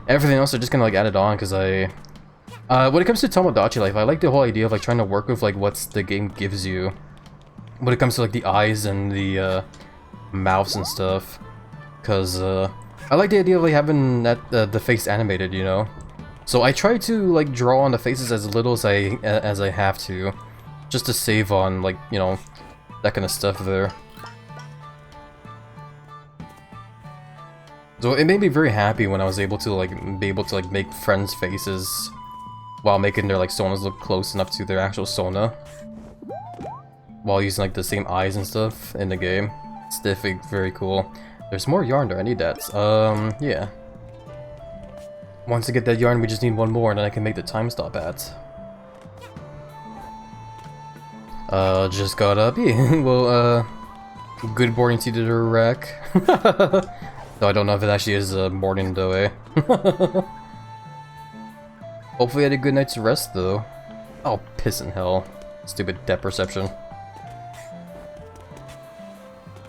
Everything else I just kind of like added on because when it comes to Tomodachi Life, I like the whole idea of like trying to work with like what the game gives you when it comes to like the eyes and the mouths and stuff, because I like the idea of like having that the face animated, you know. So I try to like draw on the faces as little as I have to, just to save on like, you know, that kind of stuff there. So it made me very happy when I was able to like make friends' faces while making their like sonas look close enough to their actual sona, while using like the same eyes and stuff in the game. It's definitely very cool. There's more yarn there, I need that. Yeah. Once I get that yarn, we just need one more and then I can make the time stop at. Just got up. Yeah, well, good morning to the wreck. Though I don't know if it actually is morning though, eh? Hopefully I had a good night's rest though. Oh, piss in hell. Stupid depth perception.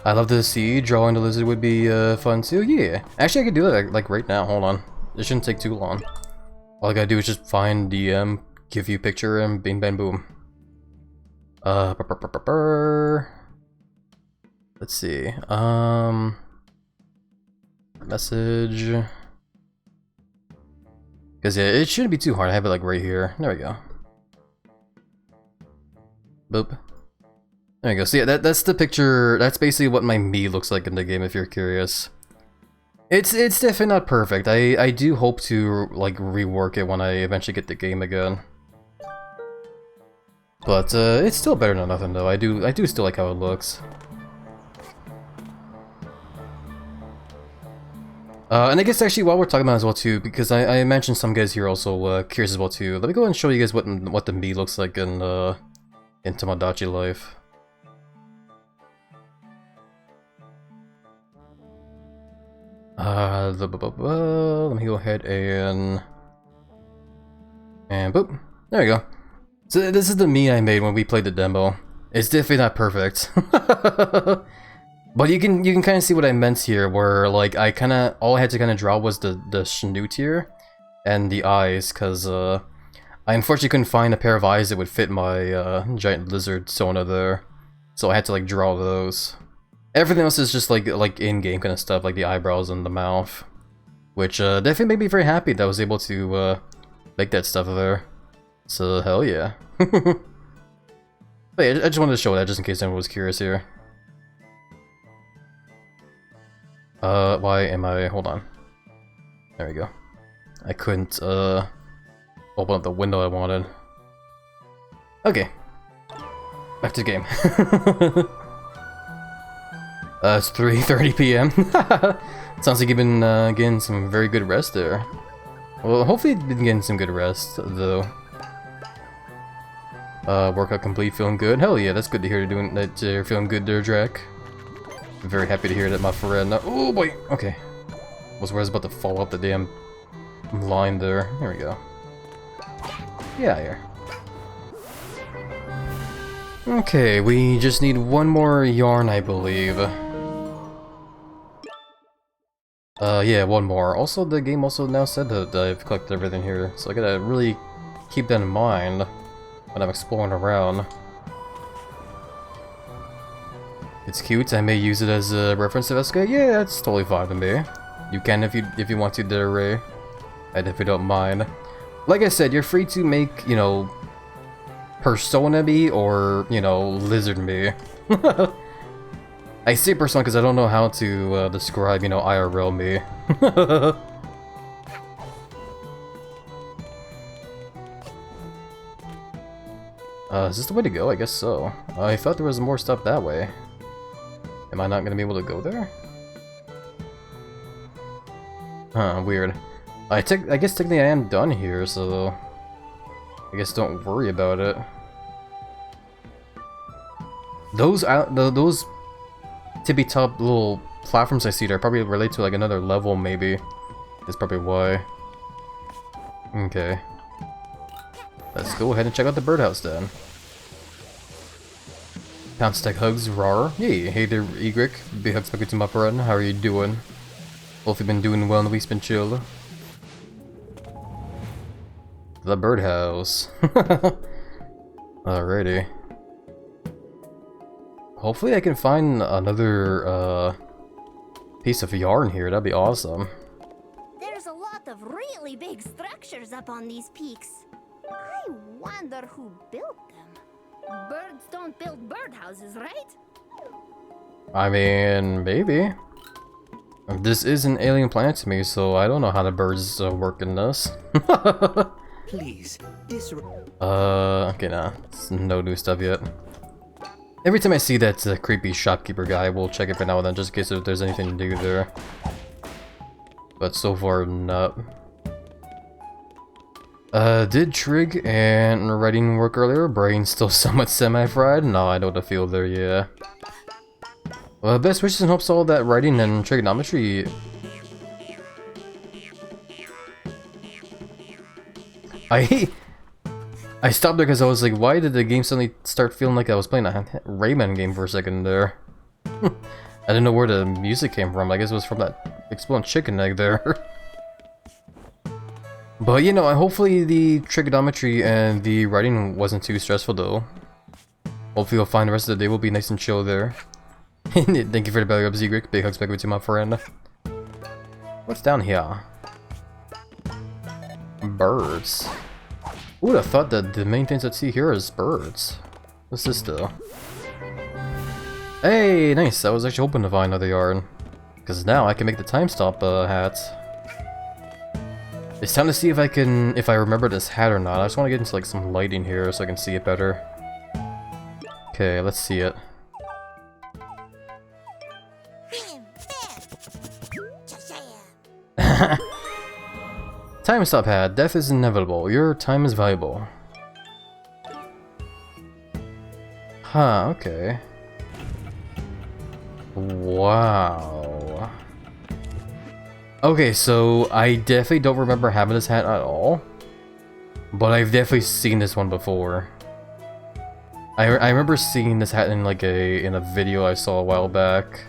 I love to see drawing the lizard would be fun too. Yeah, actually I could do that like right now. Hold on, it shouldn't take too long. All I gotta do is just find DM, give you a picture, and bing bang boom. Let's see. Message. Cause yeah, it shouldn't be too hard. I have it like right here. There we go. Boop. There you go. So yeah, that's the picture. That's basically what my Mii looks like in the game, if you're curious. It's definitely not perfect. I do hope to like rework it when I eventually get the game again. But it's still better than nothing though. I do still like how it looks. And I guess actually while we're talking about it as well too, because I mentioned some guys here also curious as well too. Let me go ahead and show you guys what the Mii looks like in Tomodachi Life. Let me go ahead and boop. There we go. So this is the me I made when we played the demo. It's definitely not perfect. But you can kind of see what I meant here, where like all I had to kind of draw was the snoot here and the eyes, because I unfortunately couldn't find a pair of eyes that would fit my giant lizard Sona there, so I had to like draw those. Everything else is just like in-game kind of stuff, like the eyebrows and the mouth, which definitely made me very happy that I was able to make that stuff there. So hell yeah. But yeah, I just wanted to show that just in case anyone was curious here. Why am I... hold on. There we go. I couldn't, open up the window I wanted. Okay. Back to the game. It's 3:30 p.m. Sounds like you've been, getting some very good rest there. Well, hopefully you've been getting some good rest, though. Workout complete, feeling good? Hell yeah, that's good to hear that you're feeling good there, Drac. Very happy to hear that, my friend. Oh boy, okay. Was about to fall up the damn line there. There we go. Yeah, here. Okay, we just need one more yarn, I believe. Yeah, one more. Also, the game also now said that I've collected everything here, so I gotta really keep that in mind when I'm exploring around. It's cute. I may use it as a reference to Vesca. Yeah, that's totally fine with me. You can if you want to, there, Ray. I definitely don't mind. Like I said, you're free to make, you know, Persona me or, you know, Lizard me. I say Persona because I don't know how to describe, you know, IRL me. Is this the way to go? I guess so. I thought there was more stuff that way. Am I not going to be able to go there? Huh, weird. I guess technically I am done here, so I guess don't worry about it. Those tippy top little platforms I see there probably relate to like another level, maybe. That's probably why. Okay. Let's go ahead and check out the birdhouse then. Pound stack hugs, rar. Hey there, Egric. Big hugs back to my friend. How are you doing? Hope you've been doing well and the week's been chill. The birdhouse. Alrighty. Hopefully I can find another piece of yarn here. That'd be awesome. There's a lot of really big structures up on these peaks. I wonder who built them. Birds don't build birdhouses, right? I mean, maybe. This is an alien planet to me, so I don't know how the birds work in this. Please, okay, nah. It's no new stuff yet. Every time I see that creepy shopkeeper guy, we'll check it for now and then, just in case if there's anything to do there. But so far, not. Did trig and writing work earlier? Brain still somewhat semi-fried? No, I know the feel there, yeah. Well, best wishes and hopes all that writing and trigonometry. I stopped there because I was like, why did the game suddenly start feeling like I was playing a Rayman game for a second there? I didn't know where the music came from. I guess it was from that exploding chicken egg there. But, you know, hopefully the trigonometry and the writing wasn't too stressful, though. Hopefully you'll find the rest of the day will be nice and chill there. Thank you for the belly rub, Zegric. Big hugs back with you, my friend. What's down here? Birds. Who would have thought that the main things I'd see here is birds? What's this, though? Hey, nice. I was actually hoping to find another yarn. Because now I can make the time stop hat. It's time to see if I remember this hat or not. I just want to get into like some lighting here so I can see it better. Okay, let's see it. Time stop hat. Death is inevitable. Your time is valuable. Huh, okay. Wow. Okay, so I definitely don't remember having this hat at all, but I've definitely seen this one before. I remember seeing this hat in like in a video I saw a while back.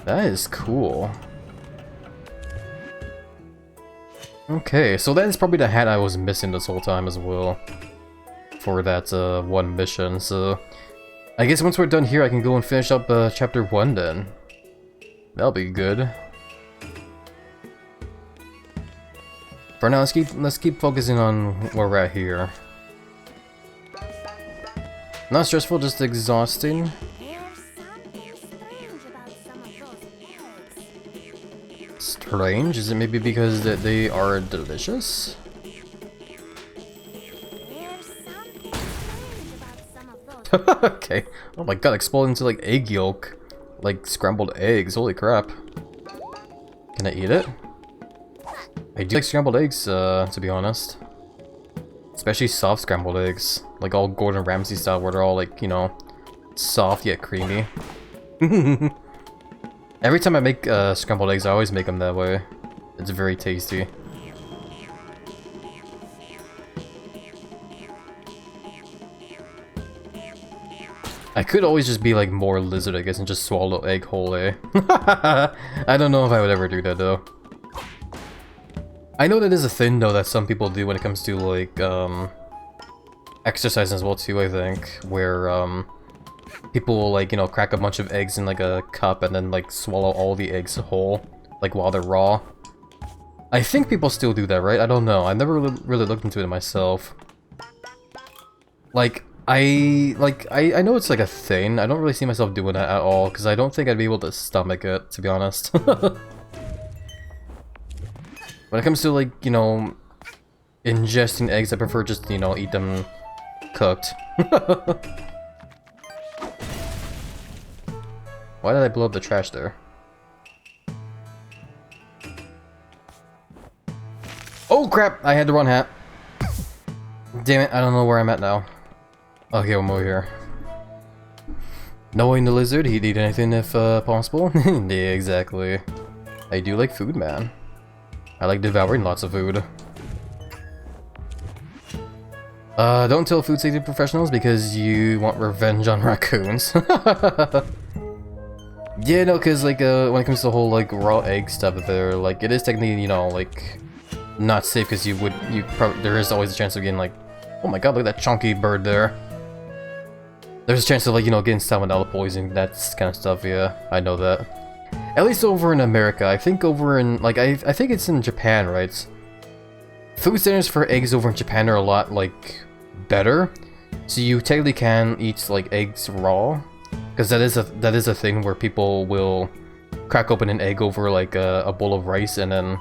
That is cool. Okay, so that is probably the hat I was missing this whole time as well for that one mission. So I guess once we're done here, I can go and finish up chapter 1 then. That'll be good. For now, let's keep focusing on where we're at here. Not stressful, just exhausting. There's something strange about some of those eggs. Strange? Is it maybe because that they are delicious? There's something strange about some of those Okay. Oh my god, explode into like egg yolk. Like scrambled eggs, holy crap. Can I eat it? I do like scrambled eggs, to be honest. Especially soft scrambled eggs. Like all Gordon Ramsay style where they're all like, you know, soft yet creamy. Every time I make scrambled eggs, I always make them that way. It's very tasty. I could always just be like more lizard, I guess, and just swallow egg whole, eh? I don't know if I would ever do that though. I know that is a thing though that some people do when it comes to like exercise as well too, I think, where people will like, you know, crack a bunch of eggs in like a cup and then like swallow all the eggs whole, like while they're raw. I think people still do that, right? I don't know. I never really looked into it myself. Like I know it's like a thing. I don't really see myself doing that at all because I don't think I'd be able to stomach it, to be honest. When it comes to like, you know, ingesting eggs, I prefer just, you know, eat them cooked. Why did I blow up the trash there? Oh crap! I had the wrong hat. Damn it, I don't know where I'm at now. Okay, I'm over here. Knowing the lizard, he'd eat anything if possible. Yeah, exactly. I do like food, man. I like devouring lots of food. Don't tell food safety professionals because you want revenge on raccoons. Yeah, no, because like when it comes to the whole like raw egg stuff there, like it is technically, you know, like not safe because there is always a chance of getting like, oh my god, look at that chunky bird there. There's a chance of like, you know, getting salmonella poisoning, that kind of stuff. Yeah, I know that. At least over in America. I think over in like I think it's in Japan, right? Food standards for eggs over in Japan are a lot like better, so you technically can eat like eggs raw, because that is a thing where people will crack open an egg over like a bowl of rice and then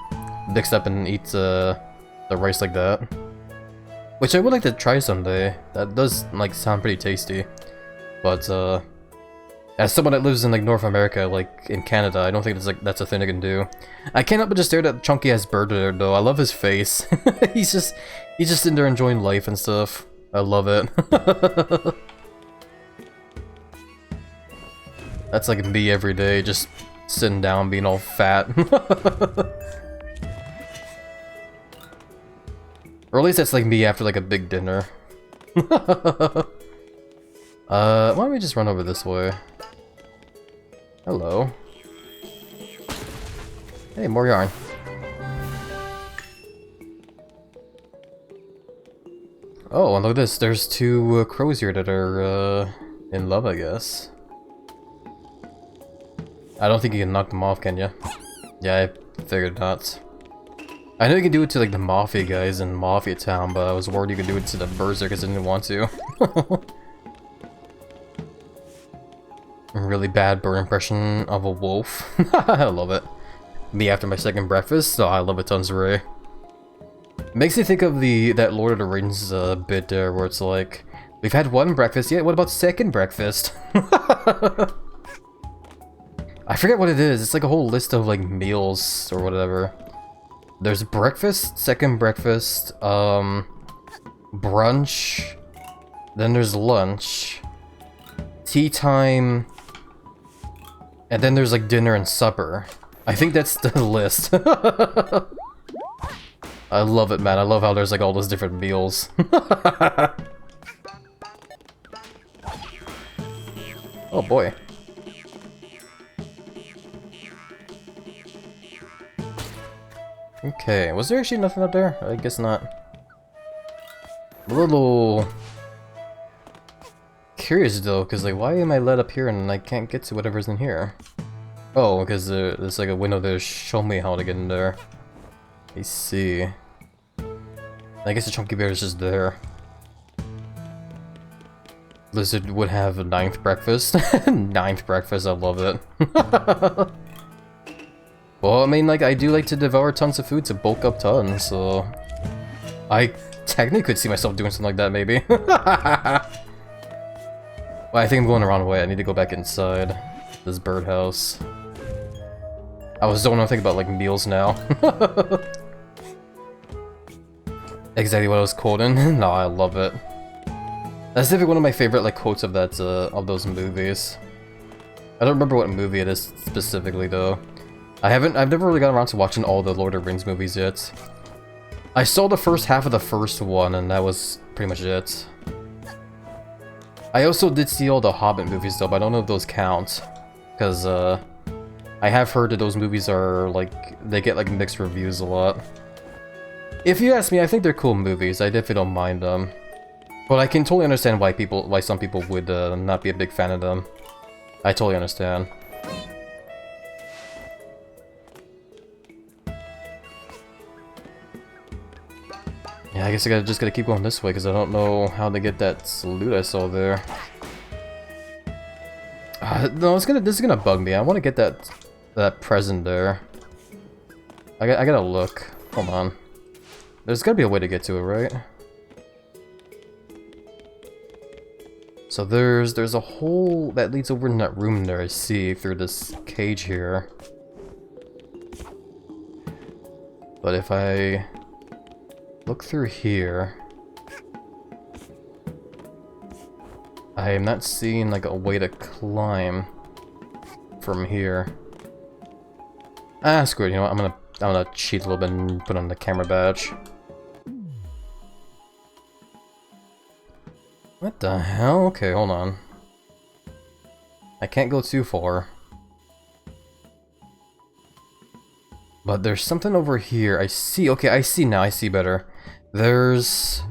mix up and eat the rice like that, which I would like to try someday. That does like sound pretty tasty, but as someone that lives in like North America, like in Canada, I don't think that's a thing I can do. I can't help but just stare at that chunky ass bird there though. I love his face. he's just in there enjoying life and stuff. I love it. That's like me every day, just sitting down being all fat. Or at least that's like me after like a big dinner. Why don't we just run over this way? Hello. Hey, more yarn. Oh, and look at this. There's two crows here that are in love, I guess. I don't think you can knock them off, can you? Yeah, I figured not. I know you can do it to like the Mafia guys in Mafia Town, but I was worried you could do it to the Berserkers. I didn't want to. Really bad bird impression of a wolf. I love it. Me after my second breakfast, so I love it tons, Ray. Makes me think of that Lord of the Rings bit there, where it's like, we've had one breakfast yet, what about second breakfast? I forget what it is, it's like a whole list of like meals or whatever. There's breakfast, second breakfast, brunch, then there's lunch, tea time, and then there's like dinner and supper. I think that's the list. I love it, man. I love how there's like all those different meals. Oh boy. Okay, was there actually nothing up there? I guess not. A little curious though, because like, why am I led up here and I can't get to whatever's in here? Oh, because there's like a window there to show me how to get in there. I see. I guess the chunky bear is just there. Lizard would have a 9th breakfast. 9th breakfast, I love it. Well, I mean, like, I do like to devour tons of food to bulk up tons, so... I technically could see myself doing something like that, maybe. Well, I think I'm going the wrong way. I need to go back inside this birdhouse. I was don't know think about, like, meals now. Exactly what I was quoting. No, I love it. That's definitely one of my favorite like quotes of that of those movies. I don't remember what movie it is specifically though. I've never really gotten around to watching all the Lord of the Rings movies yet. I saw the first half of the first one and that was pretty much it. I also did see all the Hobbit movies though, but I don't know if those count. Because I have heard that those movies are like, they get like mixed reviews a lot. If you ask me, I think they're cool movies. I definitely don't mind them. But I can totally understand why some people would not be a big fan of them. I totally understand. Yeah, I guess I just gotta keep going this way because I don't know how to get that loot I saw there. No, this is gonna bug me. I want to get that present there. I gotta look. Hold on. There's gotta be a way to get to it, right? So there's a hole that leads over in that room there, I see, through this cage here. But if I look through here, I am not seeing like a way to climb from here. Ah, screw it, you know what, I'm gonna cheat a little bit and put on the camera badge. What the hell? Okay, hold on. I can't go too far. But there's something over here. I see. Okay, I see now. I see better. There's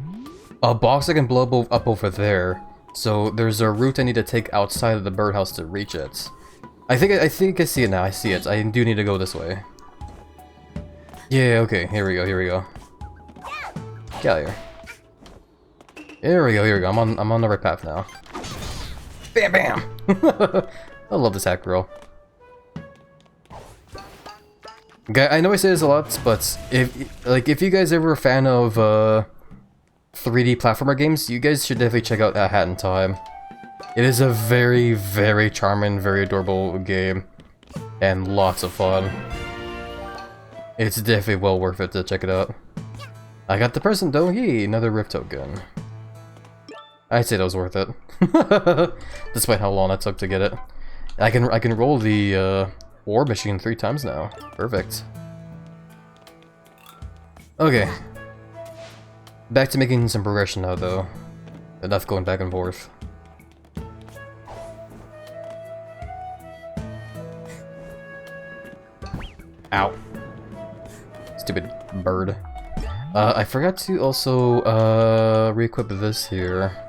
a box I can blow up over there. So there's a route I need to take outside of the birdhouse to reach it. I think I see it now. I see it. I do need to go this way. Yeah, okay. Here we go. Here we go. Get out of here. Here we go, here we go. I'm on the right path now. Bam bam! I love this hack girl. Okay, I know I say this a lot, but if you guys ever a fan of 3D platformer games, you guys should definitely check out Hat in Time. It is a very, very charming, very adorable game, and lots of fun. It's definitely well worth it to check it out. I got the present though, yay, another Rift token. I'd say that was worth it. Despite how long it took to get it. I can roll the ore machine 3 times now. Perfect. Okay. Back to making some progression now though. Enough going back and forth. Ow. Stupid bird. I forgot to also re-equip this here.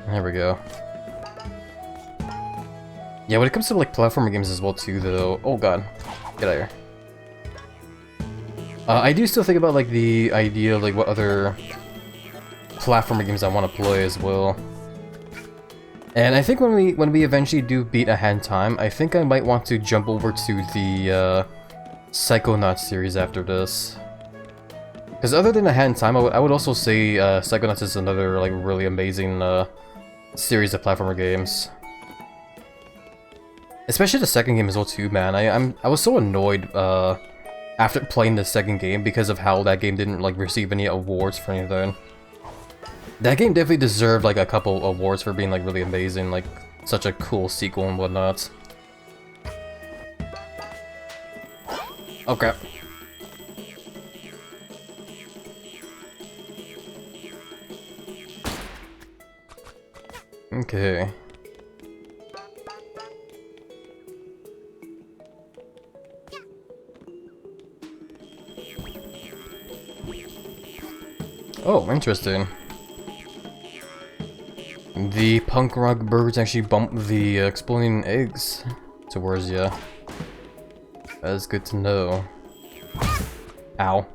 There we go. Yeah, when it comes to like platformer games as well too though. Oh god. Get out of here. I do still think about like the idea of like what other platformer games I want to play as well. And I think when we eventually do beat A Hat in Time, I think I might want to jump over to the Psychonauts series after this. Because other than A Hat in Time, I would also say Psychonauts is another like really amazing series of platformer games. Especially the second game as well too, man. I was so annoyed after playing the second game because of how that game didn't like receive any awards for anything. That game definitely deserved like a couple awards for being like really amazing. Like such a cool sequel and whatnot. Okay. Okay. Oh, interesting. The punk rock birds actually bump the exploding eggs towards you. That is good to know. Ow.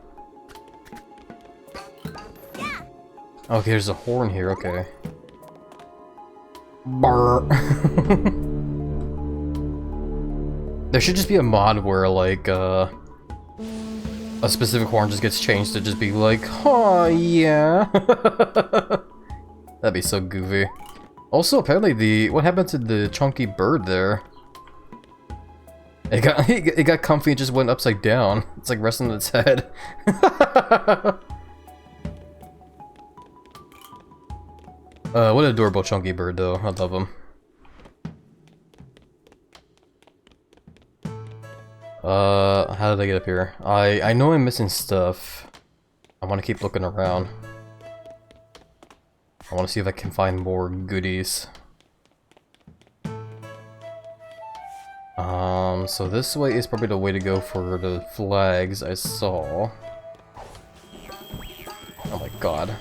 Okay, there's a horn here, okay. Brr. There should just be a mod where, like, a specific horn just gets changed to just be like, oh yeah. That'd be so goofy. Also, apparently what happened to the chunky bird there? It got comfy and just went upside down. It's like resting on its head. What an adorable chunky bird though. I love him. How did I get up here? I know I'm missing stuff. I want to keep looking around. I want to see if I can find more goodies. So this way is probably the way to go for the flags I saw. Oh my god.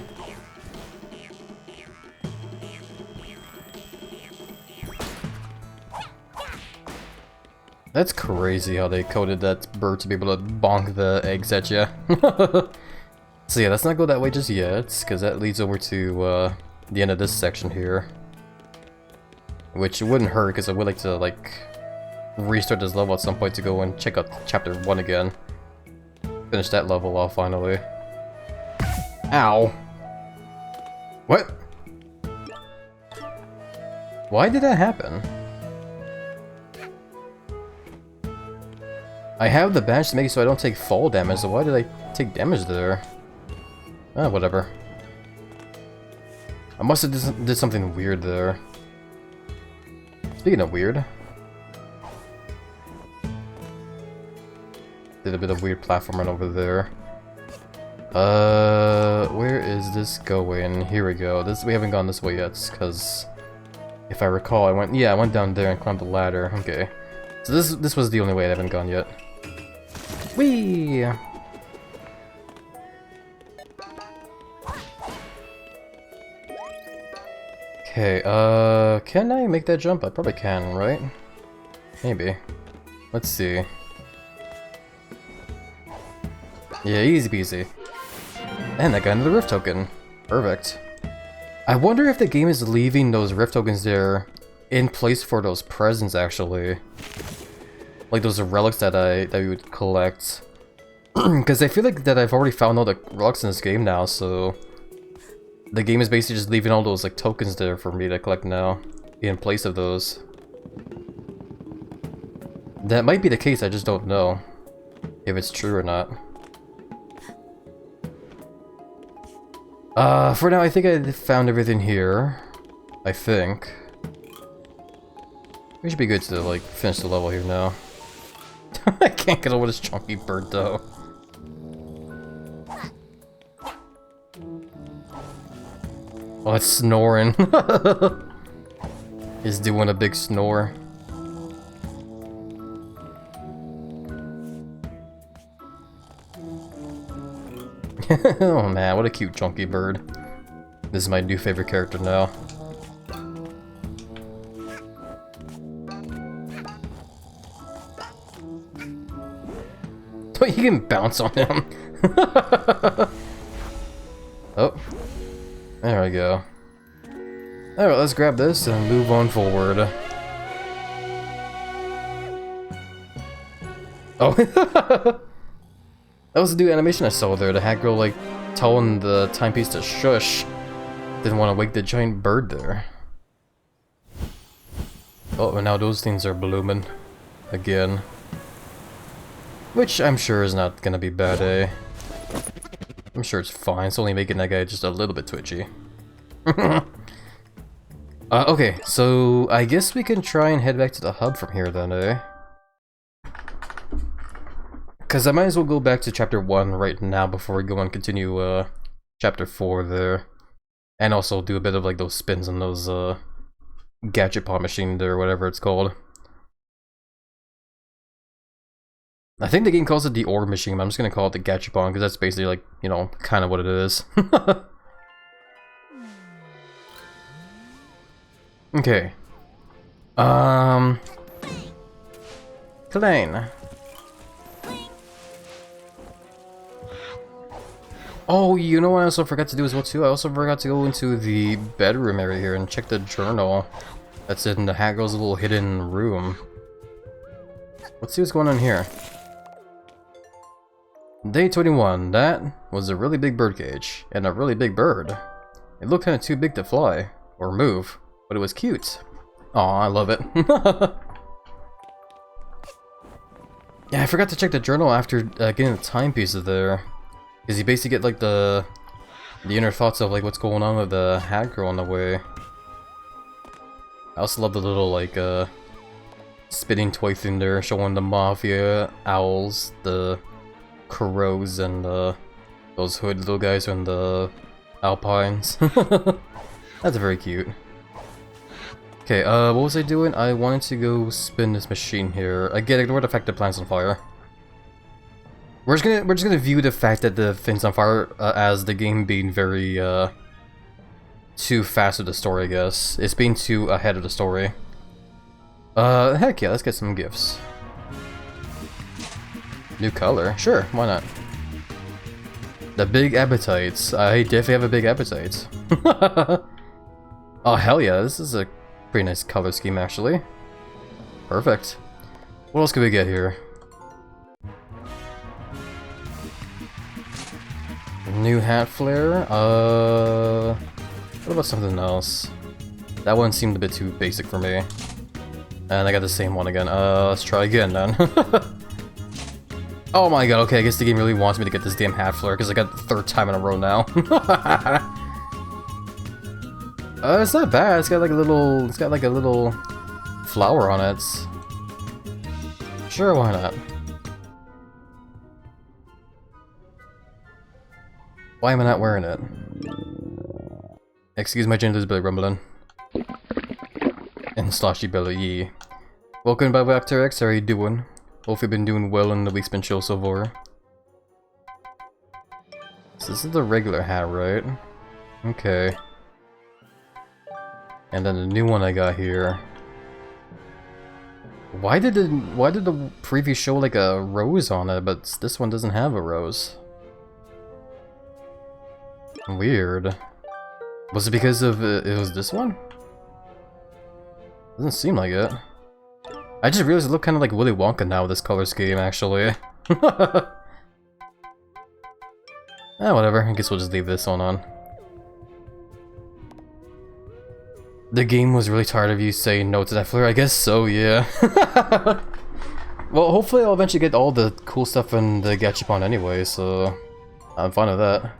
That's crazy how they coded that bird to be able to bonk the eggs at you. So yeah, let's not go that way just yet, because that leads over to the end of this section here. Which wouldn't hurt, because I would like to, like, restart this level at some point to go and check out chapter 1 again. Finish that level off finally. Ow! What? Why did that happen? I have the badge to make it so I don't take fall damage, so why did I take damage there? Ah, whatever. I must have did something weird there. Speaking of weird. Did a bit of weird platforming over there. Where is this going? Here we go. We haven't gone this way yet, because if I recall, I went down there and climbed the ladder. Okay. So this was the only way I haven't gone yet. Whee! Okay, can I make that jump? I probably can, right? Maybe. Let's see. Yeah, easy peasy. And I got another rift token. Perfect. I wonder if the game is leaving those rift tokens there in place for those presents, actually. Like those relics that we would collect. Because I feel like that I've already found all the relics in this game now, so the game is basically just leaving all those like tokens there for me to collect now in place of those. That might be the case, I just don't know if it's true or not. For now I think I found everything here. I think. We should be good to like finish the level here now. I can't get over this chunky bird though. Oh, it's snoring. He's doing a big snore. Oh man, what a cute chunky bird. This is my new favorite character now. You can bounce on him. Oh. There we go. Alright, let's grab this and move on forward. Oh. That was the new animation I saw there. The hat girl, like, telling the timepiece to shush. Didn't want to wake the giant bird there. Oh, and now those things are blooming. Again. Which I'm sure is not gonna be bad, eh? I'm sure it's fine. It's only making that guy just a little bit twitchy. Okay, so I guess we can try and head back to the hub from here then, eh? Because I might as well go back to chapter 1 right now before we go and continue chapter 4 there. And also do a bit of like those spins on those gadget paw machine there, or whatever it's called. I think the game calls it the orb machine, but I'm just gonna call it the Gachapon because that's basically like, you know, kind of what it is. Okay. Klein. Oh, you know what I also forgot to do as well too? I also forgot to go into the bedroom area here and check the journal that's in the Hat Girl's little hidden room. Let's see what's going on here. Day 21. That was a really big birdcage, and a really big bird. It looked kind of too big to fly, or move, but it was cute. Aw, I love it. Yeah, I forgot to check the journal after getting the timepieces there. Because you basically get like the inner thoughts of like what's going on with the Hat Girl on the way. I also love the little like spinning toy thing there showing the mafia, owls, the crows, and those hood little guys and the alpines. That's very cute. Okay, what was I doing? I wanted to go spin this machine here. Again, ignore the fact that the plant's on fire. We're just gonna view the fact that the thing's on fire as the game being very too fast with the story, I guess. It's being too ahead of the story. Heck yeah, let's get some gifts. New color? Sure, why not? The big appetites. I definitely have a big appetite. Oh hell yeah, this is a pretty nice color scheme actually. Perfect. What else can we get here? New hat flare? What about something else? That one seemed a bit too basic for me. And I got the same one again. Let's try again then. Oh my god, okay, I guess the game really wants me to get this damn hat flare because I got it the third time in a row now. It's not bad. It's got like a little flower on it. Sure, why not? Why am I not wearing it? Excuse my gender's belly rumbling. And sloshy belly, yee. Welcome back, Raptor X, how are you doing? Hope you've been doing well in the week's been chill so far. So this is the regular hat, right? Okay. And then the new one I got here. Why did the preview show like a rose on it, but this one doesn't have a rose? Weird. Was it because of it was this one? Doesn't seem like it. I just realized it looked kind of like Willy Wonka now with this color scheme, actually. Whatever. I guess we'll just leave this one on. The game was really tired of you saying no to that flare. I guess so, yeah. Well, hopefully I'll eventually get all the cool stuff in the Gachapon anyway, so I'm fine with that.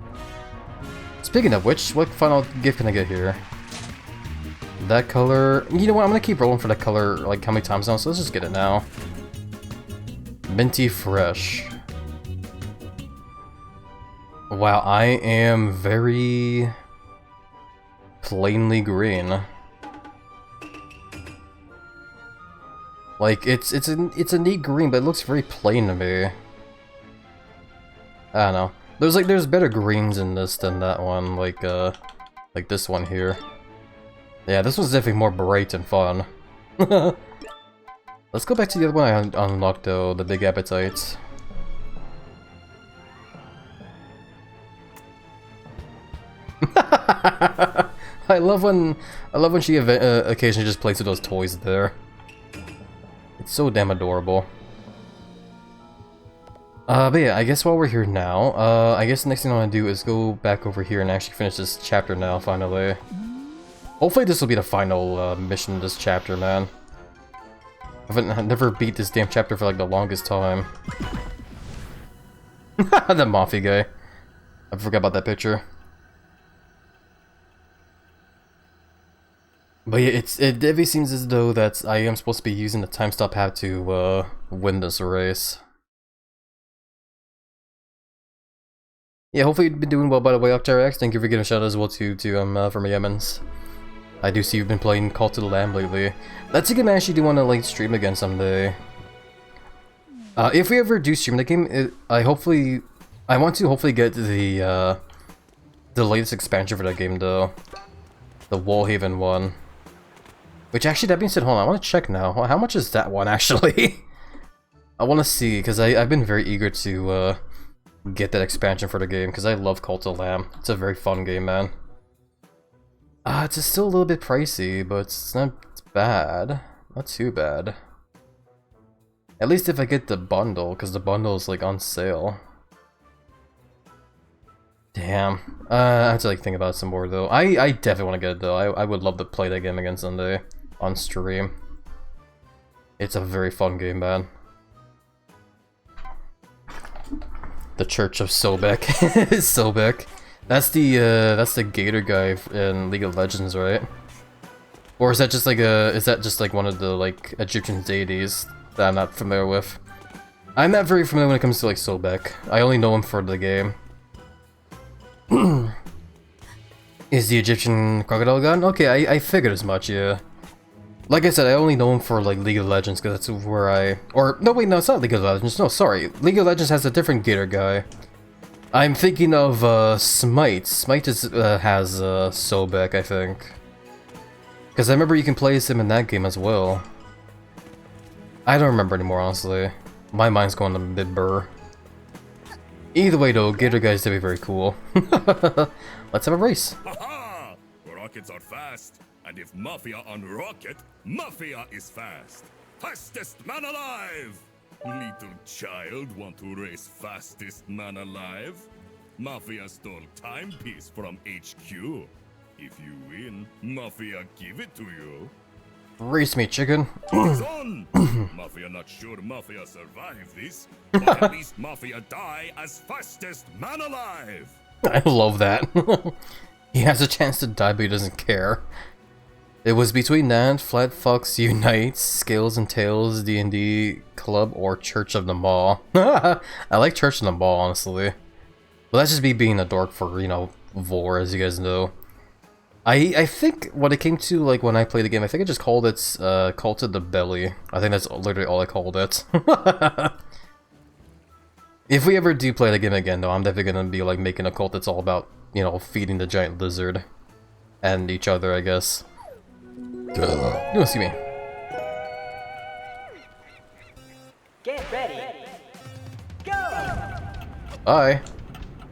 Speaking of which, what final gift can I get here? That color... You know what, I'm gonna keep rolling for that color, like, how many times now, so let's just get it now. Minty Fresh. Wow, I am very... plainly green. Like, it's a neat green, but it looks very plain to me. I don't know. There's better greens in this than that one, like this one here. Yeah, this one's definitely more bright and fun. Let's go back to the other one I unlocked though, the big appetites. I love when she occasionally just plays with those toys there. It's so damn adorable. But yeah, I guess while we're here now, I guess the next thing I want to do is go back over here and actually finish this chapter now, finally. Hopefully this will be the final mission of this chapter, man. I've never beat this damn chapter for like the longest time. The Mafia guy. I forgot about that picture. But yeah, it definitely seems as though that I am supposed to be using the time stop have to win this race. Yeah, hopefully you've been doing well, by the way, Octarex. Thank you for giving a shout out as well to from Yemen's. I do see you've been playing Call to the Lamb lately. That's a game I actually do want to like stream again someday. If we ever do stream the game, I want to hopefully get the latest expansion for that game though, the Wallhaven one. Which actually, that being said, hold on, I want to check now. How much is that one actually? I want to see because I've been very eager to get that expansion for the game because I love Cult of Lamb. It's a very fun game, man. It's still a little bit pricey, but it's not bad. Not too bad. At least if I get the bundle, because the bundle is like on sale. Damn. I have to like think about it some more though. I definitely want to get it though. I would love to play that game again someday on stream. It's a very fun game, man. The Church of Sobek. Sobek. That's the Gator guy in League of Legends, right? Or is that just like one of the like Egyptian deities that I'm not familiar with? I'm not very familiar when it comes to like Sobek. I only know him for the game. Is the Egyptian crocodile god? Okay, I figured as much, yeah. Like I said, I only know him for like League of Legends because that's where no wait, no, it's not League of Legends, no, sorry. League of Legends has a different Gator guy. I'm thinking of Smite. Smite has Sobek, I think. Because I remember you can play as him in that game as well. I don't remember anymore, honestly. My mind's going to mid-burr. Either way though, Gator guys to be very cool. Let's have a race. Haha! Rockets are fast, and if Mafia on rocket, Mafia is fast. Fastest man alive! Little child want to race fastest man alive? Mafia stole timepiece from HQ. If you win, Mafia give it to you. Race me, chicken. It's on! Mafia not sure Mafia survive this, but at least Mafia die as fastest man alive! I love that. He has a chance to die, but he doesn't care. It was between that, Flat Fox Unites, Scales and Tails, D&D Club, or Church of the Maw. I like Church of the Maw, honestly. But that's just me being a dork for, you know, Vor, as you guys know. I think when it came to, like, when I played the game, I think I just called it, Cult of the Belly. I think that's literally all I called it. If we ever do play the game again, though, I'm definitely gonna be, like, making a cult that's all about, you know, feeding the giant lizard. And each other, I guess. You don't see me. Get ready. Go! Hi.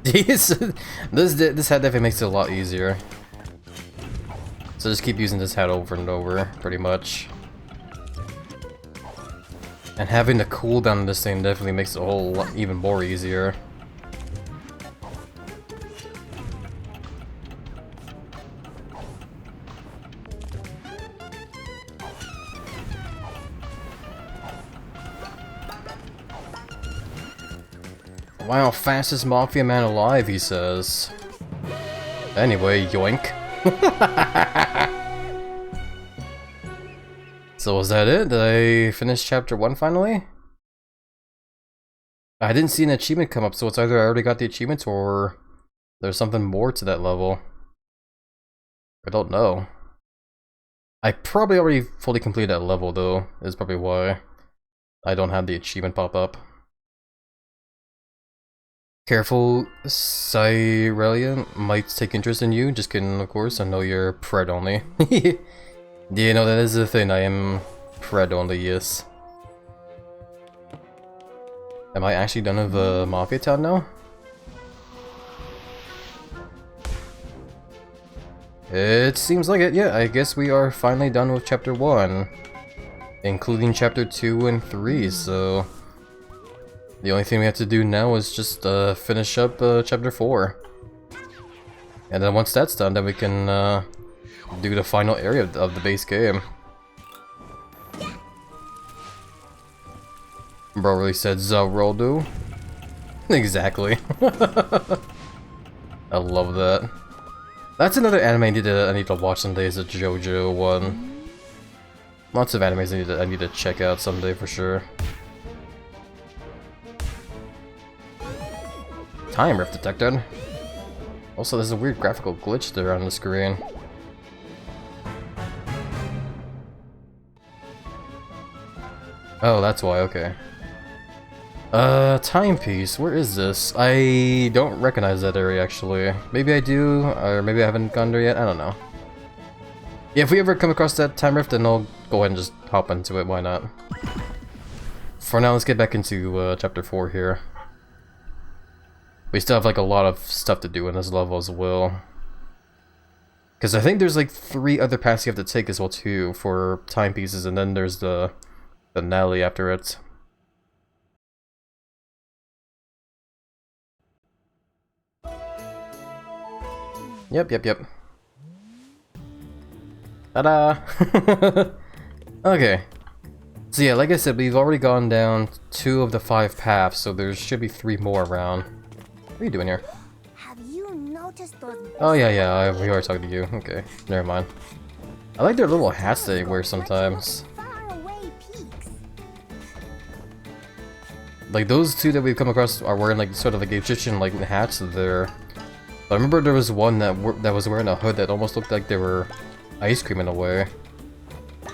this hat definitely makes it a lot easier. So just keep using this hat over and over, pretty much. And having the cooldown on this thing definitely makes it a whole lot even more easier. Wow, fastest Mafia man alive, he says. Anyway, yoink. So was that it? Did I finish chapter 1 finally? I didn't see an achievement come up, so it's either I already got the achievement or there's something more to that level. I don't know. I probably already fully completed that level though, is probably why I don't have the achievement pop up. Careful, Cyrelian might take interest in you. Just kidding, of course. I know you're Pred only. Yeah, no, that is the thing. I am Pred only, yes. Am I actually done with Mafia Town now? It seems like it, yeah. I guess we are finally done with Chapter 1. Including Chapter 2 and 3, so... The only thing we have to do now is just finish up Chapter 4. And then once that's done, then we can do the final area of the base game. Bro really said Zeroldo. Exactly. I love that. That's another anime I need to watch someday, is a JoJo one. Lots of animes I need to check out someday for sure. Time rift detected. Also, there's a weird graphical glitch there on the screen. Oh, that's why, okay. Timepiece, where is this? I don't recognize that area actually. Maybe I do, or maybe I haven't gone there yet, I don't know. Yeah, if we ever come across that time rift, then I'll go ahead and just hop into it, why not? For now, let's get back into chapter 4 here. We still have like a lot of stuff to do in this level as well. Because I think there's like 3 other paths you have to take as well too for timepieces, and then there's the finale after it. Yep. Ta-da! Okay. So yeah, like I said, we've already gone down 2 of the 5 paths, so there should be 3 more around. What are you doing here? Have you noticed those? Oh yeah, we are talking to you. Okay, never mind. I like their little hats they wear sometimes. Faraway peaks. Like those 2 that we've come across are wearing like sort of like Egyptian like hats there. But I remember there was one that was wearing a hood that almost looked like they were ice cream in a way.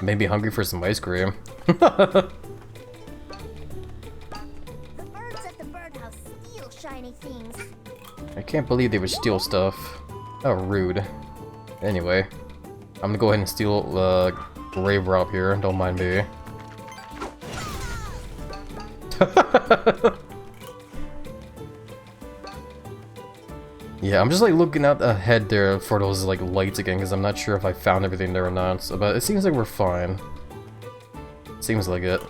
Made me hungry for some ice cream. The birds at the birdhouse steal shiny things. I can't believe they would steal stuff. How rude. Anyway, I'm gonna go ahead and steal Grave Rob here, don't mind me. Yeah, I'm just like looking out ahead there for those like lights again, because I'm not sure if I found everything there or not, so, but it seems like we're fine. Seems like it.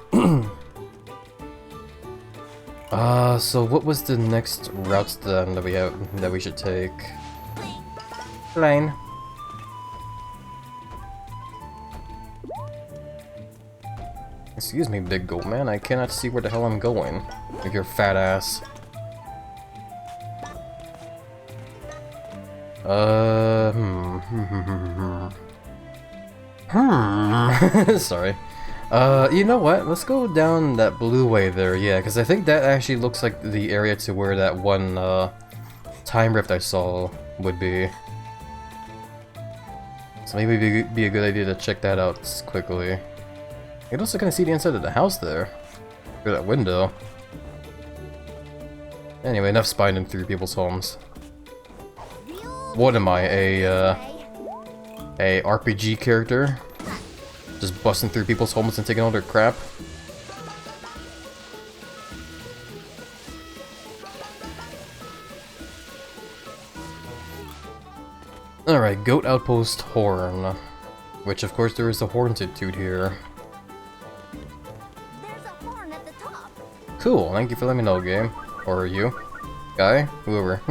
So what was the next routes then that we should take? Plane. Excuse me, big goat man, I cannot see where the hell I'm going with your fat ass. Sorry. You know what? Let's go down that blue way there, yeah, because I think that actually looks like the area to where that one, time rift I saw would be. So maybe it'd be a good idea to check that out quickly. You can also kind of see the inside of the house there. Through that window. Anyway, enough spying through people's homes. What am I, a RPG character? Just busting through people's homes and taking all their crap? Alright, Goat Outpost Horn. Which of course there is a hornitude here. There's a horn at the top. Cool, thank you for letting me know, game. Or you. Guy? Whoever.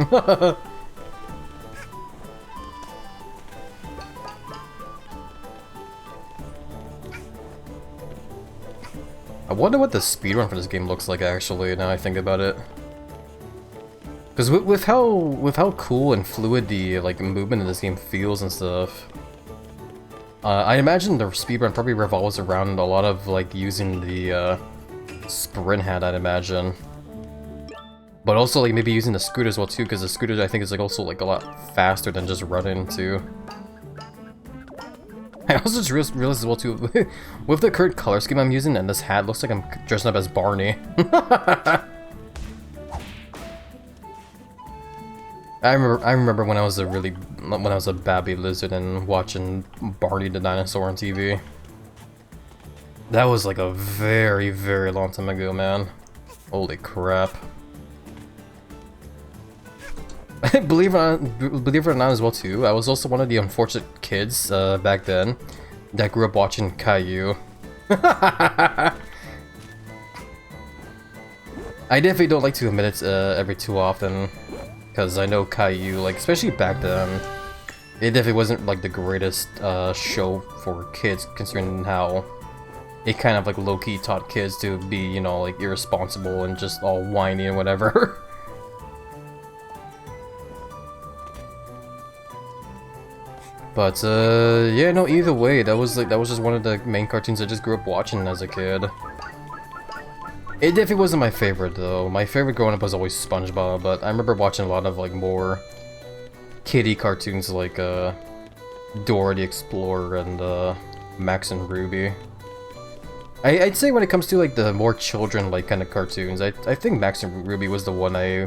I wonder what the speedrun for this game looks like actually, now I think about it. Because with how cool and fluid the like movement in this game feels and stuff, I imagine the speedrun probably revolves around a lot of like using the sprint hat, I'd imagine. But also like maybe using the scooter as well too, because the scooter I think is like also like a lot faster than just running too. I also just realized as well too, with the current color scheme I'm using and this hat, looks like I'm dressing up as Barney. I remember when I was a babby lizard and watching Barney the dinosaur on TV. That was like a very, very long time ago, man. Holy crap. Believe it or not as well too, I was also one of the unfortunate kids back then that grew up watching Caillou. I definitely don't like to admit it every too often, because I know Caillou, like especially back then, it definitely wasn't like the greatest show for kids, considering how it kind of like low-key taught kids to be, you know, like irresponsible and just all whiny and whatever. But yeah, no, either way, that was just one of the main cartoons I just grew up watching as a kid. It definitely wasn't my favorite though. My favorite growing up was always SpongeBob, but I remember watching a lot of like more kiddie cartoons like Dora the Explorer and Max and Ruby. I'd say when it comes to like the more children-like kind of cartoons, I think Max and Ruby was the one I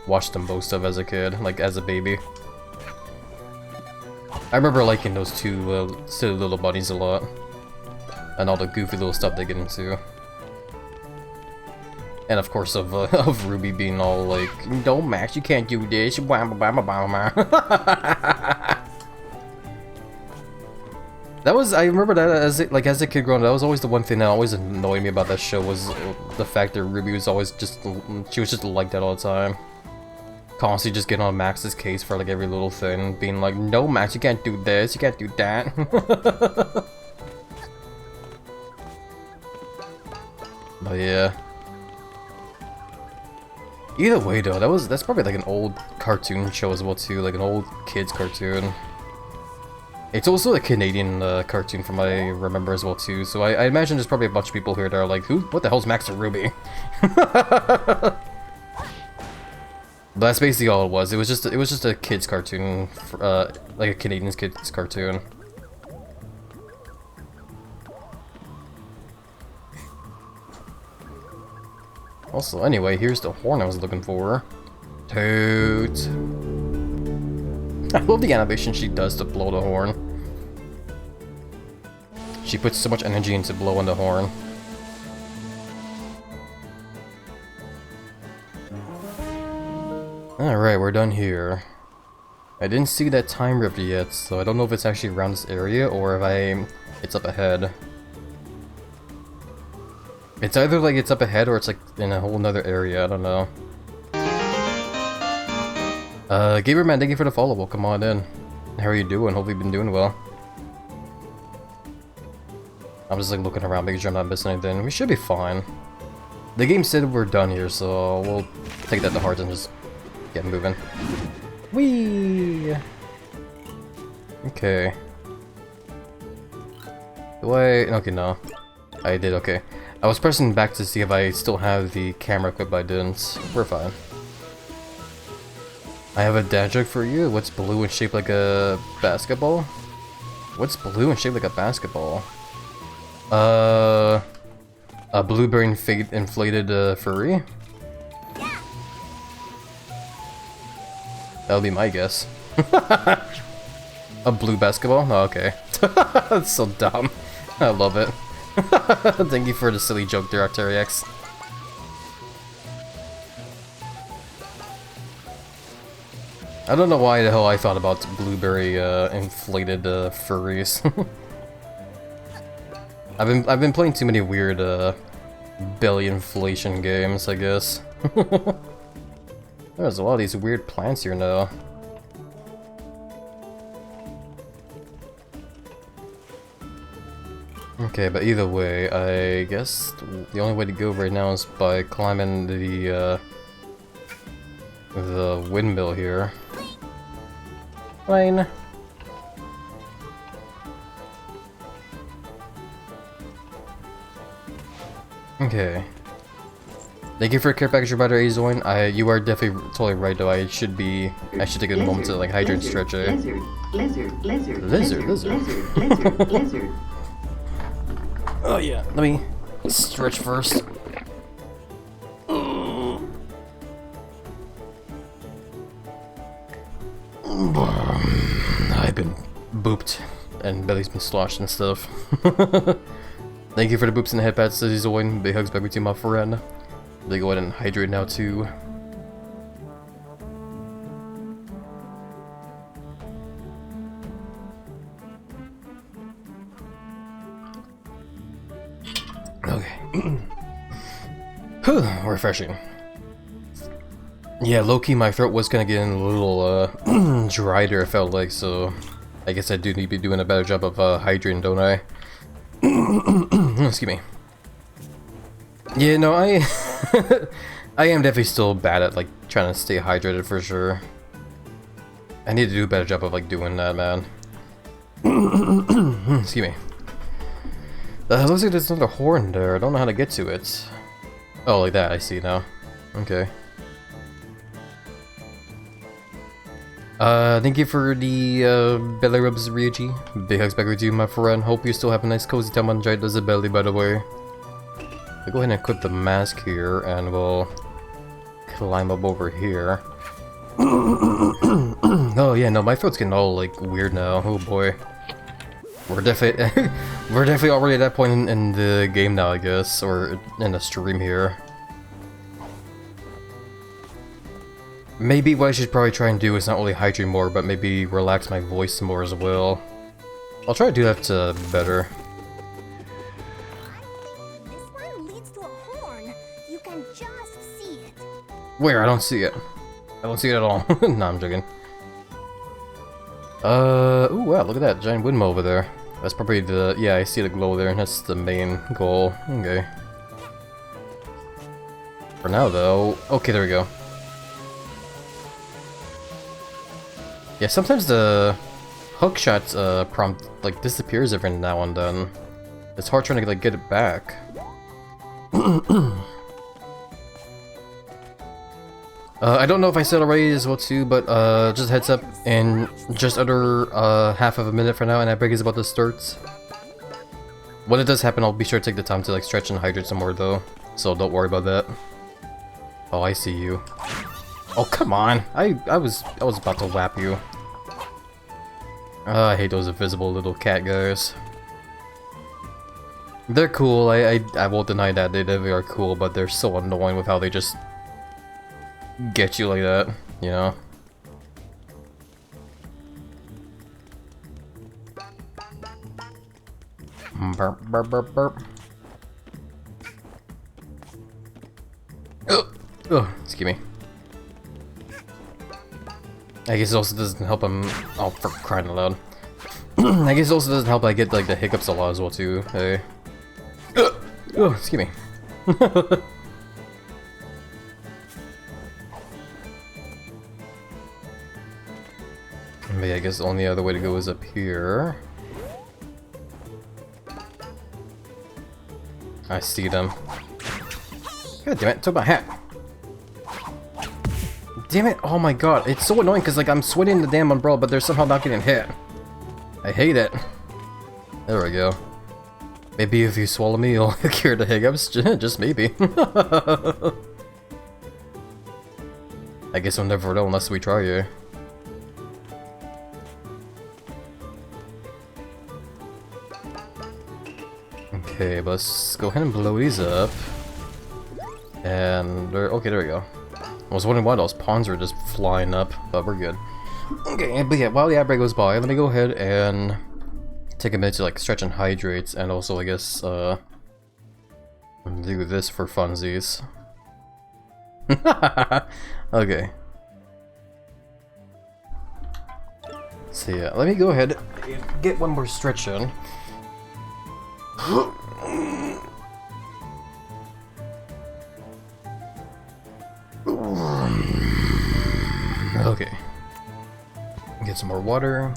watched the most of as a kid, like as a baby. I remember liking those two silly little bunnies a lot, and all the goofy little stuff they get into. And of course of Ruby being all like, "No, Max, you can't do this." That was, I remember that as a kid growing up, that was always the one thing that always annoyed me about that show, was the fact that Ruby was always just, she was just like that all the time. Constantly just getting on Max's case for like every little thing, being like, "No, Max, you can't do this, you can't do that." But yeah. Either way though, that's probably like an old cartoon show as well too, like an old kids cartoon. It's also a Canadian cartoon from what I remember as well too, so I imagine there's probably a bunch of people here that are like, what the hell's Max and Ruby? But that's basically all it was. It was just a kids cartoon, like a Canadian kids cartoon. Also, anyway, here's the horn I was looking for. Toot. I love the animation she does to blow the horn. She puts so much energy into blowing the horn. Alright, we're done here. I didn't see that time rift yet, so I don't know if it's actually around this area or if it's up ahead. It's either like it's up ahead or it's like in a whole nother area, I don't know. Gamerman, thank you for the follow. Welcome on in. How are you doing? Hope you've been doing well. I'm just like looking around, making sure I'm not missing anything. We should be fine. The game said we're done here, so we'll take that to heart and just get moving. Whee! Okay. Do I? Okay, no. I did, okay. I was pressing back to see if I still have the camera equipped, but I didn't. We're fine. I have a dad joke for you. What's blue and shaped like a basketball? What's blue and shaped like a basketball? A blueberry inflated furry? That would be my guess. A blue basketball? Oh, okay. That's so dumb. I love it. Thank you for the silly joke there, Arterix. I don't know why the hell I thought about blueberry inflated furries. I've been playing too many weird belly inflation games, I guess. There's a lot of these weird plants here now. Okay, but either way, I guess the only way to go right now is by climbing the windmill here. Fine. Okay. Thank you for a care package reminder, Azoin. You are definitely totally right though. I should take a moment to like hydrate and stretch. Lizard. Oh yeah, let me stretch first. I've been booped and belly's been sloshed and stuff. Thank you for the boops and the head pats, says Zoin. Big hugs back to my friend. They go ahead and hydrate now too. Okay. Refreshing. Yeah, low-key my throat was kinda getting a little dry there, it felt like, so I guess I do need to be doing a better job of hydrating, don't I? Excuse me. Yeah, no, I am definitely still bad at like trying to stay hydrated for sure. I need to do a better job of like doing that, man. Excuse me. Looks like there's another horn there. I don't know how to get to it. Oh, like that. I see now. Okay. Thank you for the belly rubs, Ryuji. Big hugs back with you, my friend. Hope you still have a nice cozy time on Giant Does the Belly, by the way. I'll go ahead and equip the mask here, and we'll climb up over here. Oh yeah, no, my throat's getting all like weird now. Oh boy. We're definitely we're definitely already at that point in the game now, I guess, or in the stream here. Maybe what I should probably try and do is not only hydrate more, but maybe relax my voice more as well. I'll try to do that better. This one leads to a horn. You can just see it. Where? I don't see it. I don't see it at all. Nah, I'm joking. Ooh, wow, look at that giant windmill over there. That's probably the, yeah, I see the glow there, and that's the main goal. Okay. For now, though, okay, there we go. Yeah, sometimes the hookshot prompt like disappears every now and then. It's hard trying to like get it back. I don't know if I said already as well too, but just a heads up, in just under half of a minute from now, and that break is about to start. When it does happen, I'll be sure to take the time to like stretch and hydrate some more though, so don't worry about that. Oh, I see you. Oh, come on! I was about to whap you. I hate those invisible little cat guys. They're cool. I won't deny that they are cool, but they're so annoying with how they just get you like that, you know? Burp, burp, burp, burp. Oh, excuse me. I guess it also doesn't help him. Oh, for crying out loud. I guess it also doesn't help I get like the hiccups a lot as well too. Hey. Oh, excuse me. But yeah, I guess the only other way to go is up here. I see them. God damn it, took my hat. Damn it, oh my god, it's so annoying because like I'm swinging the damn umbrella but they're somehow not getting hit. I hate it. There we go. Maybe if you swallow me you'll cure the hiccups, just maybe. I guess we'll never know unless we try here. Okay, but let's go ahead and blow these up. And okay, there we go. I was wondering why those pawns were just flying up, but we're good. Okay, but yeah, while the ad break goes by, let me go ahead and take a minute to like stretch and hydrate, and also I guess do this for funsies. Okay. So yeah, let me go ahead and get one more stretch in. Okay. Get some more water.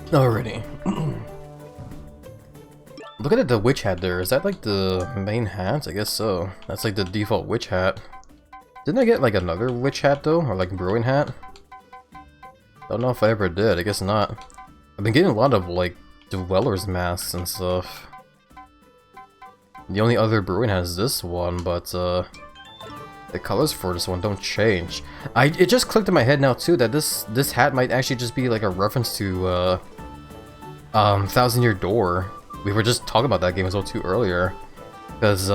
Alrighty. Look at the witch hat there. Is that like the main hat? I guess so. That's like the default witch hat. Didn't I get like another witch hat though? Or like brewing hat? Don't know if I ever did. I guess not. I've been getting a lot of like dwellers masks and stuff. The only other brewing hat is this one, but the colors for this one don't change. It just clicked in my head now too that this hat might actually just be like a reference to Thousand Year Door. We were just talking about that game as well too earlier, because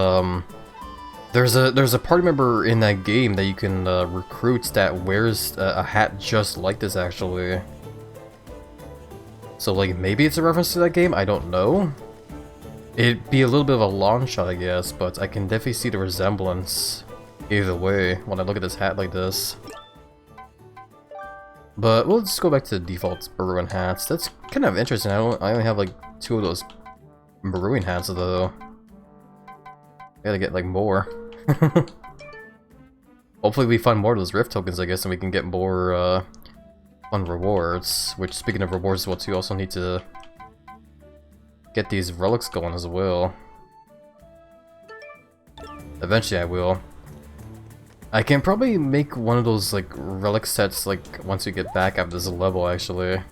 there's a party member in that game that you can recruit that wears a hat just like this actually. So like maybe it's a reference to that game. I don't know. It'd be a little bit of a long shot, I guess, but I can definitely see the resemblance either way when I look at this hat like this. But we'll just go back to the default brewing hats. That's kind of interesting. I only have like 2 of those brewing hats though. Gotta get like more. Hopefully we find more of those rift tokens, I guess, and we can get more fun rewards. Which, speaking of rewards as well too, also need to get these relics going as well. Eventually I will. I can probably make one of those like relic sets like once we get back after this level actually.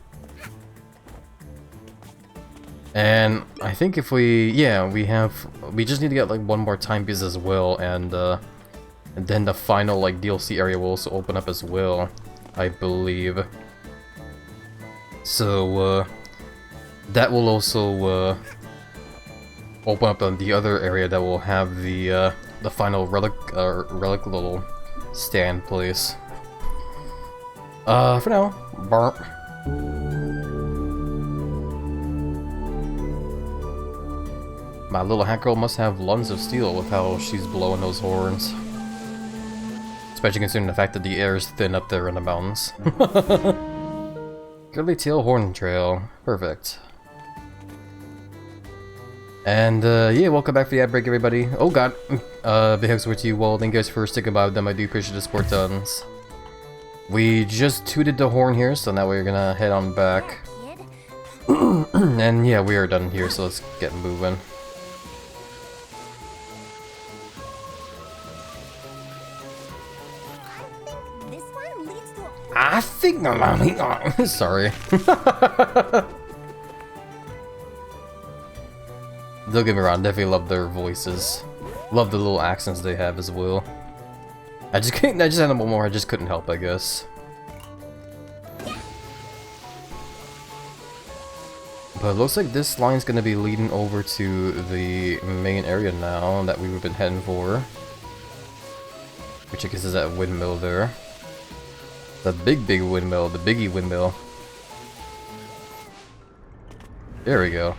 And I think if we we just need to get like one more timepiece as well, and then the final like DLC area will also open up as well, I believe. So that will also open up the other area that will have the final relic little stand place. For now, burp. My little hat girl must have lungs of steel with how she's blowing those horns. Especially considering the fact that the air is thin up there in the mountains. Curly tail horn trail. Perfect. And yeah, welcome back for the ad break, everybody. Oh god, big hugs with you. Well, thank you guys for sticking by with them. I do appreciate the support tons. We just tooted the horn here, so now we're gonna head on back. And yeah, we are done here, so let's get moving. This one leads to I think I'm sorry. Don't get me wrong, definitely love their voices. Love the little accents they have as well. I just had them one more, I just couldn't help, I guess. But it looks like this line's gonna be leading over to the main area now that we've been heading for. Which I guess is that windmill there. The big windmill, the biggie windmill. There we go.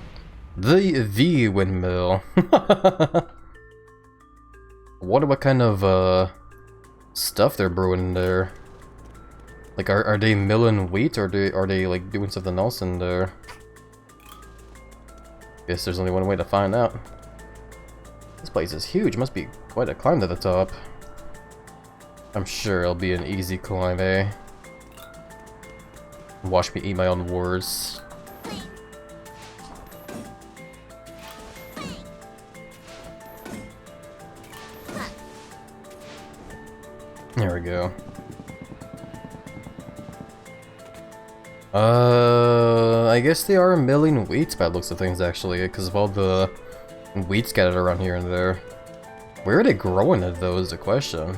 The windmill. Wonder what kind of stuff they're brewing in there. Like, are they milling wheat, or are they like doing something else in there? Guess there's only one way to find out. This place is huge. Must be quite a climb to the top. I'm sure it'll be an easy climb, eh? Watch me eat my own words. There we go. I guess they are milling wheat by the looks of things, actually, because of all the wheat scattered around here and there. Where are they growing it, though, is the question.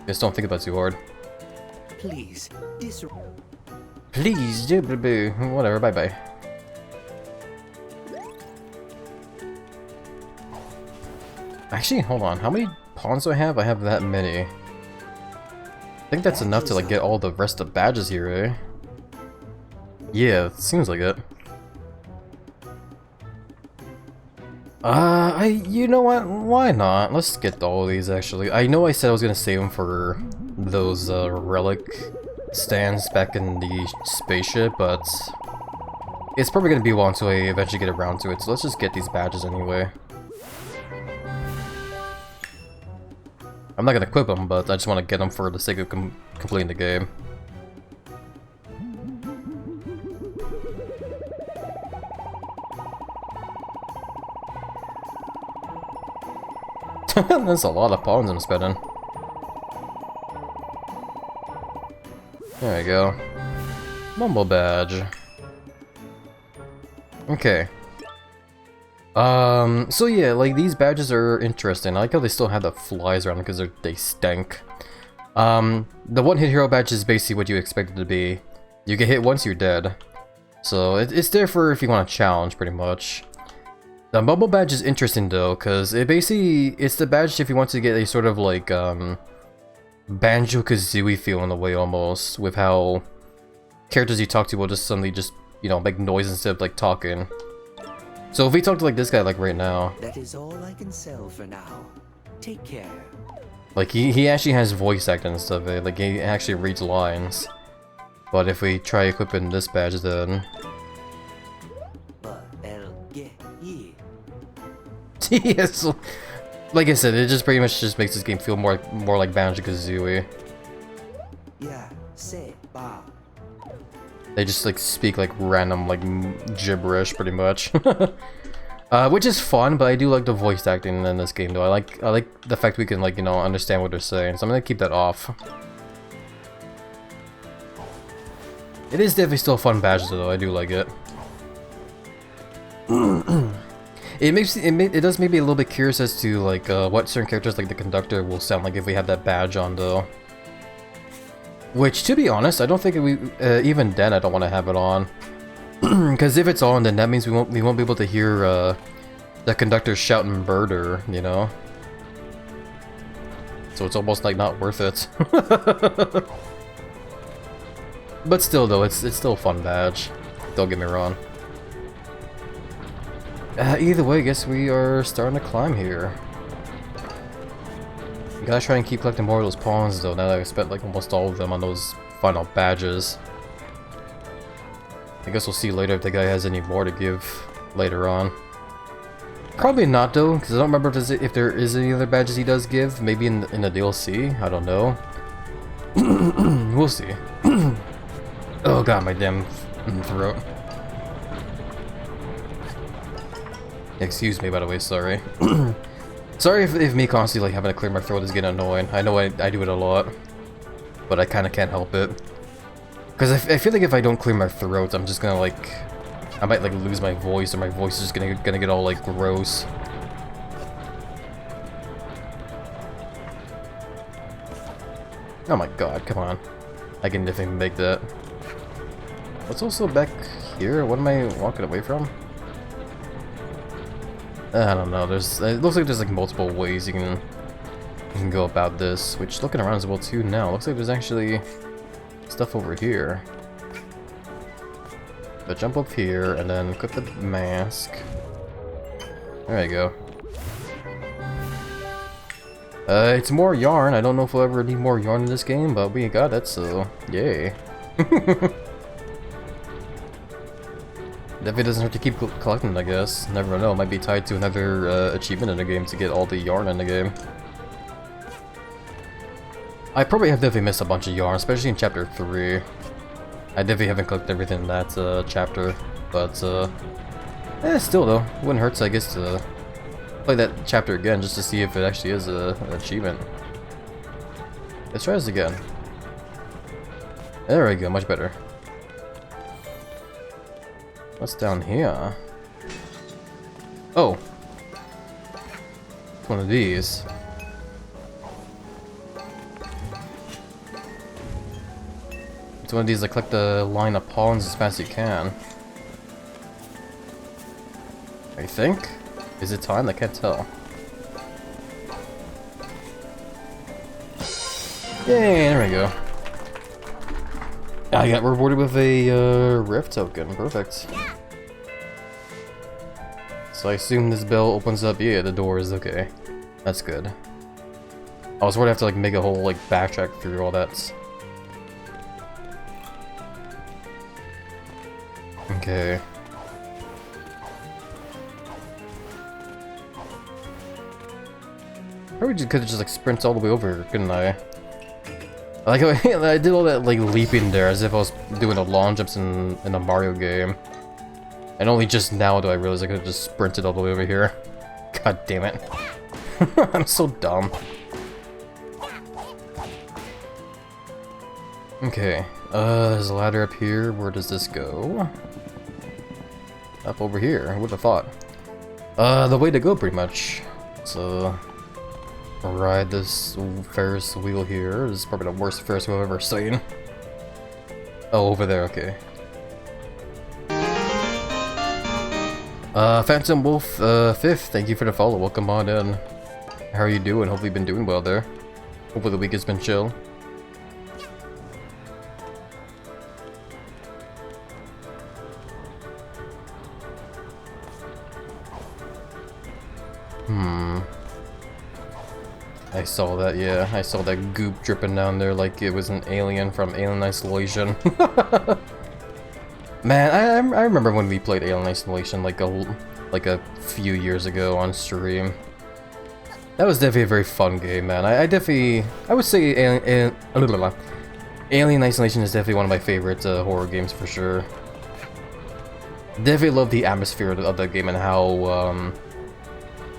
Just don't think about it too hard. Please, Please, do boo. Whatever, bye bye. Actually, hold on. How many pawns do I have? I have that many. I think that's enough to like get all the rest of badges here, eh? Yeah, it seems like it. You know what? Why not? Let's get all of these, actually. I know I said I was gonna save them for those, relic stands back in the spaceship, but it's probably gonna be a while until I eventually get around to it, so let's just get these badges anyway. I'm not gonna equip them, but I just want to get them for the sake of completing the game. That's a lot of pawns I'm spending. There we go. Mumble badge. Okay. So yeah, like, these badges are interesting. I like how they still have the flies around because they stink. The one hit hero badge is basically what you expect it to be. You get hit once, you're dead. So it's there for if you want to challenge, pretty much. The Mumble badge is interesting though, because it's the badge if you want to get a sort of like, Banjo-Kazooie feel in a way almost, with how characters you talk to will just suddenly just, you know, make noise instead of like talking. So if we talk to like this guy like right now, that is all I can sell for now. Take care. Like he actually has voice acting and stuff, eh? Like he actually reads lines. But if we try equipping this badge then yes. Like I said, it just pretty much just makes this game feel more like Banjo-Kazooie. Yeah, say, ba. They just like speak like random like gibberish pretty much. Which is fun, but I do like the voice acting in this game though. I like the fact we can like, you know, understand what they're saying. So I'm gonna keep that off. It is definitely still a fun badge though. I do like it. It does make me a little bit curious as to like what certain characters like the conductor will sound like if we have that badge on though. Which, to be honest, I don't think even then I don't want to have it on. Because if it's on, then that means we won't be able to hear the conductor shouting murder, you know. So it's almost like not worth it. But still, though, it's still a fun badge. Don't get me wrong. Either way, I guess we are starting to climb here. Gotta try and keep collecting more of those pawns though, now that I've spent like almost all of them on those final badges. I guess we'll see later if the guy has any more to give later on. Probably not though, because I don't remember if there is any other badges he does give. Maybe in the DLC, I don't know. We'll see. Oh god, my damn throat. Excuse me, by the way, sorry. Sorry if me constantly like having to clear my throat is getting annoying. I know I do it a lot, but I kind of can't help it. Because I feel like if I don't clear my throat, I'm just gonna like, I might like lose my voice, or my voice is just gonna get all like gross. Oh my god, come on. I can definitely make that. What's also back here? What am I walking away from? I don't know, it looks like there's like multiple ways you can go about this, which looking around as well too now, looks like there's actually stuff over here. But jump up here and then click the mask. There you go. It's more yarn. I don't know if we'll ever need more yarn in this game, but we got it, so yay. Definitely doesn't have to keep collecting, I guess. Never know, it might be tied to another achievement in the game to get all the yarn in the game. I probably have definitely missed a bunch of yarn, especially in chapter 3. I definitely haven't collected everything in that chapter, but still though, it wouldn't hurt, I guess, to play that chapter again just to see if it actually is an achievement. Let's try this again. There we go, much better. What's down here? Oh! It's one of these. It's one of these that collect the line of pawns as fast as you can. I think? Is it time? I can't tell. Yay, there we go. I got rewarded with a rift token. Perfect. So I assume this bell opens up. Yeah, the door is okay. That's good. I was worried I have to like make a whole like backtrack through all that. Okay. Probably could have just like sprinted all the way over, couldn't I? Like I did all that like leaping there as if I was doing the long jumps in a Mario game. And only just now do I realize I could have just sprinted all the way over here. God damn it. I'm so dumb. Okay, there's a ladder up here. Where does this go? Up over here, who would have thought? The way to go pretty much. So ride this Ferris wheel here. This is probably the worst Ferris wheel I've ever seen. Oh, over there, okay. Phantom Wolf 5th, thank you for the follow. Welcome on in. How are you doing? Hopefully you've been doing well there. Hopefully the week has been chill. I saw that, yeah. I saw that goop dripping down there like it was an alien from Alien Isolation. Man, I remember when we played Alien Isolation like a few years ago on stream. That was definitely a very fun game, man. I would say Alien Isolation is definitely one of my favorite horror games for sure. Definitely love the atmosphere of that game and how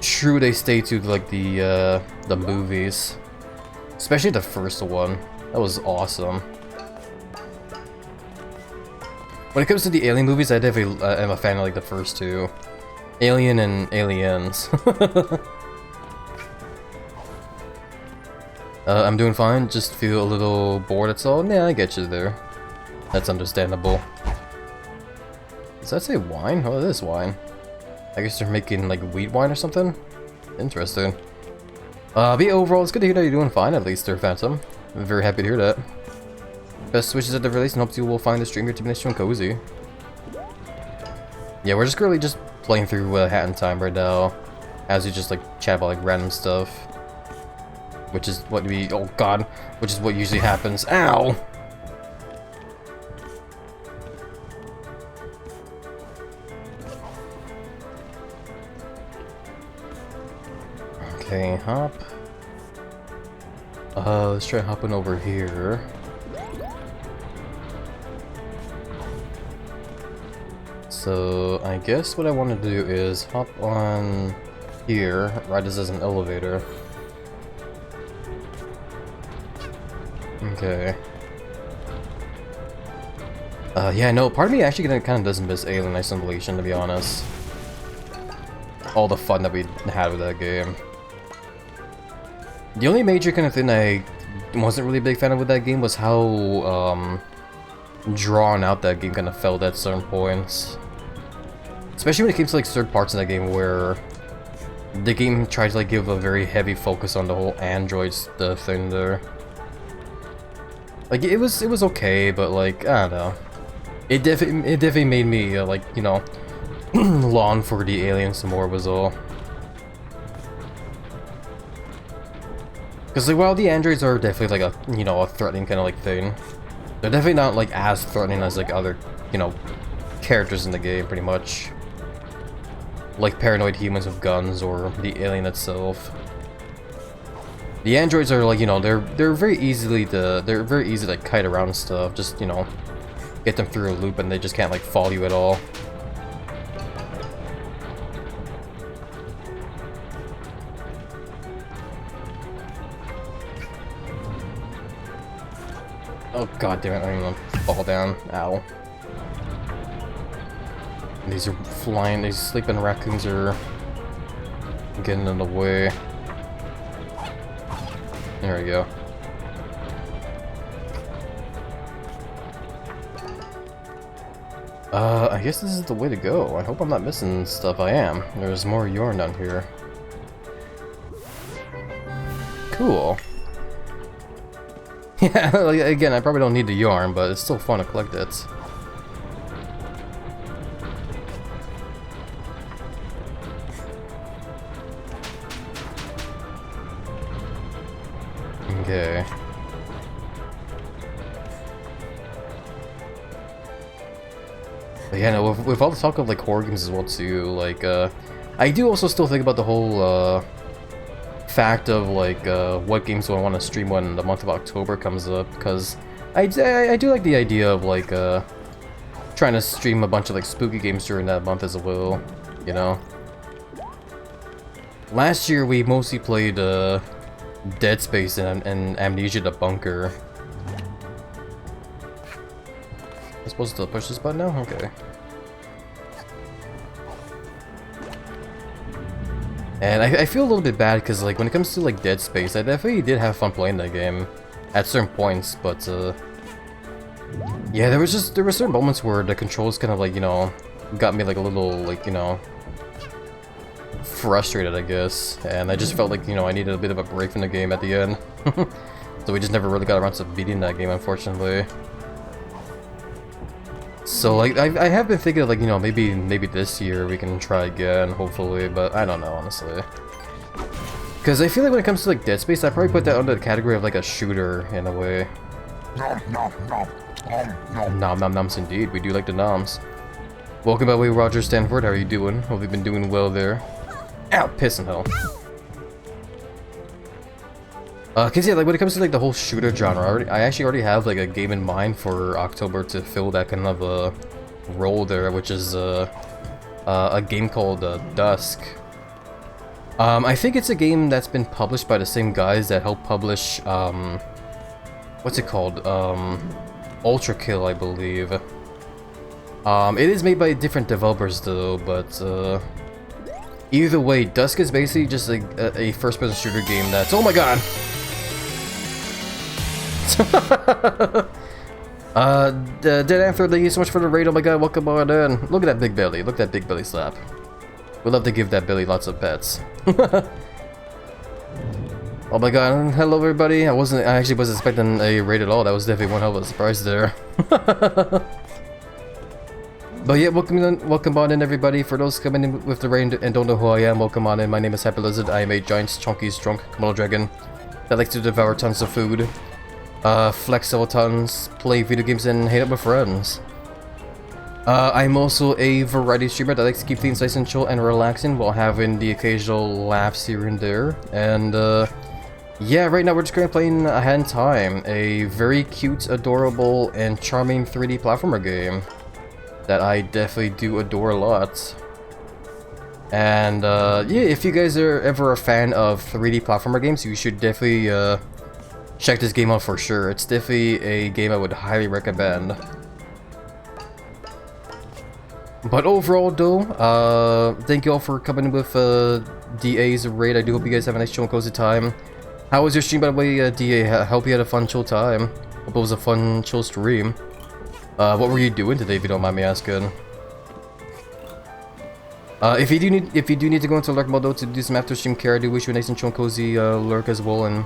true they stay to like the movies, especially the first one. That was awesome. When it comes to the Alien movies, I definitely am a fan of like the first two, Alien and Aliens. I'm doing fine, just feel a little bored, that's all. Yeah, I get you there. That's understandable. Does that say wine? Oh, it is wine. I guess they're making like wheat wine or something? Interesting. But yeah, overall, it's good to hear that you're doing fine, at least there, Phantom. I'm very happy to hear that. Best wishes at the release, and hopes you will find the stream here to be nice and cozy. Yeah, we're just currently just playing through Hat in Time right now, as we just like chat about like random stuff. Which is what we, oh god, which is what usually happens. Ow! Okay, hop. Let's try hopping over here. So, I guess what I want to do is hop on here, ride this as an elevator. Okay. Yeah, no, part of me actually kind of doesn't miss Alien Isolation, to be honest. All the fun that we had with that game. The only major kind of thing I wasn't really a big fan of with that game was how, drawn out that game kind of felt at certain points. Especially when it came to, like, certain parts of that game where the game tried to, like, give a very heavy focus on the whole androids thing there. Like, it was okay, but, like, I don't know. It definitely made me, like, you know, long for the aliens some more was all. Because, like, while the androids are definitely, like, a, you know, a threatening kind of, like, thing, they're definitely not, like, as threatening as, like, other, you know, characters in the game, pretty much. Like paranoid humans with guns, or the alien itself. The androids are, like, you know, they're very easy to like kite around and stuff. Just, you know, get them through a loop and they just can't like follow you at all. Oh god damn it! I don't even want to fall down. Ow. These are flying. These sleeping raccoons are getting in the way. There we go. I guess this is the way to go. I hope I'm not missing stuff. I am. There's more yarn down here. Cool. Yeah, like, again, I probably don't need the yarn, but it's still fun to collect it. Okay. But yeah, no, with all the talk of like horror games as well too, like I do also still think about the whole fact of like what games do I want to stream when the month of October comes up, because I do like the idea of like trying to stream a bunch of like spooky games during that month as well, you know. Last year we mostly played Dead Space and Amnesia the Bunker. I'm supposed to push this button now? Okay. And I feel a little bit bad because like when it comes to like Dead Space, I definitely did have fun playing that game at certain points, but yeah, there were certain moments where the controls kind of like, you know, got me like a little like, you know, frustrated, I guess, and I just felt like, you know, I needed a bit of a break from the game at the end. So we just never really got around to beating that game, unfortunately. So like I have been thinking of, like, you know, maybe this year we can try again, hopefully, but I don't know, honestly. Because I feel like when it comes to like Dead Space, I probably put that under the category of like a shooter in a way. Nom nom noms indeed, we do like the noms. Welcome by the way, Roger Stanford, how are you doing? Hope you've been doing well there. Ow, piss and hell. Cause yeah, like when it comes to like the whole shooter genre, I actually already have like a game in mind for October to fill that kind of a role there, which is a game called Dusk. I think it's a game that's been published by the same guys that helped publish what's it called? Ultra Kill, I believe. It is made by different developers though, but either way, Dusk is basically just like a first-person shooter game that's— oh my god! Dead Anther, thank you so much for the raid. Oh my god, welcome on in. Look at that big belly. Look at that big belly slap. We'd love to give that belly lots of pets. Oh my god, hello everybody. I actually wasn't expecting a raid at all. That was definitely one hell of a surprise there. But yeah, welcome on in everybody. For those coming in with the raid and don't know who I am, welcome on in. My name is HappyLizard. I am a giant, chunky, drunk Komodo dragon that likes to devour tons of food, flex several tons, play video games, and hang out with friends. I'm also a variety streamer that likes to keep things nice and chill and relaxing while having the occasional laughs here and there. And yeah, right now we're just currently playing A Hat in Time, a very cute, adorable, and charming 3D platformer game that I definitely do adore a lot. And yeah, if you guys are ever a fan of 3D platformer games, you should definitely check this game out for sure. It's definitely a game I would highly recommend. But overall though, thank you all for coming in with DA's raid. I do hope you guys have a nice chill and cozy time. How was your stream, by the way, DA? I hope you had a fun chill time. Hope it was a fun chill stream. What were you doing today, if you don't mind me asking? If you do need to go into lurk mode though to do some after stream care, I do wish you a nice and chill and cozy lurk as well, and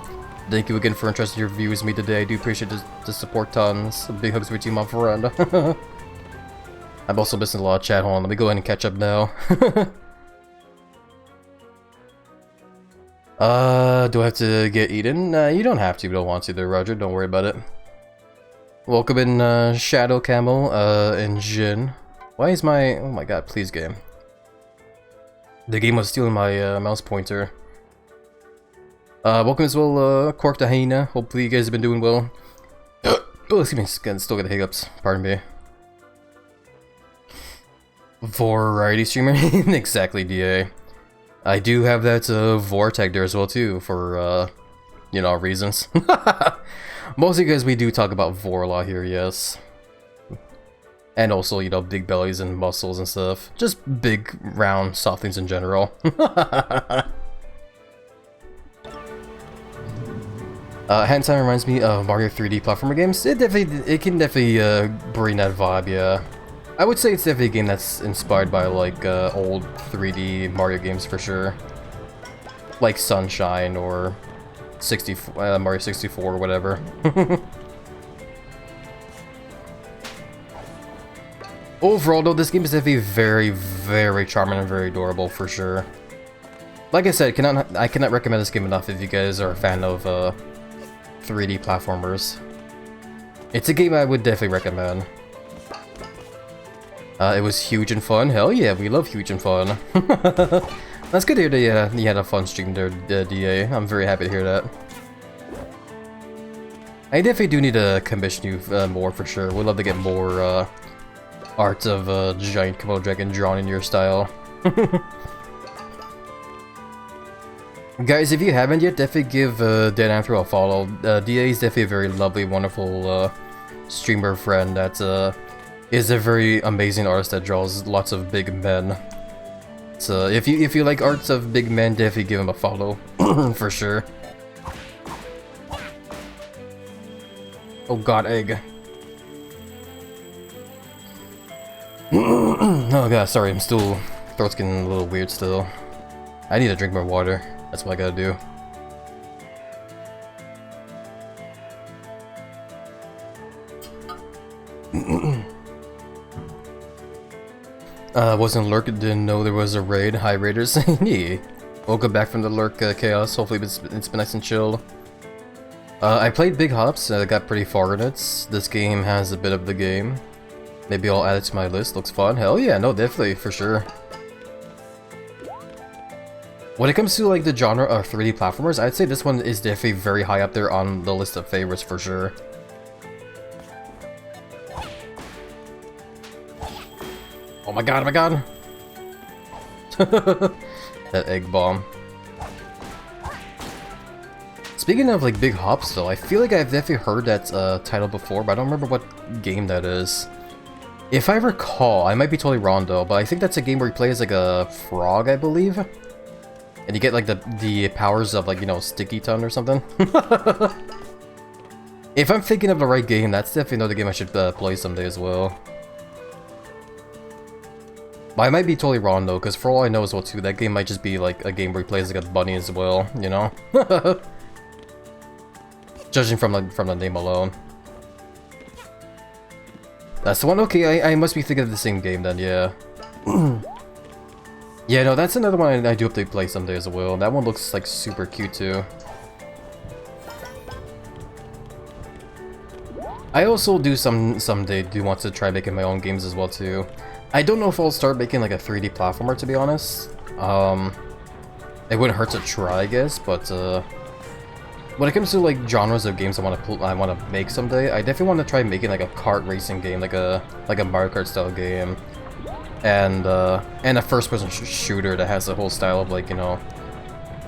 thank you again for entrusting your views with me today. I do appreciate the support tons. Big hugs with you, my friend. I've also missed a lot of chat. Hold on, let me go ahead and catch up now. Do I have to get eaten? You don't have to if you don't want to there, Roger. Don't worry about it. Welcome in, Shadow Camel, and Jin. Why is my— oh my god, please game. The game was stealing my, mouse pointer. Welcome as well, Cork the Hyena. Hopefully you guys have been doing well. Oh, excuse me, still got the hiccups. Pardon me. Variety streamer? Exactly, DA. I do have that Vortec there as well too, for you know, reasons. Mostly because we do talk about Vor a lot here, yes. And also, you know, big bellies and muscles and stuff. Just big, round, soft things in general. Hand Time reminds me of Mario 3D platformer games. It can definitely bring that vibe, yeah. I would say it's definitely a game that's inspired by like old 3D Mario games for sure, like Sunshine or Mario 64 or whatever. Overall though, this game is definitely very, very charming and very adorable for sure. Like I said, I cannot recommend this game enough if you guys are a fan of 3D platformers. It's a game I would definitely recommend. It was huge and fun. Hell yeah, we love huge and fun. That's good to hear that you had a fun stream there, DA. I'm very happy to hear that. I definitely do need to commission you more for sure. We'd love to get more art of giant Komodo dragon drawn in your style. Guys, if you haven't yet, definitely give Dead Anther a follow. DA is definitely a very lovely, wonderful streamer friend that is a very amazing artist that draws lots of big men. So if you like arts of big men, definitely give him a follow for sure. Oh god, egg. Oh god, sorry, I'm still— throat's getting a little weird still. I need to drink more water. That's what I gotta do. Wasn't lurk, didn't know there was a raid. Hi raiders. Yeah. Welcome back from the lurk chaos. Hopefully it's been nice and chill. I played Big Hops, got pretty far in it. This game has a bit of the game. Maybe I'll add it to my list. Looks fun. Hell yeah, no, definitely, for sure. When it comes to like the genre of 3D platformers, I'd say this one is definitely very high up there on the list of favorites for sure. Oh my god, oh my god! That egg bomb. Speaking of like big hops though, I feel like I've definitely heard that title before, but I don't remember what game that is. If I recall, I might be totally wrong though, but I think that's a game where you play as like a frog, I believe? And you get like the powers of like, you know, Sticky Tongue or something. If I'm thinking of the right game, that's definitely another game I should play someday as well. But I might be totally wrong though, because for all I know as well too, that game might just be like a game where he plays like a bunny as well, you know? Judging from the name alone. That's the one? Okay, I must be thinking of the same game then, yeah. Yeah, no, that's another one I do hope they play someday as well. That one looks like super cute too. I also do someday do want to try making my own games as well too. I don't know if I'll start making like a 3D platformer, to be honest. It wouldn't hurt to try, I guess, but when it comes to like genres of games I want to make someday, I definitely want to try making like a kart racing game, like a Mario Kart style game. And a first-person shooter that has the whole style of like, you know,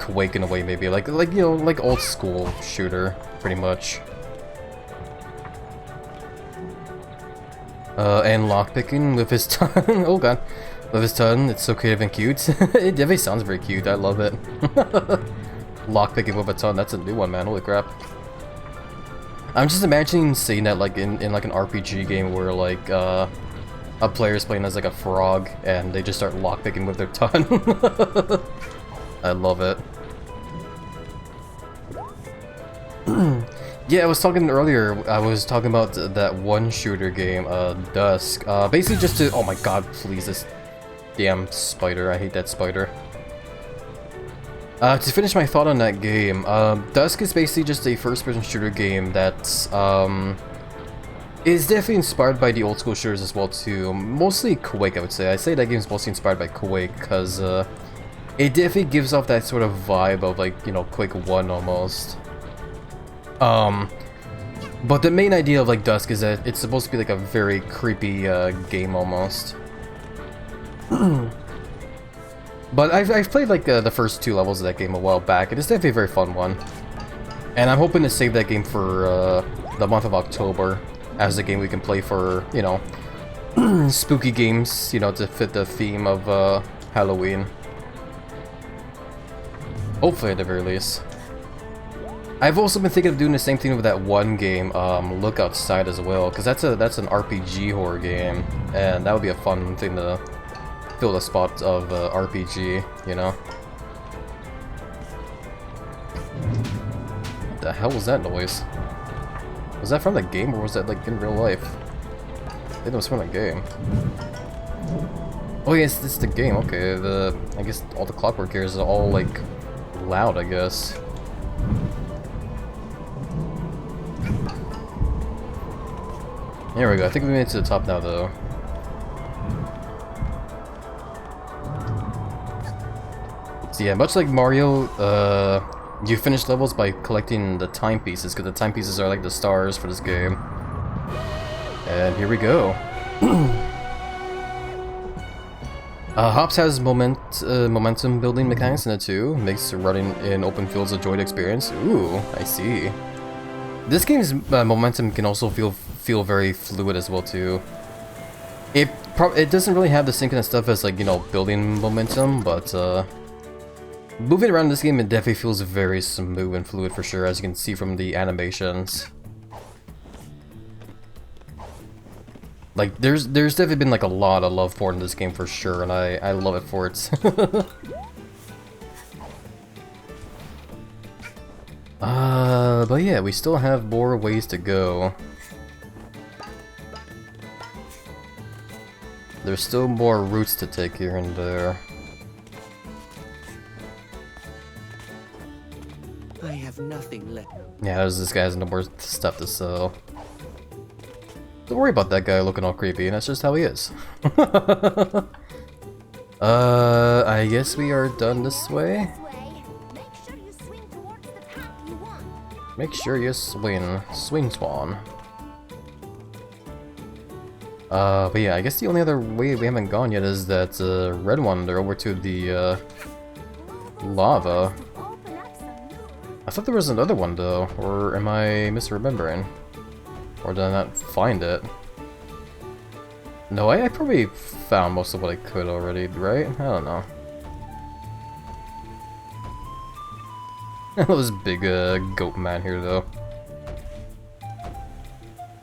Quake in a way, maybe like you know, like old school shooter, pretty much. And lockpicking with his tongue. Oh god, with his tongue. It's so creative and cute. It definitely sounds very cute. I love it. Lockpicking with a tongue. That's a new one, man. Holy crap. I'm just imagining seeing that like in like an RPG game where like a player's playing as like a frog, and they just start lockpicking with their tongue. I love it. Yeah, I was talking earlier, I was talking about that one shooter game, Dusk. Basically just to— oh my god, please, this damn spider, I hate that spider. To finish my thought on that game, Dusk is basically just a first-person shooter game that's, is definitely inspired by the old school shooters as well too. Mostly Quake, I would say. I say that game's mostly inspired by Quake because it definitely gives off that sort of vibe of like, you know, Quake 1 almost. But the main idea of like Dusk is that it's supposed to be like a very creepy game almost. But I've played like the first 2 levels of that game a while back, and it's definitely a very fun one. And I'm hoping to save that game for the month of October as a game we can play for, you know, spooky games, you know, to fit the theme of Halloween. Hopefully at the very least. I've also been thinking of doing the same thing with that one game, Look Outside as well, because that's an RPG horror game, and that would be a fun thing to fill the spot of RPG, you know? What the hell was that noise? Was that from the game, or was that like in real life? I think it was from the game. Oh yes, this is the game, okay. I guess all the clockwork here is all like loud, I guess. There we go, I think we made it to the top now though. So yeah, much like Mario, you finish levels by collecting the timepieces, because the timepieces are like the stars for this game. And here we go. Hops has momentum building mechanics in it too. Makes running in open fields a joy to experience. Ooh, I see. This game's momentum can also feel very fluid as well too. It doesn't really have the same kind of stuff as like, you know, building momentum, but moving around this game, it definitely feels very smooth and fluid for sure, as you can see from the animations. Like, there's definitely been like a lot of love for it in this game for sure, and I love it for it. But yeah, we still have more ways to go. There's still more routes to take here and there. I have nothing left. Yeah, this guy has no more stuff to sell. Don't worry about that guy looking all creepy, and that's just how he is. I guess we are done this way. Make sure you swing towards the path you want. Make sure you swing swan. But yeah, I guess the only other way we haven't gone yet is that red one there over to the lava. Open up some new. I thought there was another one though, or am I misremembering? Or did I not find it? No, I probably found most of what I could already, right? I don't know. This big goat man here though.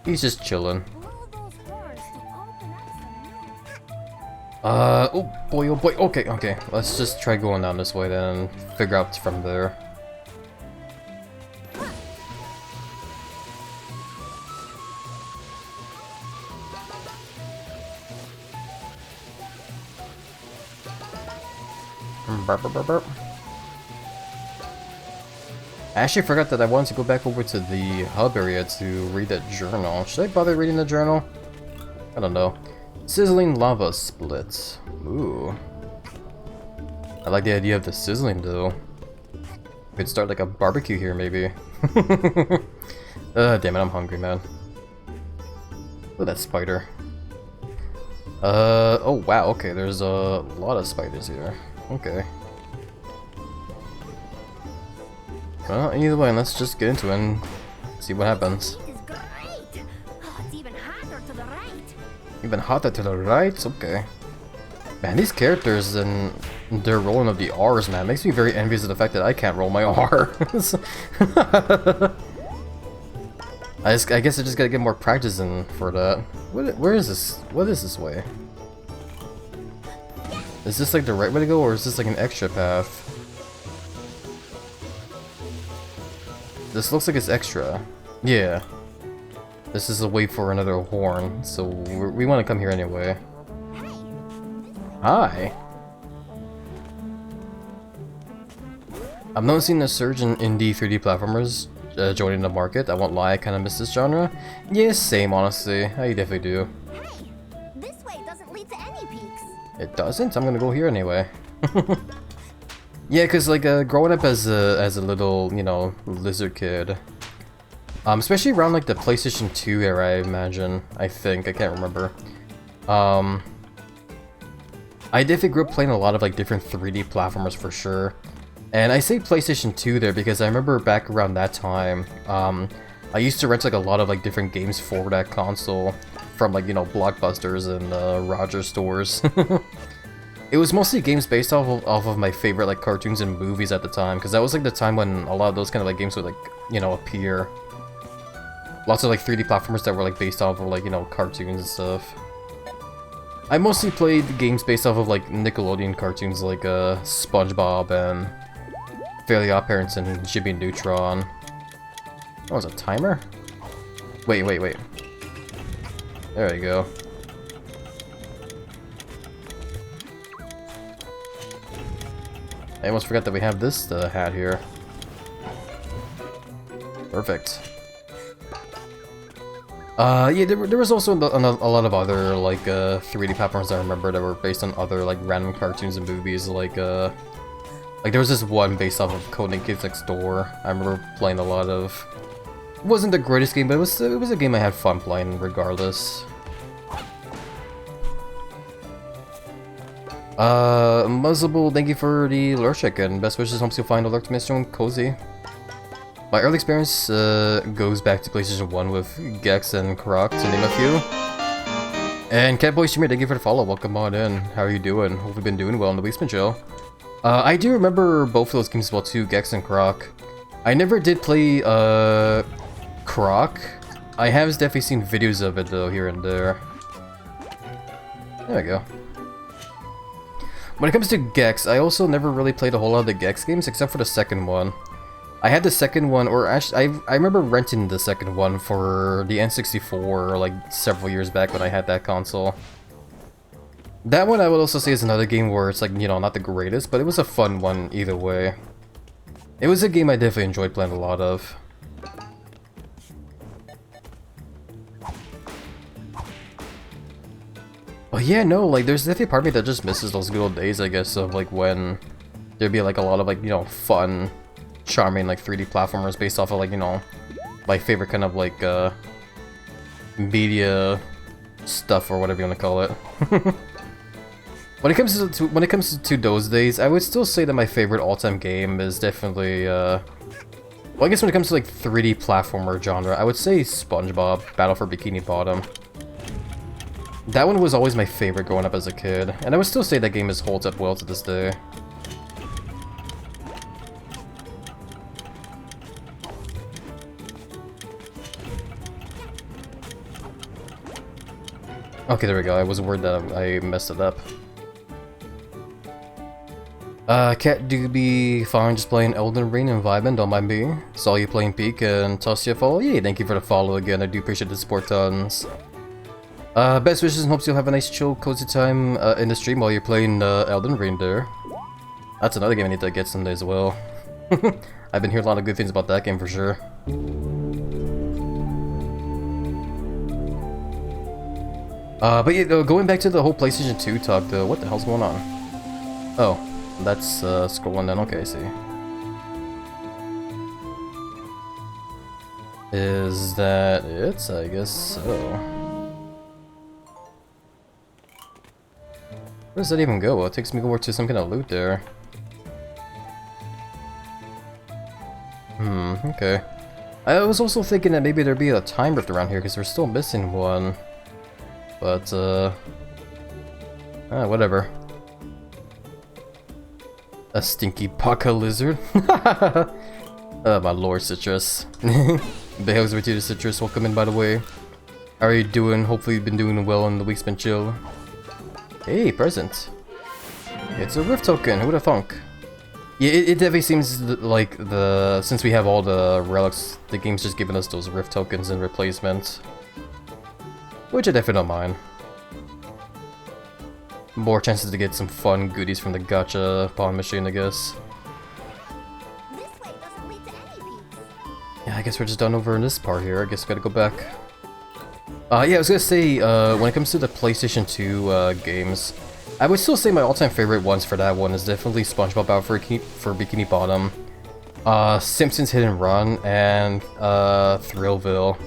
He's just chilling. Blow those horns to open up some new. Oh boy, oh boy. Okay, okay. Let's just try going down this way then and figure out from there. Burp, burp, burp, burp. I actually forgot that I wanted to go back over to the hub area to read that journal. Should I bother reading the journal? I don't know. Sizzling lava splits. Ooh. I like the idea of the sizzling though. We could start like a barbecue here maybe. Damn it, I'm hungry, man. Look at that spider. Oh wow, okay, there's a lot of spiders here. Okay. Well, either way, let's just get into it and see what happens. Heat is great. Oh, it's even hotter to the right. Even hotter to the right? Okay. Man, these characters and their rolling of the R's, man, makes me very envious of the fact that I can't roll my R's. I guess I just gotta get more practice in for that. Where is this? What is this way? Is this like the right way to go, or is this like an extra path? This looks like it's extra. Yeah. This is a wait for another horn, so we want to come here anyway. Hi! I'm noticing a surge in indie 3D platformers joining the market. I won't lie, I kind of miss this genre. Yeah, same honestly. I definitely do. Hey, this way doesn't lead to any peaks. It doesn't? I'm gonna go here anyway. Yeah, cause like growing up as a little, you know, lizard kid, especially around like the PlayStation 2 era, I imagine. I think, I can't remember. I definitely grew up playing a lot of like different 3D platformers for sure. And I say PlayStation 2 there because I remember back around that time, I used to rent like a lot of like different games for that console from like, you know, Blockbusters and Rogers stores. It was mostly games based off of my favorite like cartoons and movies at the time, because that was like the time when a lot of those kind of like games would like, you know, appear. Lots of like 3D platformers that were like based off of like, you know, cartoons and stuff. I mostly played games based off of like Nickelodeon cartoons like SpongeBob and Fairly Odd Parents and Jimmy Neutron. Oh, was a timer? Wait. There we go. I almost forgot that we have this hat here. Perfect. Yeah, there was also a lot of other like 3D platforms I remember that were based on other like random cartoons and movies. Like there was this one based off of Codenames Next Door. I remember playing a lot of. It wasn't the greatest game, but it was a game I had fun playing regardless. Muzzleable, thank you for the lure chicken. Best wishes, hopes you'll find a lurk to Mr. Cozy. My early experience goes back to PlayStation 1 with Gex and Croc, to name a few. And Catboy Streamer, thank you for the follow. Welcome on in. How are you doing? Hope you've been doing well in the basement, Jill. I do remember both of those games well too, Gex and Croc. I never did play Croc. I have definitely seen videos of it though, here and there. There we go. When it comes to Gex, I also never really played a whole lot of the Gex games except for the second one. I had the second one, or actually, I remember renting the second one for the N64 like several years back when I had that console. That one I would also say is another game where it's like, you know, not the greatest, but it was a fun one either way. It was a game I definitely enjoyed playing a lot of. Oh Yeah, no, like, there's definitely a part of me that just misses those good old days, I guess, of, like, when there'd be, like, a lot of, like, you know, fun, charming, like, 3D platformers based off of, like, you know, my favorite kind of, like, media stuff, or whatever you want to call it. When it comes to those days, I would still say that my favorite all-time game is definitely, well, I guess when it comes to, like, 3D platformer genre, I would say SpongeBob, Battle for Bikini Bottom. That one was always my favorite growing up as a kid, and I would still say that game holds up well to this day. Okay, there we go. I was worried that I messed it up. Cat Doobie, fine, just playing Elden Ring and vibing, don't mind me. Saw you playing Peak and toss you a follow. Yeah, thank you for the follow again, I do appreciate the support tons. Best wishes and hopes you'll have a nice chill, cozy time in the stream while you're playing Elden Ring there. That's another game I need to get someday as well. I've been hearing a lot of good things about that game for sure. But yeah, going back to the whole PlayStation 2 talk though, what the hell's going on? Oh, that's scrolling down, okay, I see. Is that it? I guess so. Where does that even go? Well, it takes me over to some kind of loot there. Okay. I was also thinking that maybe there'd be a time rift around here because we're still missing one. But, whatever. A stinky HappyLizard. Oh, my lord, Citrus. Behaves with you, Citrus. Welcome in, by the way. How are you doing? Hopefully you've been doing well and the week's been chill. Hey, present. It's a rift token, who would have thunk? Yeah, it definitely seems like since we have all the relics, the game's just giving us those rift tokens in replacement. Which I definitely don't mind. More chances to get some fun goodies from the gacha pawn machine, I guess. This way doesn't lead to any peaks. Yeah, I guess we're just done over in this part here. I guess we gotta go back. Yeah, I was gonna say, when it comes to the PlayStation 2 games, I would still say my all-time favorite ones for that one is definitely SpongeBob Battle for Bikini Bottom, Simpsons Hit and Run, and Thrillville.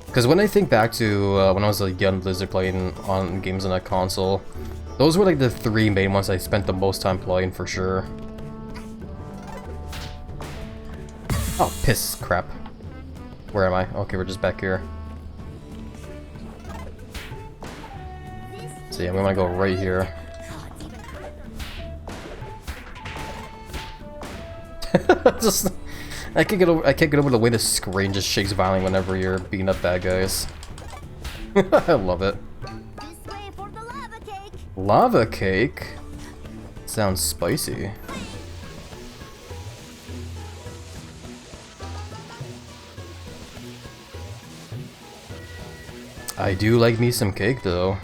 Because when I think back to when I was a young lizard playing on games on that console, those were like the three main ones I spent the most time playing for sure. Oh, piss crap. Where am I? Okay, we're just back here. So yeah, we want to go right here. Just, I can't get over the way the screen just shakes violently whenever you're beating up bad guys. I love it. This way for the lava cake. Lava cake? Sounds spicy. I do like me some cake though.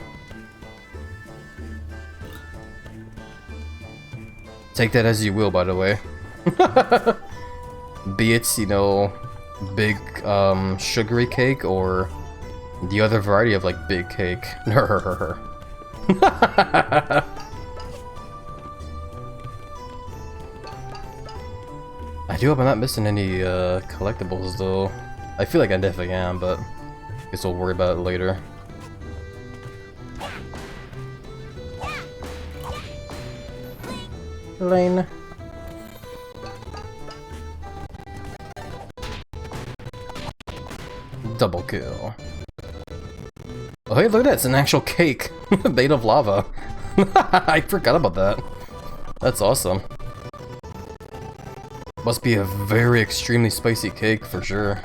Take that as you will, by the way. Be it, you know, big, sugary cake, or the other variety of, like, big cake. I do hope I'm not missing any, collectibles, though. I feel like I definitely am, but I guess we'll worry about it later. Lane. Double kill. Oh hey, look at that, it's an actual cake. Made of lava. I forgot about that. That's awesome. Must be a very extremely spicy cake for sure.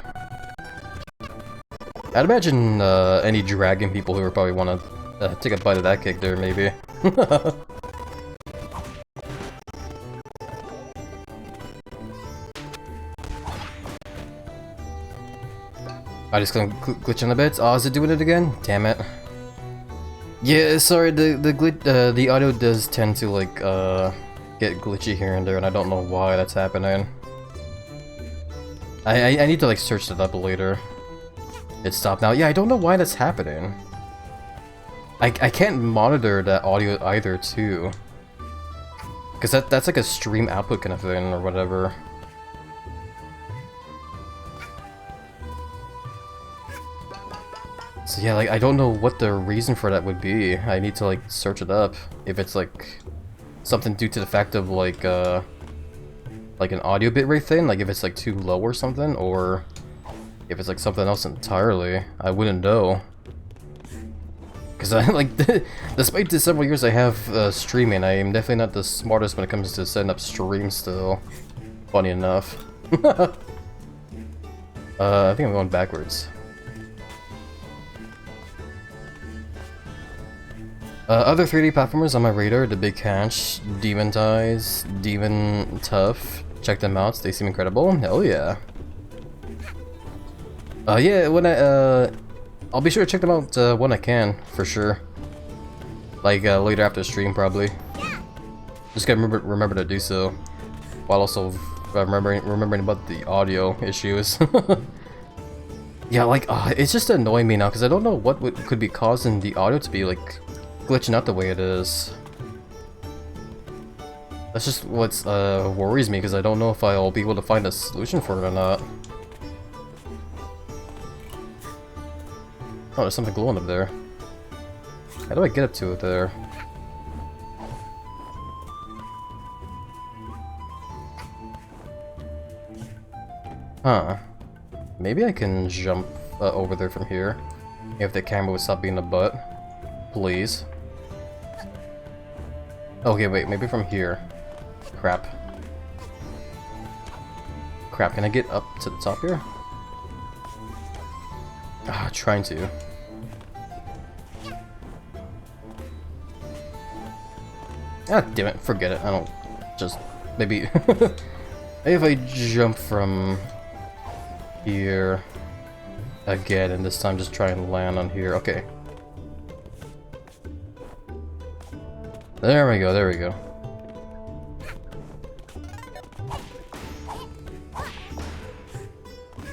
I'd imagine any dragon people who would probably want to take a bite of that cake there, maybe. I just gonna glitch on the bits. Oh, is it doing it again? Damn it. Yeah, sorry. The audio does tend to like get glitchy here and there, and I don't know why that's happening. I need to like search it up later. It stopped now. Yeah, I don't know why that's happening. I can't monitor that audio either, too. Because that's like a stream output kind of thing, or whatever. So yeah, like, I don't know what the reason for that would be. I need to, like, search it up. If it's, like, something due to the fact of, like an audio bitrate thing, like if it's, like, too low or something, or if it's, like, something else entirely. I wouldn't know. Because I, like, despite the several years I have streaming, I am definitely not the smartest when it comes to setting up streams still. Funny enough. I think I'm going backwards. Other 3D platformers on my radar: The Big Catch, Demon Ties, Demon Tough. Check them out, they seem incredible. Oh yeah. Yeah, when I'll be sure to check them out when I can, for sure. Like later after stream, probably. Just gotta remember to do so, while also remembering about the audio issues. Yeah, like it's just annoying me now because I don't know what could be causing the audio to be like glitching out the way it is. That's just what worries me, because I don't know if I'll be able to find a solution for it or not. Oh, there's something glowing up there. How do I get up to it there? Huh. Maybe I can jump over there from here. If the camera would stop being a butt. Please. Okay, wait, maybe from here. Crap. Crap, can I get up to the top here? Ah, trying to. Ah, damn it, forget it. I don't... just... maybe... maybe if I jump from... here... again, and this time just try and land on here. Okay. There we go, there we go.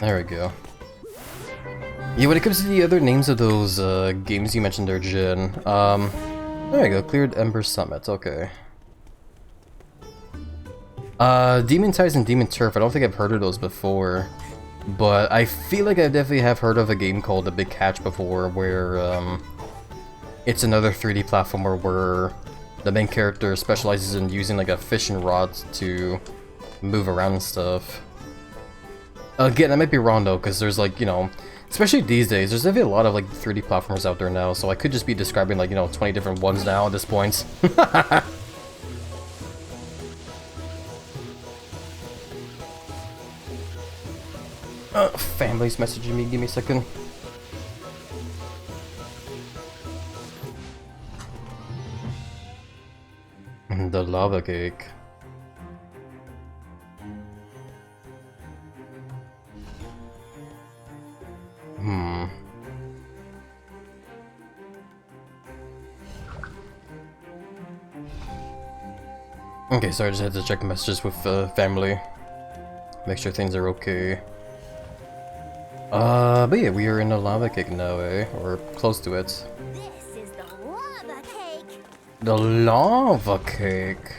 There we go. Yeah, when it comes to the other names of those games you mentioned there, Jin, there we go, Cleared Ember Summit, okay. Demon Ties and Demon Turf, I don't think I've heard of those before, but I feel like I definitely have heard of a game called The Big Catch before, where it's another 3D platformer where the main character specializes in using like a fishing rod to move around and stuff. Again, I might be wrong though, because there's like, you know, especially these days, there's definitely a lot of like 3D platformers out there now, so I could just be describing like, you know, 20 different ones now at this point. Family's messaging me, give me a second. The lava cake. Okay, sorry, I just had to check messages with family. Make sure things are okay. But yeah, we are in the lava cake now, eh? Or close to it. This is the lava cake. The lava cake.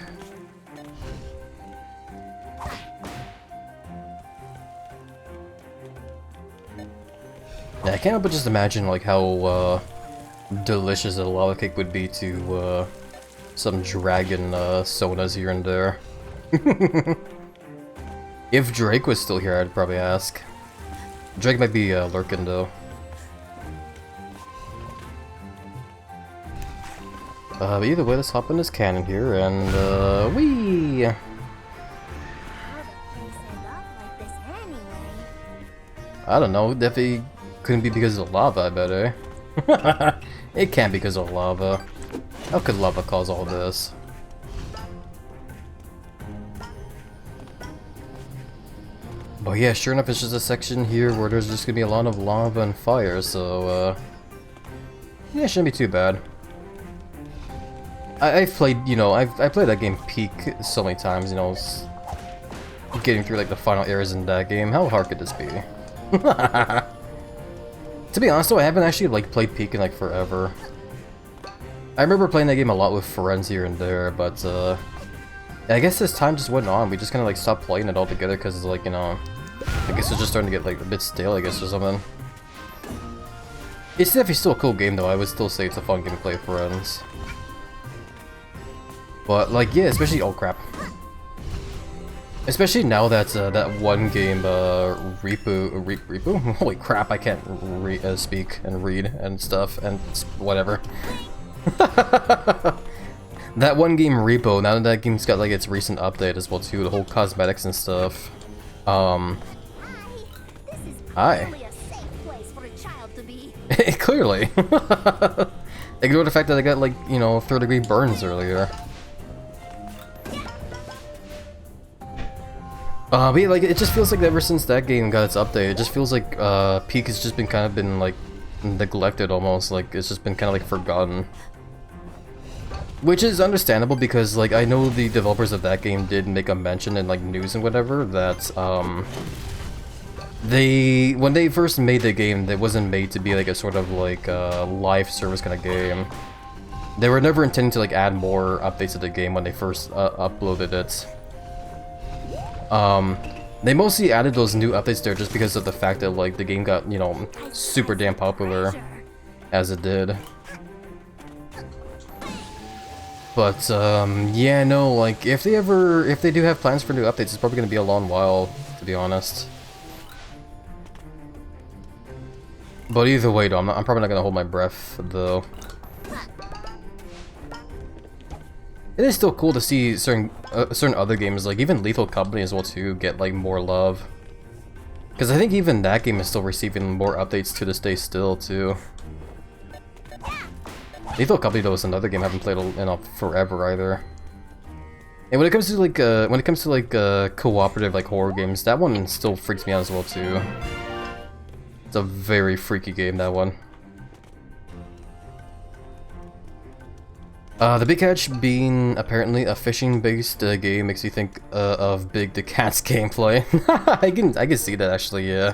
Yeah, I can't help but just imagine like how delicious a lava cake would be to some dragon sodas here and there. If Drake was still here, I'd probably ask. Drake might be lurking though. But either way, let's hop in this cannon here and whee! How did they set up like this anyway? I don't know, definitely couldn't be because of the lava, I bet, eh? It can't be because of lava. How could lava cause all this? But yeah, sure enough, it's just a section here where there's just gonna be a lot of lava and fire, so yeah, it shouldn't be too bad. I've played, you know, I've played that game Peak so many times, you know, getting through like the final areas in that game. How hard could this be? To be honest though, I haven't actually like played Peak in like forever. I remember playing that game a lot with friends here and there, but I guess as time just went on, we just kind of like stopped playing it all together because like, you know, I guess it's just starting to get like a bit stale, I guess, or something. It's definitely still a cool game though. I would still say it's a fun game to play with friends. But like, yeah, especially, oh crap. Especially now that that one game, Repo? Holy crap, I can't speak and read and stuff and whatever. That one game, Repo, now that game's got like its recent update as well too, the whole cosmetics and stuff. Hi. This is Hi. clearly a safe place for a child to be. Clearly. Ignore the fact that I got like, you know, 3rd-degree burns earlier. But yeah, like, it just feels like ever since that game got its update, it just feels like Peak has just been kind of been like neglected almost, like it's just been kind of like forgotten. Which is understandable because like I know the developers of that game did make a mention in like news and whatever that when they first made the game, it wasn't made to be like a sort of like live service kind of game. They were never intending to like add more updates to the game when they first uploaded it. They mostly added those new updates there just because of the fact that like the game got, you know, super damn popular as it did. But yeah, no, like if they do have plans for new updates, it's probably gonna be a long while, to be honest. But either way, though, I'm probably not gonna hold my breath, though. It is still cool to see certain other games, like even Lethal Company as well too, get like more love. Because I think even that game is still receiving more updates to this day still too. Lethal Company though is another game I haven't played in forever either. And when it comes to like cooperative like horror games, that one still freaks me out as well too. It's a very freaky game, that one. The Big Catch being apparently a fishing-based game makes you think of Big the Cat's gameplay. I can see that actually, yeah.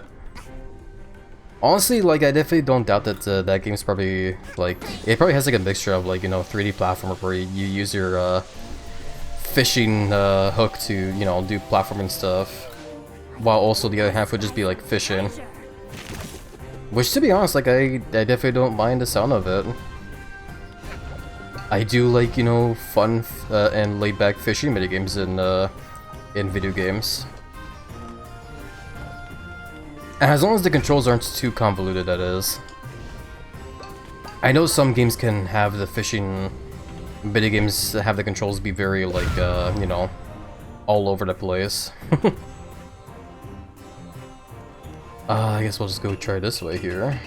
Honestly, like I definitely don't doubt that that game's probably like it probably has like a mixture of like, you know, 3D platformer where you use your fishing hook to, you know, do platforming stuff, while also the other half would just be like fishing. Which, to be honest, like I definitely don't mind the sound of it. I do like, you know, fun and laid-back fishing minigames in video games. As long as the controls aren't too convoluted, that is. I know some games can have the fishing minigames have the controls be very, like, you know, all over the place. I guess we'll just go try this way here.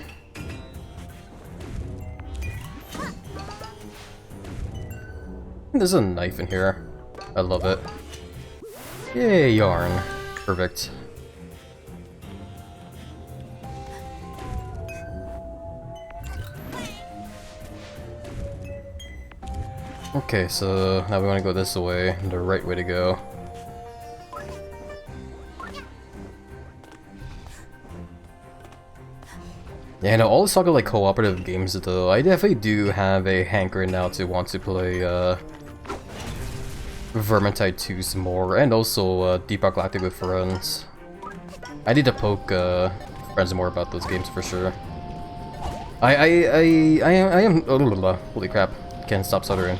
There's a knife in here. I love it. Yay, yarn. Perfect. Okay, so now we want to go this way, the right way to go. Yeah, no, all this talk of like cooperative games though, I definitely do have a hankering now to want to play Vermintide 2 some more, and also Deep Rock Galactic with friends. I need to poke friends more about those games for sure. I am oh, holy crap, can't stop stuttering.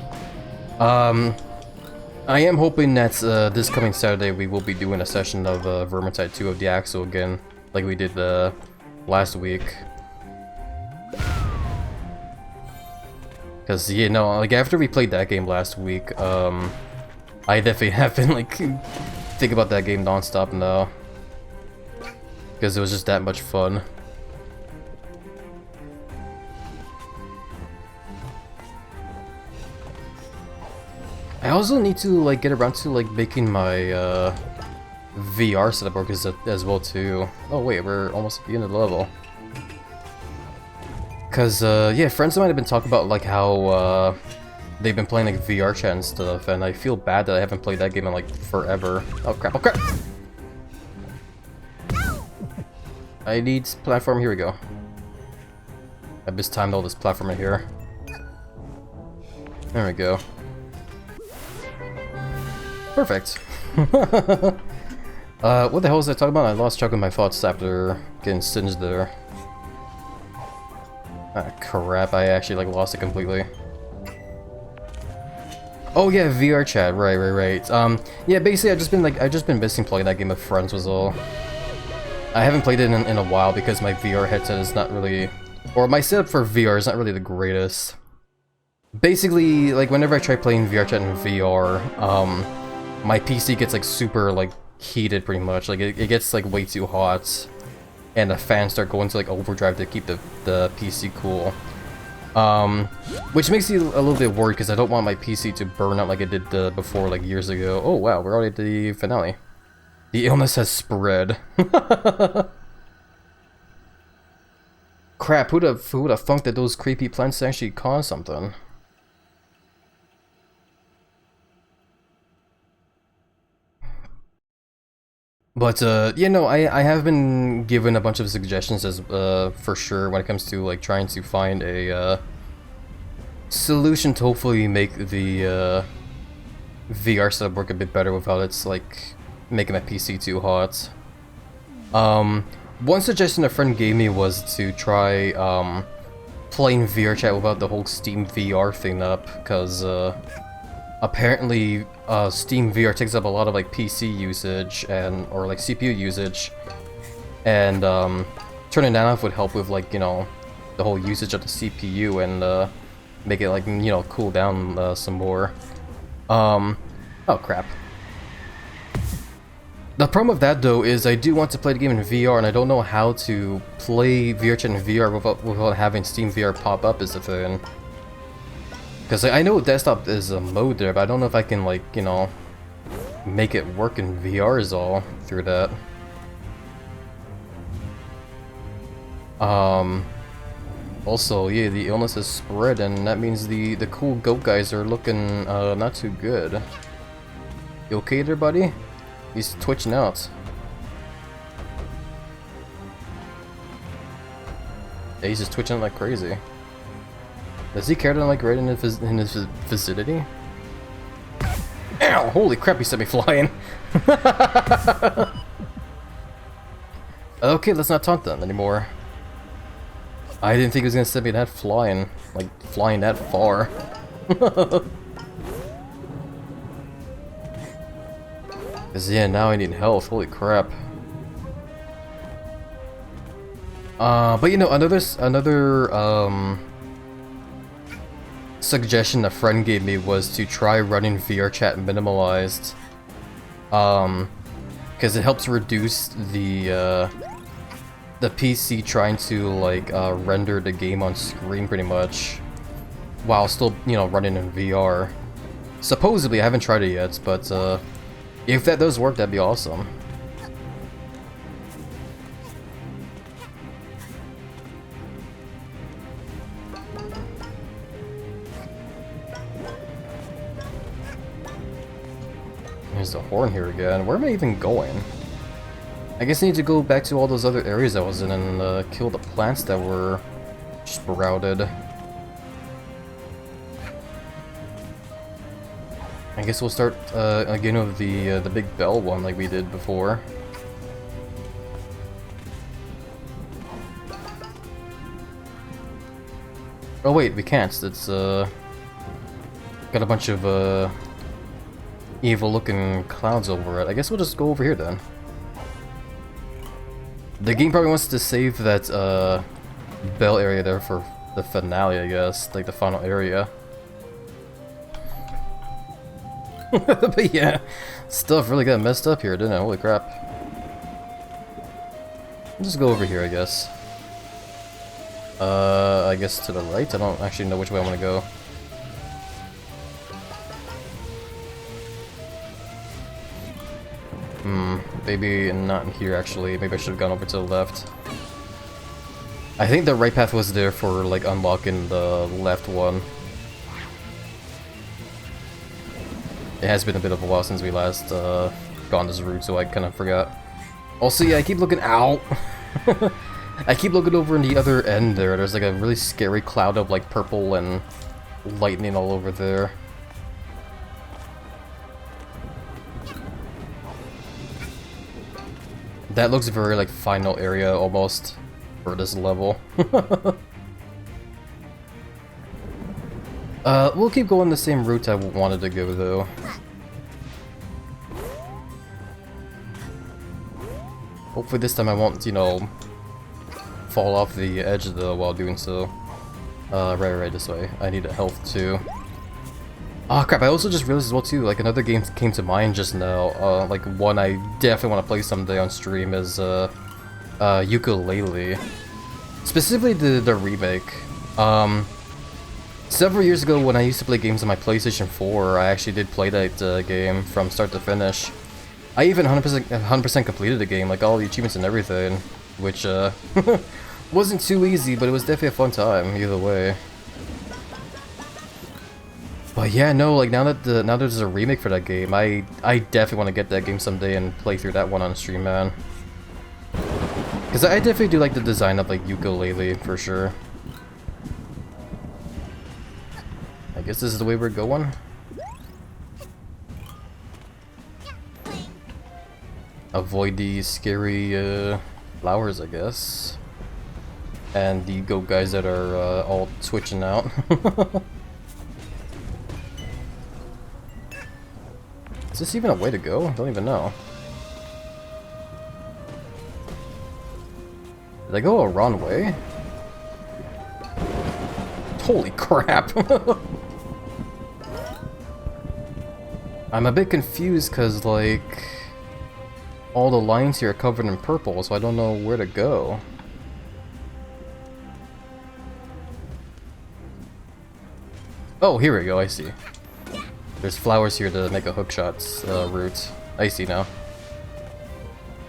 I am hoping that this coming Saturday we will be doing a session of Vermintide 2 of the Axle again, like we did last week. Cause you know, like after we played that game last week, I definitely have been like thinking about that game non-stop now. Because it was just that much fun. I also need to like get around to like making my VR setup work as well too. Oh wait, we're almost at the end of the level. Cause yeah, friends of mine have been talking about like how they've been playing like VR chat and stuff, and I feel bad that I haven't played that game in like forever. Oh crap! Oh crap! I need platform. Here we go. I mistimed all this platform in here. There we go. Perfect. What the hell was I talking about? I lost track of my thoughts after getting singed there. Ah, crap, I actually like lost it completely. Oh yeah, VR chat, right. Yeah, basically I've just been missing playing that game with friends was all. I haven't played it in a while because my VR headset is not really, or my setup for VR is not really the greatest. Basically, like whenever I try playing VR chat in VR, my PC gets like super like heated pretty much. Like it gets like way too hot, and the fans start going to like overdrive to keep the PC cool. Which makes me a little bit worried because I don't want my PC to burn out like it did before, like years ago. Oh wow, we're already at the finale. The illness has spread. Crap, who'd have thunk that those creepy plants actually cause something? But, yeah, no, I have been given a bunch of suggestions as, for sure when it comes to, like, trying to find a, solution to hopefully make the, VR setup work a bit better without it's, like, making my PC too hot. One suggestion a friend gave me was to try, playing VR chat without the whole Steam VR thing up, because, apparently, Steam VR takes up a lot of like PC usage or like CPU usage, and turning that off would help with like, you know, the whole usage of the CPU and make it like, you know, cool down some more. Oh crap. The problem with that though is I do want to play the game in VR and I don't know how to play VR chat in VR without having Steam VR pop up is the thing. Because I know desktop is a mode there, but I don't know if I can, like, you know, make it work in VR is all through that. Also, yeah, the illness has spread, and that means the cool goat guys are looking not too good. You okay there, buddy? He's twitching out. Yeah, he's just twitching like crazy. Does he care to like right in his vicinity? Ow! Holy crap! He sent me flying. Okay, let's not taunt them anymore. I didn't think he was gonna send me that flying, like flying that far. Cause yeah, now I need health. Holy crap. But you know, another suggestion a friend gave me was to try running VR chat minimalized, because it helps reduce the PC trying to like render the game on screen pretty much, while still, you know, running in VR. Supposedly, I haven't tried it yet, but if that does work, that'd be awesome. There's the horn here again. Where am I even going? I guess I need to go back to all those other areas I was in and kill the plants that were sprouted. I guess we'll start again with the big bell one like we did before. Oh wait, we can't. It's got a bunch of evil-looking clouds over it. I guess we'll just go over here then. The game probably wants to save that bell area there for the finale, I guess, like the final area. But yeah, stuff really got messed up here, didn't it? Holy crap. I'll just go over here, I guess. I guess to the right? I don't actually know which way I want to go. Maybe not in here actually. Maybe I should have gone over to the left. I think the right path was there for like unlocking the left one. It has been a bit of a while since we last gone this route, so I kind of forgot. Also, yeah, I keep looking out. I keep looking over in the other end there. There's like a really scary cloud of like purple and lightning all over there. That looks very like final area almost for this level. We'll keep going the same route I wanted to go though. Hopefully this time I won't, you know, fall off the edge though while doing so. Right, this way. I need a health too. Oh crap, I also just realized as well too, like another game came to mind just now, like one I definitely want to play someday on stream is, Ukulele. Specifically the remake. Several years ago when I used to play games on my PlayStation 4, I actually did play that game from start to finish. I even 100% completed the game, like all the achievements and everything, which, wasn't too easy, but it was definitely a fun time, either way. But yeah, no, like now that now there's a remake for that game, I definitely want to get that game someday and play through that one on stream, man. Because I definitely do like the design of like Ukulele for sure. I guess this is the way we're going. Avoid the scary flowers, I guess. And the goat guys that are all twitching out. Is this even a way to go? I don't even know. Did I go a wrong way? Holy crap! I'm a bit confused because, like, all the lines here are covered in purple, so I don't know where to go. Oh, here we go, I see. There's flowers here to make a hookshot's route. I see now.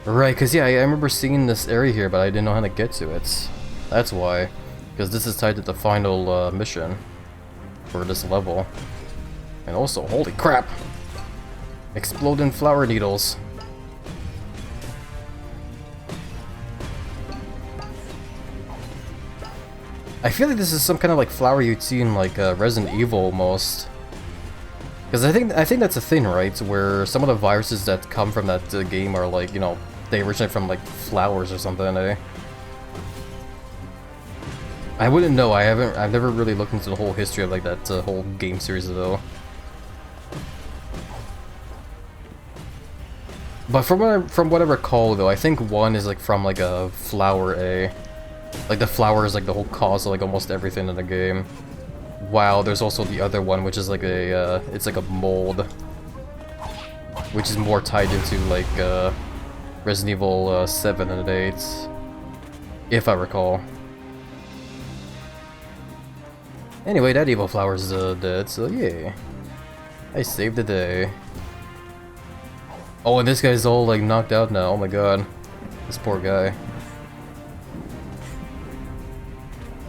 Right, because yeah, I remember seeing this area here, but I didn't know how to get to it. That's why. Because this is tied to the final mission for this level. And also, holy crap! Exploding flower needles. I feel like this is some kind of like flower you'd see in like Resident Evil almost. Because I think that's a thing, right? Where some of the viruses that come from that game are like, you know, they originate from like flowers or something, eh? I wouldn't know. I've never really looked into the whole history of like that whole game series though. But from what I recall though, I think one is like from like a flower, eh? Like the flower is like the whole cause of like almost everything in the game. Wow, there's also the other one, which is like a it's like a mold, which is more tied into like Resident Evil 7 and 8, if I recall. Anyway, that evil flower's dead, so yeah, I saved the day. Oh, and this guy's all like knocked out now. Oh my god, this poor guy.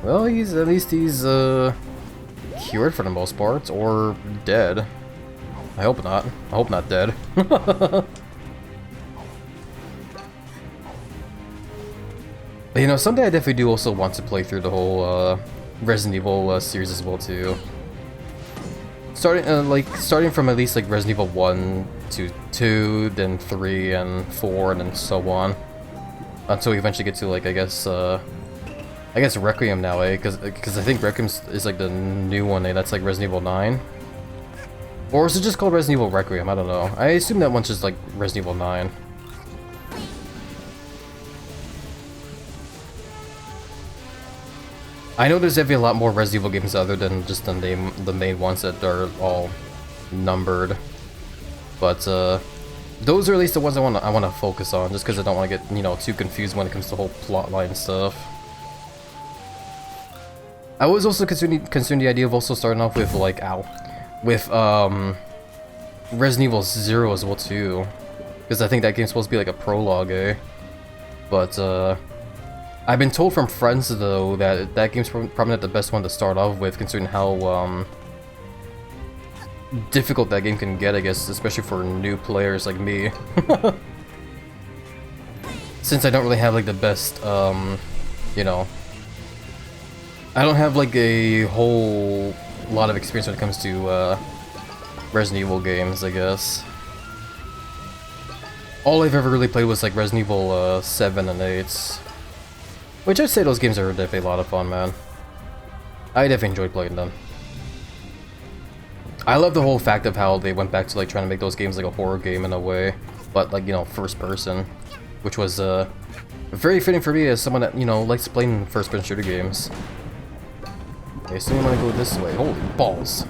Well, at least he's cured for the most part, or dead. I hope not. I hope not dead. But, you know, someday I definitely do also want to play through the whole Resident Evil series as well too. Starting from at least like Resident Evil 1 to 2, then 3 and 4, and then so on, until we eventually get to like I guess Requiem now, eh? Because I think Requiem is like the new one, eh? That's like Resident Evil 9. Or is it just called Resident Evil Requiem? I don't know. I assume that one's just like Resident Evil 9. I know there's definitely a lot more Resident Evil games other than just the main ones that are all numbered. But those are at least the ones I want to focus on, just because I don't want to get, you know, too confused when it comes to the whole plotline stuff. I was also considering the idea of also starting off with like Resident Evil 0 as well too, because I think that game's supposed to be like a prologue, eh? But I've been told from friends though that that game's probably not the best one to start off with, considering how difficult that game can get, I guess, especially for new players like me. Since I don't really have like the best, you know, I don't have like a whole a lot of experience when it comes to Resident Evil games, I guess. All I've ever really played was like Resident Evil 7 and 8. Which I'd say those games are definitely a lot of fun, man. I definitely enjoyed playing them. I love the whole fact of how they went back to like trying to make those games like a horror game in a way, but like, you know, first person, which was very fitting for me as someone that, you know, likes playing first person shooter games. Okay, so I'm gonna go this way. Holy balls.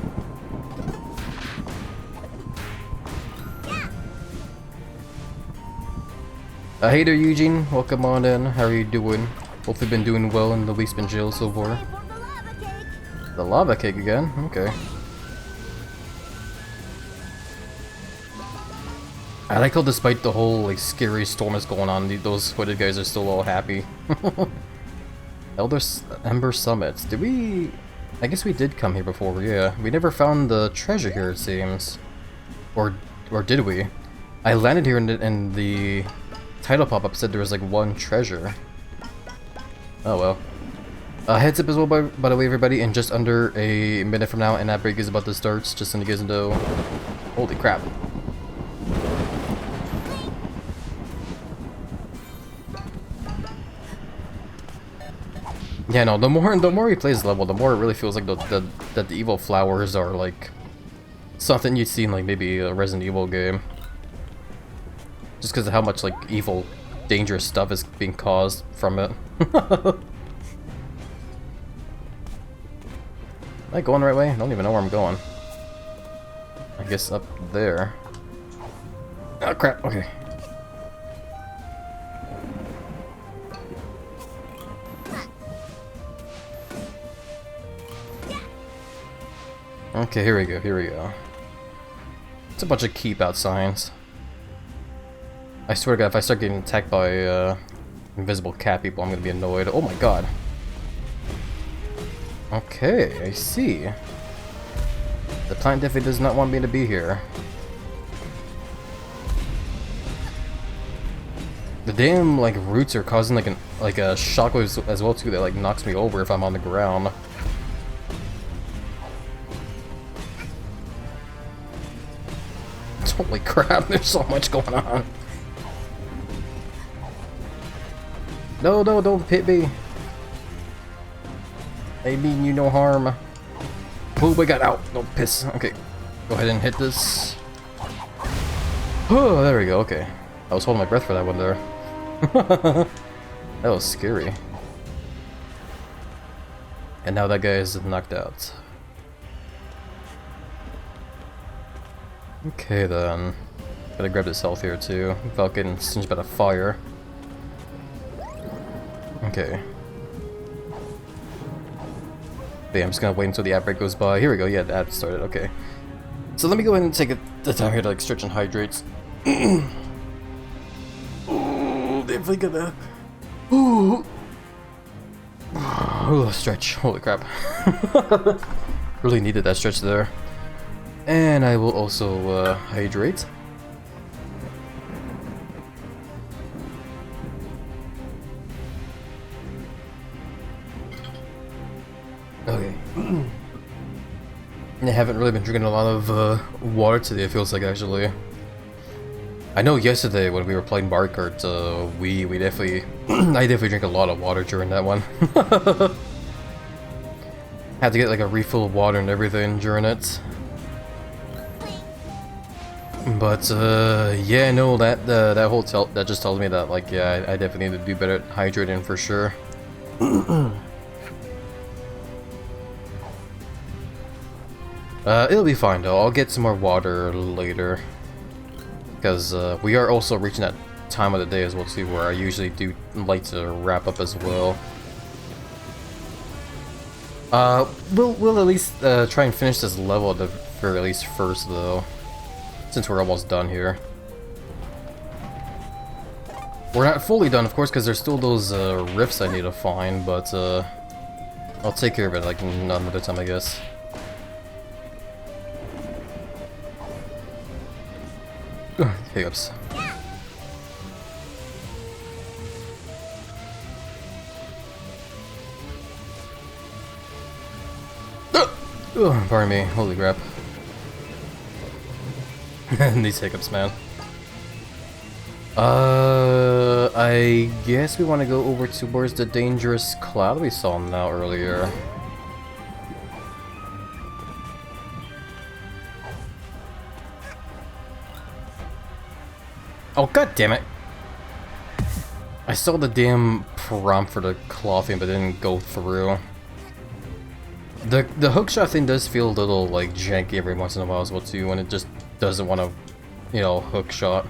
Hey there, Eugene. Welcome on in. How are you doing? Hope you've been doing well in the week's been jail so far. The lava cake again? Okay. I like how despite the whole like scary storm that's going on, those hooded guys are still all happy. Ember Summit. Did we... I guess we did come here before, yeah. We never found the treasure here, it seems. Or did we? I landed here and the title pop-up said there was like one treasure. Oh well. Heads up as well, by the way, everybody, in just under a minute from now, and that break is about to start, just so you guys know. Holy crap. Yeah, no, the more he plays the level, the more it really feels like that the evil flowers are like something you'd see in like maybe a Resident Evil game. Just because of how much like evil, dangerous stuff is being caused from it. Am I going the right way? I don't even know where I'm going. I guess up there. Oh crap, okay. Okay, here we go, here we go. It's a bunch of keep out signs. I swear to God, if I start getting attacked by invisible cat people, I'm gonna be annoyed. Oh my god. Okay, I see. The plant definitely does not want me to be here. The damn like roots are causing like a shockwave as well too that like knocks me over if I'm on the ground. Holy crap, there's so much going on. No, no, don't hit me. I mean you no harm. Oh my god, ow, no piss. Okay, go ahead and hit this. Oh, there we go, okay. I was holding my breath for that one there. That was scary. And now that guy is knocked out. Okay then. Gotta grab this health here too, without getting singed by the fire. Okay. But yeah, I'm just gonna wait until the ad break goes by. Here we go, yeah, the ad started, okay. So let me go ahead and take the time here to like stretch and hydrate. Ooh, definitely gonna... Ooh. Ooh, stretch, holy crap. Really needed that stretch there. And I will also hydrate. Okay. I haven't really been drinking a lot of water today, it feels like, actually. I know yesterday when we were playing Mario Kart, we definitely... I definitely drank a lot of water during that one. Had to get like a refill of water and everything during it. But yeah, no, that that just tells me that like yeah, I definitely need to do better at hydrating for sure. It'll be fine though. I'll get some more water later because we are also reaching that time of the day as well too, where I usually do like to wrap up as well. We'll at least try and finish this level at the very least first though. Since we're almost done here. We're not fully done, of course, because there's still those rifts I need to find, but I'll take care of it like another time, I guess. Hiccups. Ugh, pardon me, holy crap. These hiccups, man. I guess we want to go over towards the dangerous cloud we saw now earlier. Oh, god damn it! I saw the damn prompt for the claw thing, but it didn't go through. The hookshot thing does feel a little like janky every once in a while as well too, when it just doesn't want to, you know, hookshot.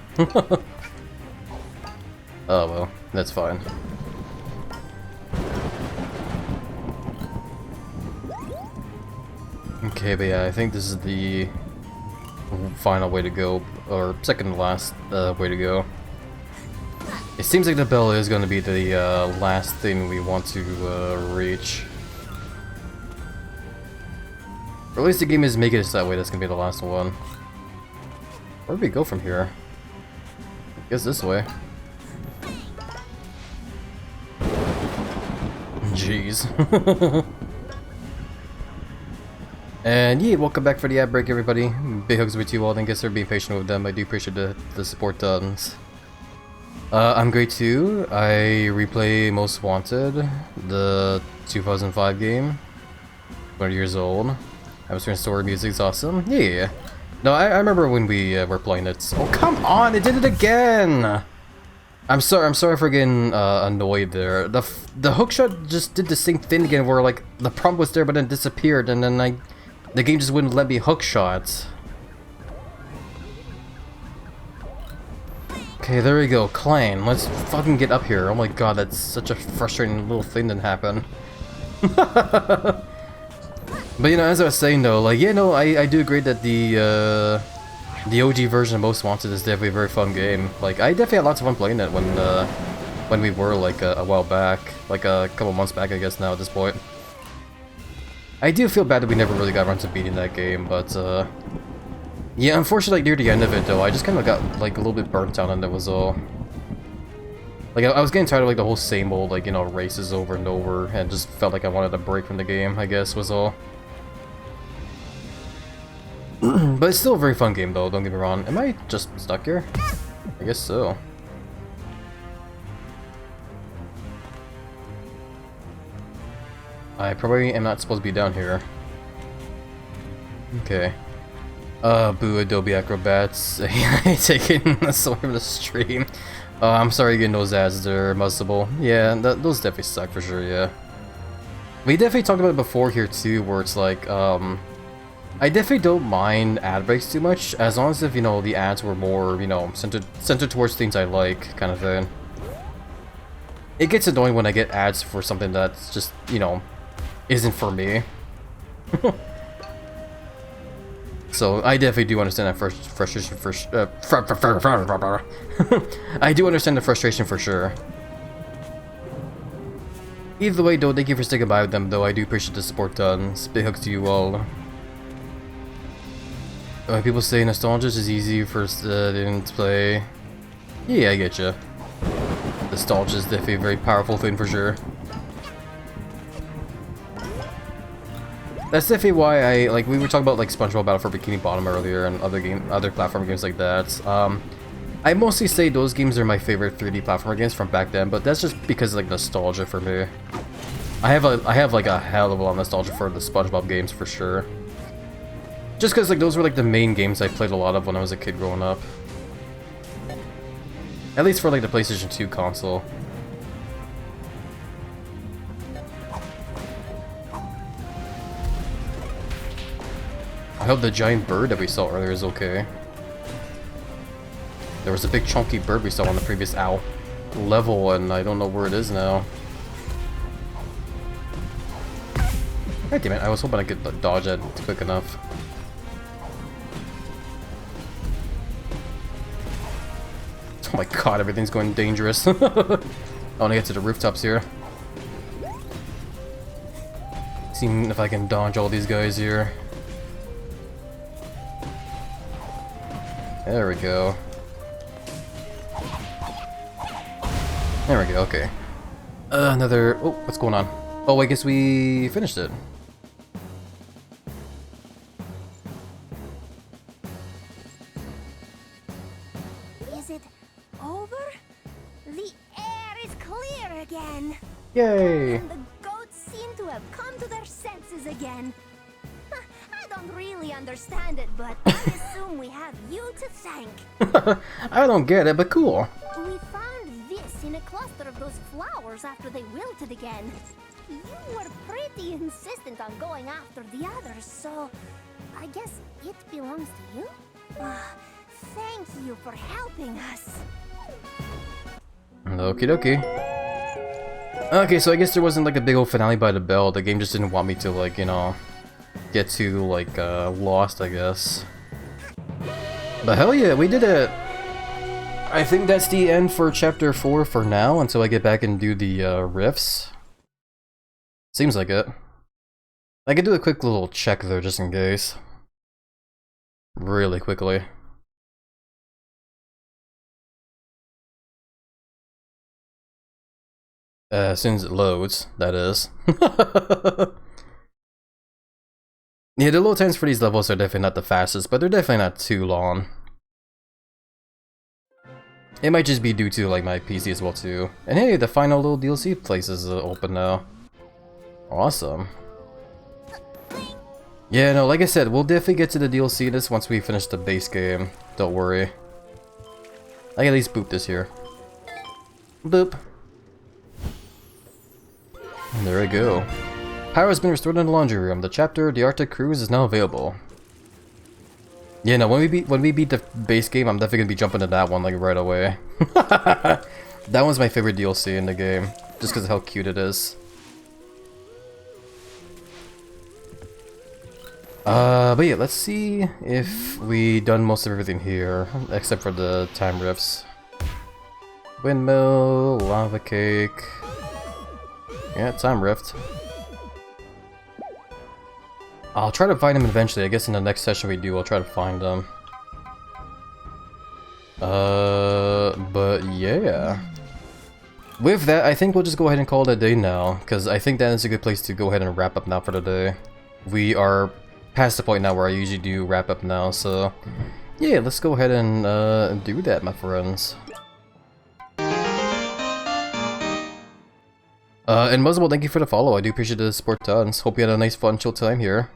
Oh well, that's fine. Okay, but yeah, I think this is the final way to go, or second to last way to go. It seems like the bell is going to be the last thing we want to reach. Or at least the game is making it that way, that's going to be the last one. Where do we go from here? I guess this way. Jeez. And yeah, welcome back for the ad break, everybody. Big hugs with you all, and guess for being patient with them. I do appreciate the support dons. I'm great too. I replay Most Wanted, the 2005 game. 20 years old. Atmosphere story music's awesome. Yeah. No, I remember when we were playing it. Oh, come on! It did it again! I'm sorry for getting annoyed there. The hookshot just did the same thing again, where like the prompt was there but then disappeared, and then the game just wouldn't let me hookshot. Okay, there we go, Klein. Let's fucking get up here. Oh my god, that's such a frustrating little thing that happened. But you know, as I was saying though, like, yeah, no, I do agree that the OG version of Most Wanted is definitely a very fun game. Like, I definitely had lots of fun playing it when we were like a while back, like a couple months back, I guess now at this point. I do feel bad that we never really got around to beating that game, but yeah, unfortunately, like, near the end of it though, I just kind of got like a little bit burnt out, and that was all. Like, I was getting tired of like the whole same old, like, you know, races over and over, and just felt like I wanted a break from the game, I guess, was all. But it's still a very fun game though, don't get me wrong. Am I just stuck here? I guess so. I probably am not supposed to be down here. Okay. Boo, Adobe Acrobats. Taking the sword from the stream. I'm sorry getting those ads there, Muzzable. Yeah, those definitely suck for sure, yeah. We definitely talked about it before here too, where it's like, I definitely don't mind ad breaks too much, as long as if, you know, the ads were more, you know, centered towards things I like, kind of thing. It gets annoying when I get ads for something that's just, you know, isn't for me. So I definitely do understand that frustration for I do understand the frustration for sure. Either way though, thank you for sticking by with them though. I do appreciate the support done. Big hugs to you all. People say nostalgia is easy for didn't play. Yeah, I get you. Nostalgia is definitely a very powerful thing for sure. That's definitely why I like. We were talking about like SpongeBob Battle for Bikini Bottom earlier, and other platform games like that. I mostly say those games are my favorite 3D platformer games from back then, but that's just because like nostalgia for me. I have like a hell of a lot of nostalgia for the SpongeBob games for sure. Just because like those were like the main games I played a lot of when I was a kid growing up. At least for like the PlayStation 2 console. I hope the giant bird that we saw earlier is okay. There was a big chunky bird we saw on the previous level, and I don't know where it is now. God damn it, I was hoping I could dodge it quick enough. Oh my god, everything's going dangerous. I want to get to the rooftops here. Seeing if I can dodge all these guys here. There we go. There we go, okay. Another... Oh, what's going on? Oh, I guess we finished it. is it over? The air is clear again. Yay! And the goats seem to have come to their senses again. I don't really understand it, but I assume we have you to thank. I don't get it, but cool. We found this in a cluster of those flowers after they wilted again. You were pretty insistent on going after the others, so I guess it belongs to you? Thank you for helping us. Okie dokie. Okay, so I guess there wasn't like a big old finale by the bell. The game just didn't want me to, like, you know, get too, like, lost, I guess. But hell yeah, we did it! I think that's the end for chapter 4 for now, until I get back and do the riffs. Seems like it. I could do a quick little check there, just in case. Really quickly. As soon as it loads, that is. Yeah, the load times for these levels are definitely not the fastest, but they're definitely not too long. It might just be due to, like, my PC as well too. And hey, the final little DLC place is open now. Awesome. Yeah, no, like I said, we'll definitely get to the DLC this once we finish the base game. Don't worry. I can at least boop this here. Boop. And there we go. Power has been restored in the laundry room. The chapter, The Arctic Cruise, is now available. Yeah, no, when we beat the base game, I'm definitely gonna be jumping to that one, like, right away. That one's my favorite DLC in the game, just because of how cute it is. But yeah, let's see if we done most of everything here, except for the time rifts. Windmill, lava cake. Yeah, time rift. I'll try to find him eventually. I guess in the next session we do, I'll try to find him. But yeah. With that, I think we'll just go ahead and call it a day now, because I think that is a good place to go ahead and wrap up now for the day. We are past the point now where I usually do wrap up now, so yeah, let's go ahead and do that, my friends. And most of all, thank you for the follow. I do appreciate the support tons. Hope you had a nice, fun, chill time here.